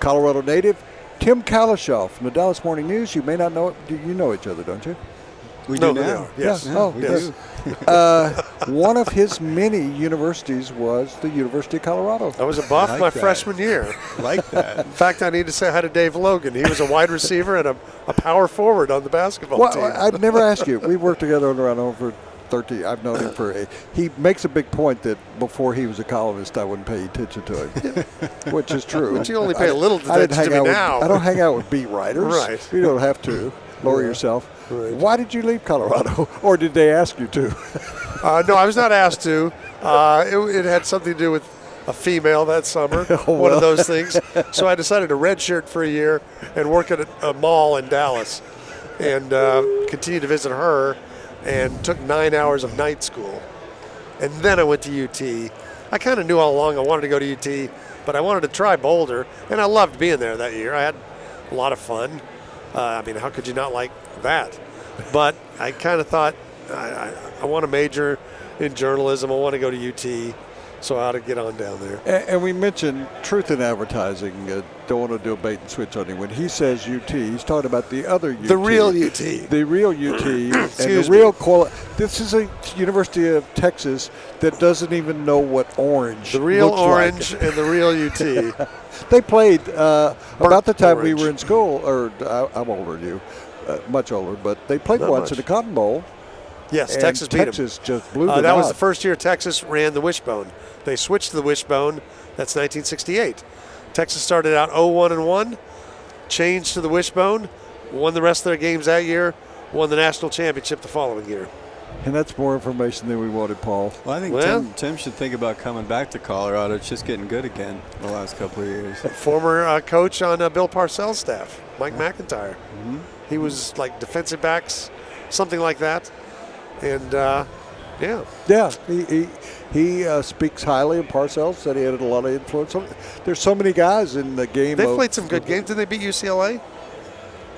Colorado native. Tim Kalishaw from the Dallas Morning News. You may not know it. You know each other, don't you? We do now. Yes. Yeah. Yes. One of his many universities was the University of Colorado. I was a buff my freshman year. Like that. In fact, I need to say hi to Dave Logan. He was a wide receiver and a power forward on the basketball team. I'd never asked you. We worked together around over 30. I've known him for. He makes a big point that before he was a columnist, I wouldn't pay attention to him, which is true. But you only pay a little attention to me now. I don't hang out with beat writers. Right. You don't have to. Lower yourself. Right. Why did you leave Colorado, or did they ask you to? No, I was not asked to. It had something to do with a female that summer, one of those things. So I decided to redshirt for a year and work at a mall in Dallas, and continue to visit her. And took 9 hours of night school. And then I went to UT. I kind of knew all along I wanted to go to UT, but I wanted to try Boulder, and I loved being there that year. I had a lot of fun. How could you not like that? But I kind of thought, I want to major in journalism. I want to go to UT. So I ought to get on down there. And we mentioned truth in advertising. Don't want to do a bait and switch on him. When he says UT, he's talking about the other UT. The real UT. The real UT. And the real quality. This is a University of Texas that doesn't even know what orange The real looks orange like. and the real UT. They played about the time we orange. were in school, or I'm older than you, much older, but they played Not once much. in the Cotton Bowl. Yes, and Texas beat 'em. Texas just blew them That was out. the first year Texas ran the wishbone. They switched to the wishbone. That's 1968. Texas started out 0-1-1, changed to the wishbone, won the rest of their games that year, won the national championship the following year. And that's more information than we wanted, Paul. Well, I think Tim should think about coming back to Colorado. It's just getting good again the last couple of years. Former coach on Bill Parcells' staff, Mike McIntyre. Mm-hmm. He was like defensive backs, something like that. And, yeah. Yeah, he speaks highly of Parcells, said he had a lot of influence. There's so many guys in the game. They played some good games. Did they beat UCLA?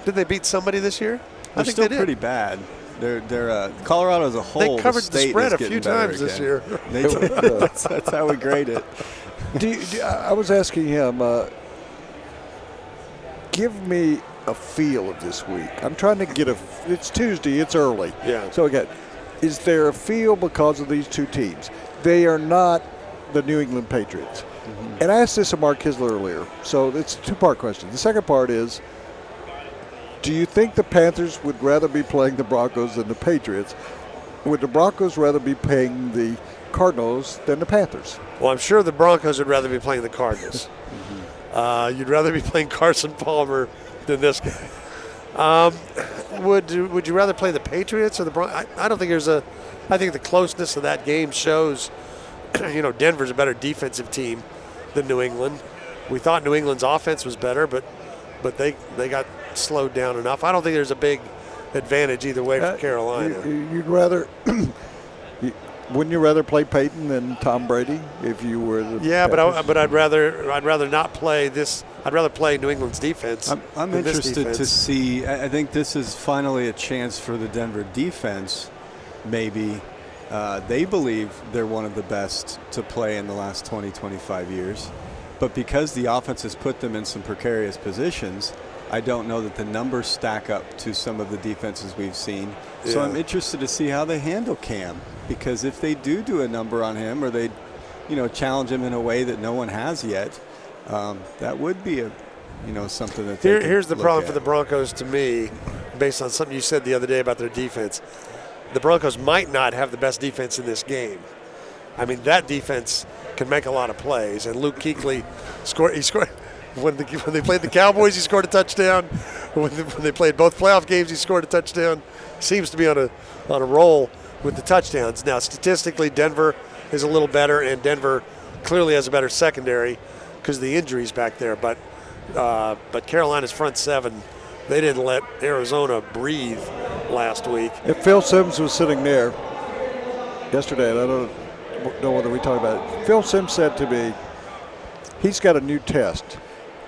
Did they beat somebody this year? They're still pretty bad. They're Colorado as a whole. They covered the state spread is a few getting better times this again. year. They did. That's how we grade it. I was asking him, give me a feel of this week. I'm trying to get it's Tuesday, it's early. Yeah. So again, is there a feel because of these two teams? They are not the New England Patriots. Mm-hmm. And I asked this of Mark Kiszla earlier, so it's a two-part question. The second part is, do you think the Panthers would rather be playing the Broncos than the Patriots? Would the Broncos rather be playing the Cardinals than the Panthers? Well, I'm sure the Broncos would rather be playing the Cardinals. You'd rather be playing Carson Palmer than this guy. Would you rather play the Patriots or the Broncos? I don't think there's a. I think the closeness of that game shows, Denver's a better defensive team than New England. We thought New England's offense was better, but they got slowed down enough. I don't think there's a big advantage either way for Carolina. You'd rather. Wouldn't you rather play Peyton than Tom Brady if you were the Panthers? but I'd rather not play this. I'd rather play New England's defense. I'm interested to see. I think this is finally a chance for the Denver defense. Maybe they believe they're one of the best to play in the last 20, 25 years. But because the offense has put them in some precarious positions, I don't know that the numbers stack up to some of the defenses we've seen. Yeah. So I'm interested to see how they handle Cam, because if they do a number on him, or they, challenge him in a way that no one has yet, that would be something that. Here's the problem for the Broncos to me, based on something you said the other day about their defense. The Broncos might not have the best defense in this game. I mean, that defense can make a lot of plays, and Luke Kuechly scored. He scored. When they played the Cowboys, he scored a touchdown. When they played both playoff games, he scored a touchdown. Seems to be on a roll with the touchdowns. Now, statistically, Denver is a little better, and Denver clearly has a better secondary because of the injuries back there. But Carolina's front seven, they didn't let Arizona breathe last week. If Phil Simms was sitting there yesterday, and I don't know whether we talked about it, Phil Simms said to me, he's got a new test.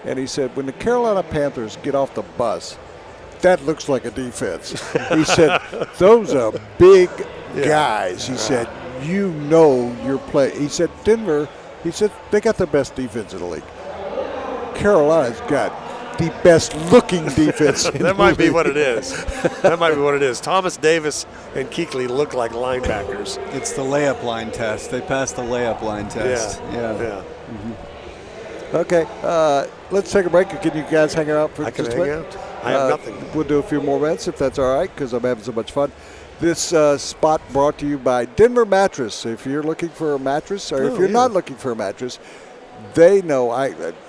And he said, when the Carolina Panthers get off the bus, that looks like a defense. He said, those are big guys. He said, you're playing. He said, Denver, they got the best defense in the league. Carolina's got the best looking defense in That might be what it is. That might be what it is. Thomas Davis and Kuechly look like linebackers. It's the layup line test. They passed the layup line test. Yeah. Mm-hmm. Okay, let's take a break. Can you guys hang out for just a hang minute? out. I have nothing. We'll do a few more minutes if that's all right, because I'm having so much fun. This spot brought to you by Denver Mattress. If you're looking for a mattress, or if you're not looking for a mattress, they know,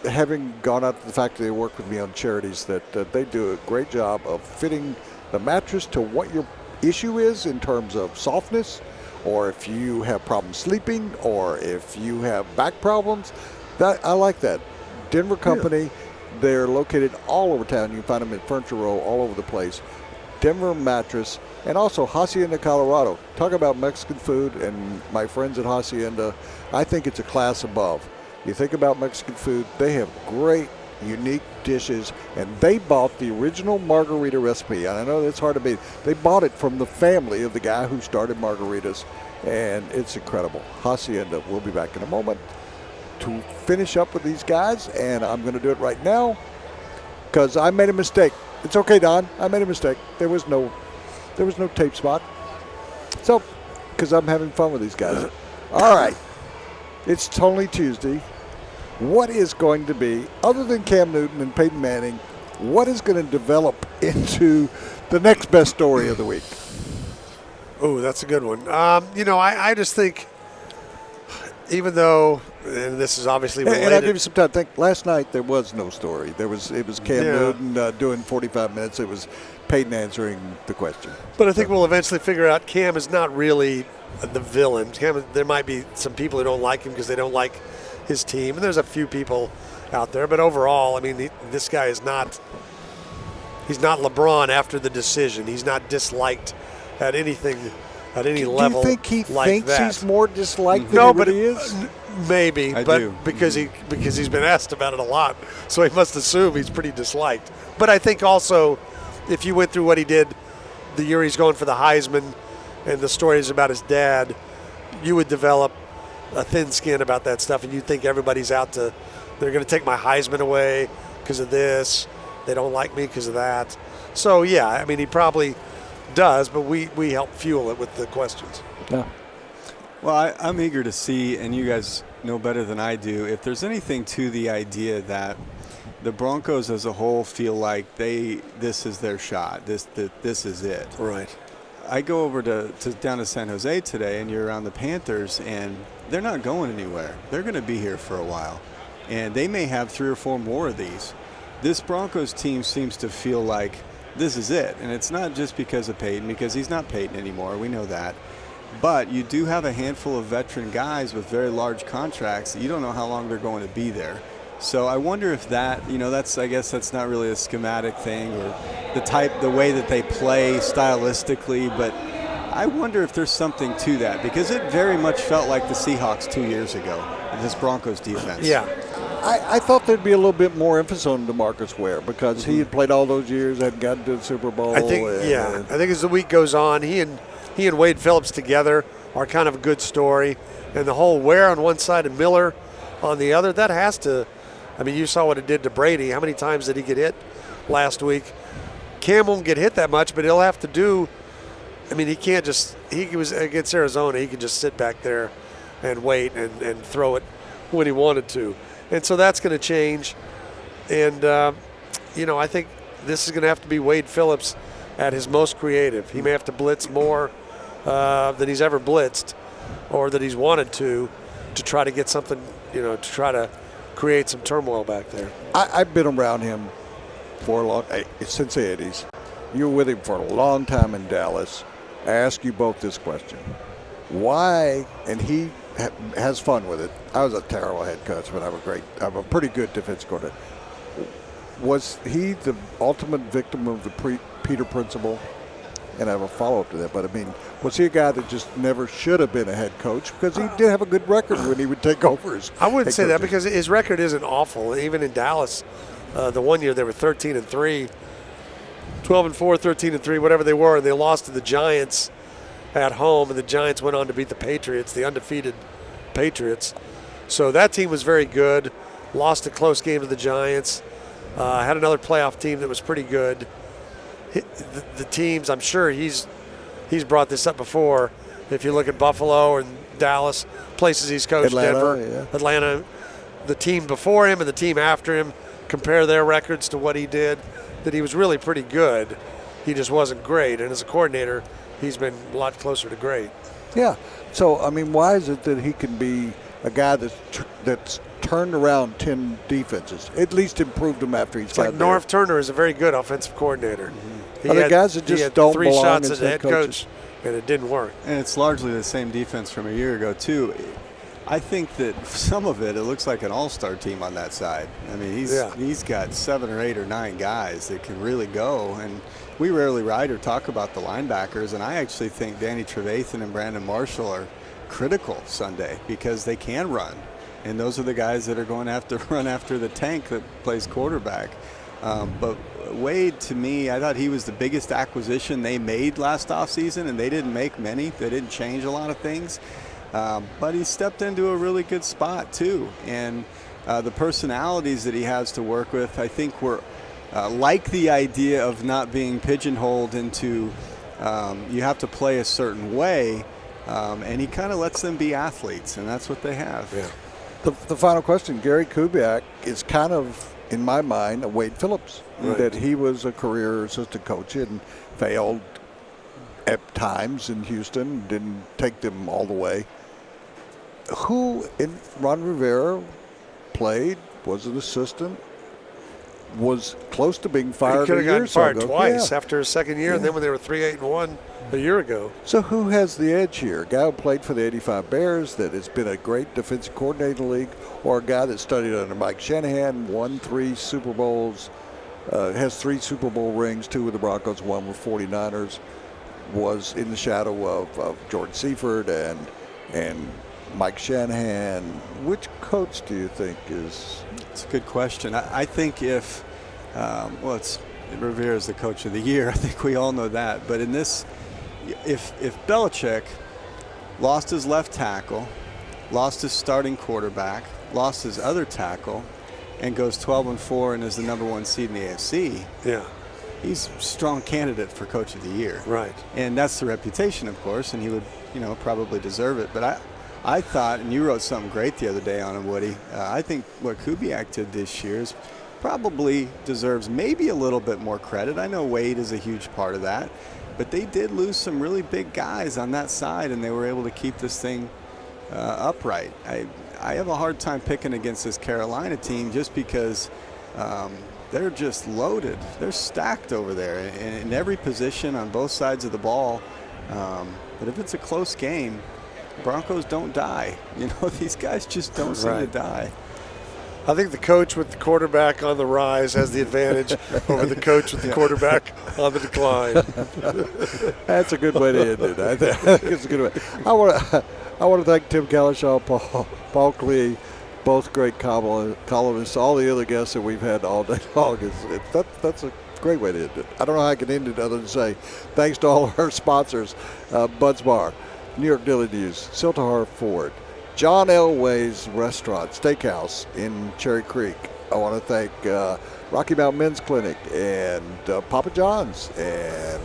having gone out to the factory, they work with me on charities, that they do a great job of fitting the mattress to what your issue is in terms of softness, or if you have problems sleeping, or if you have back problems. I like that. Denver company, they're located all over town. You can find them at Furniture Row all over the place. Denver Mattress, and also Hacienda, Colorado. Talk about Mexican food, and my friends at Hacienda, I think it's a class above. You think about Mexican food, they have great, unique dishes, and they bought the original margarita recipe. And I know that's hard to beat. They bought it from the family of the guy who started margaritas, and it's incredible. Hacienda will be back in a moment to finish up with these guys, and I'm going to do it right now because I made a mistake. It's okay, Don. I made a mistake. There was no tape spot. So, because I'm having fun with these guys. All right. It's totally Tuesday. What is going to be, other than Cam Newton and Peyton Manning, what is going to develop into the next best story of the week? Oh, that's a good one. I just think, even though, and this is obviously related. And I'll give you some time to think. Last night there was no story. It was Cam Newton doing 45 minutes. It was Peyton answering the question. But I think we'll eventually figure out Cam is not really the villain. Cam, there might be some people who don't like him because they don't like his team, and there's a few people out there. But overall, I mean, this guy is not. He's not LeBron after the decision. He's not disliked at anything, at any level. Do you think he thinks that. He's more disliked than he really is? Maybe, I but do. because he's been asked about it a lot, so he must assume he's pretty disliked. But I think also, if you went through what he did the year he's going for the Heisman, and the stories about his dad, you would develop a thin skin about that stuff, and you think everybody's out to, they're going to take my Heisman away because of this. They don't like me because of that. So, yeah, I mean, he probably does, but we help fuel it with the questions. Yeah. Well, I'm eager to see, and you guys know better than I do, if there's anything to the idea that the Broncos as a whole feel like this is their shot. This is it. Right. I go over down to San Jose today, and you're around the Panthers, and they're not going anywhere. They're going to be here for a while, and they may have 3 or 4 more of these. This Broncos team seems to feel like this is it, and it's not just because of Peyton, because he's not Peyton anymore. We know that. But you do have a handful of veteran guys with very large contracts that you don't know how long they're going to be there. So I wonder if that, I guess that's not really a schematic thing or the way that they play stylistically, but I wonder if there's something to that because it very much felt like the Seahawks 2 years ago, this Broncos defense. Yeah. I thought there'd be a little bit more emphasis on DeMarcus Ware because he had played all those years, hadn't gotten to the Super Bowl. I think as the week goes on, he and Wade Phillips together are kind of a good story. And the whole Ware on one side and Miller on the other, that has to – I mean, you saw what it did to Brady. How many times did he get hit last week? Cam won't get hit that much, but he'll have to do – I mean, he can't just – he was against Arizona. He could just sit back there and wait and throw it when he wanted to. And so that's going to change. And, I think this is going to have to be Wade Phillips at his most creative. He may have to blitz more than he's ever blitzed or that he's wanted to try to get something, to try to create some turmoil back there. I've been around him since the 80s. You were with him for a long time in Dallas. I ask you both this question. Why, and he has fun with it. I was a terrible head coach, but I'm a pretty good defensive coordinator. Was he the ultimate victim of the Peter principle? And I have a follow-up to that. But, I mean, was he a guy that just never should have been a head coach? Because he did have a good record when he would take over his I wouldn't say that because his record isn't awful. Even in Dallas, the one year they were 13-3, 12-4, 13-3, whatever they were, and they lost to the Giants at home, and the Giants went on to beat the Patriots, the undefeated Patriots. So that team was very good, lost a close game to the Giants, had another playoff team that was pretty good. The teams, I'm sure he's brought this up before. If you look at Buffalo and Dallas, places he's coached, Denver, Atlanta, the team before him and the team after him, compare their records to what he did, that he was really pretty good. He just wasn't great. And as a coordinator, he's been a lot closer to great. Yeah. So, I mean, why is it that he can be a guy that's turned around 10 defenses, at least improved them after he's got there? Norv Turner is a very good offensive coordinator. He had guys that just don't 3 belong shots as as a head head coach, and it didn't work. And it's largely the same defense from a year ago, too. I think that some of it looks like an all-star team on that side. I mean, he's got 7 or 8 or 9 guys that can really go. And we rarely write or talk about the linebackers, and I actually think Danny Trevathan and Brandon Marshall are critical Sunday because they can run. And those are the guys that are going to have to run after the tank that plays quarterback. But Wade, to me, I thought he was the biggest acquisition they made last offseason, and they didn't make many. They didn't change a lot of things. But he stepped into a really good spot, too. And the personalities that he has to work with, I think, were like the idea of not being pigeonholed into you have to play a certain way. And he kind of lets them be athletes, and that's what they have. Yeah. The final question, Gary Kubiak is kind of, in my mind, a Wade Phillips. Right. That he was a career assistant coach and failed at times in Houston, didn't take them all the way. Who in Ron Rivera played, was an assistant, was close to being fired. He could have gotten fired twice yeah. after his second year, and then when they were 3-8-1 a year ago. So who has the edge here? A guy who played for the '85 Bears that has been a great defensive coordinator in the league, or a guy that studied under Mike Shanahan, won 3 Super Bowls, has 3 Super Bowl rings, 2 with the Broncos, 1 with 49ers, was in the shadow of Jordan Seifert and Mike Shanahan. Which coach do you think is? It's a good question. I think if, it's Rivera's the coach of the year. I think we all know that. But in this, if Belichick lost his left tackle, lost his starting quarterback, lost his other tackle, and goes 12-4 and is the number 1 seed in the AFC, yeah, he's a strong candidate for coach of the year. Right. And that's the reputation, of course, and he would, probably deserve it. But I thought, and you wrote something great the other day on him, Woody, I think what Kubiak did this year is probably deserves maybe a little bit more credit. I know Wade is a huge part of that, but they did lose some really big guys on that side, and they were able to keep this thing upright. I have a hard time picking against this Carolina team just because they're just loaded. They're stacked over there in every position on both sides of the ball. But if it's a close game, Broncos don't die. These guys just don't seem to die. I think the coach with the quarterback on the rise has the advantage over the coach with the quarterback on the decline. That's a good way to end it. I think it's a good way. I want to thank Tim Calishaw, Paul Klee, both great columnists, all the other guests that we've had all day long. That's a great way to end it. I don't know how I can end it other than say thanks to all of our sponsors, Bud's Bar, New York Daily News, Siltahar Ford, John Elway's Restaurant, Steakhouse in Cherry Creek. I want to thank Rocky Mountain Men's Clinic and Papa John's and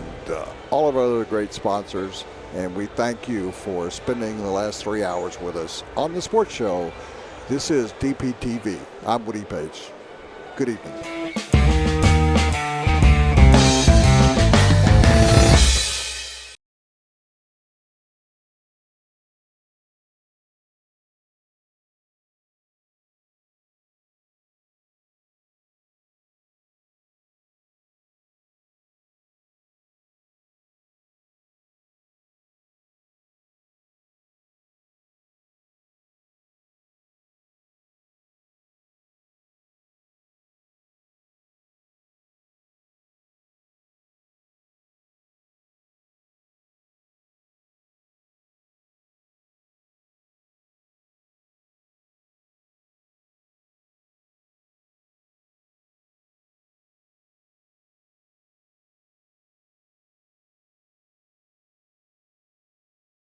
all of our other great sponsors. And we thank you for spending the last 3 hours with us on the sports show. This is DPTV. I'm Woody Paige. Good evening.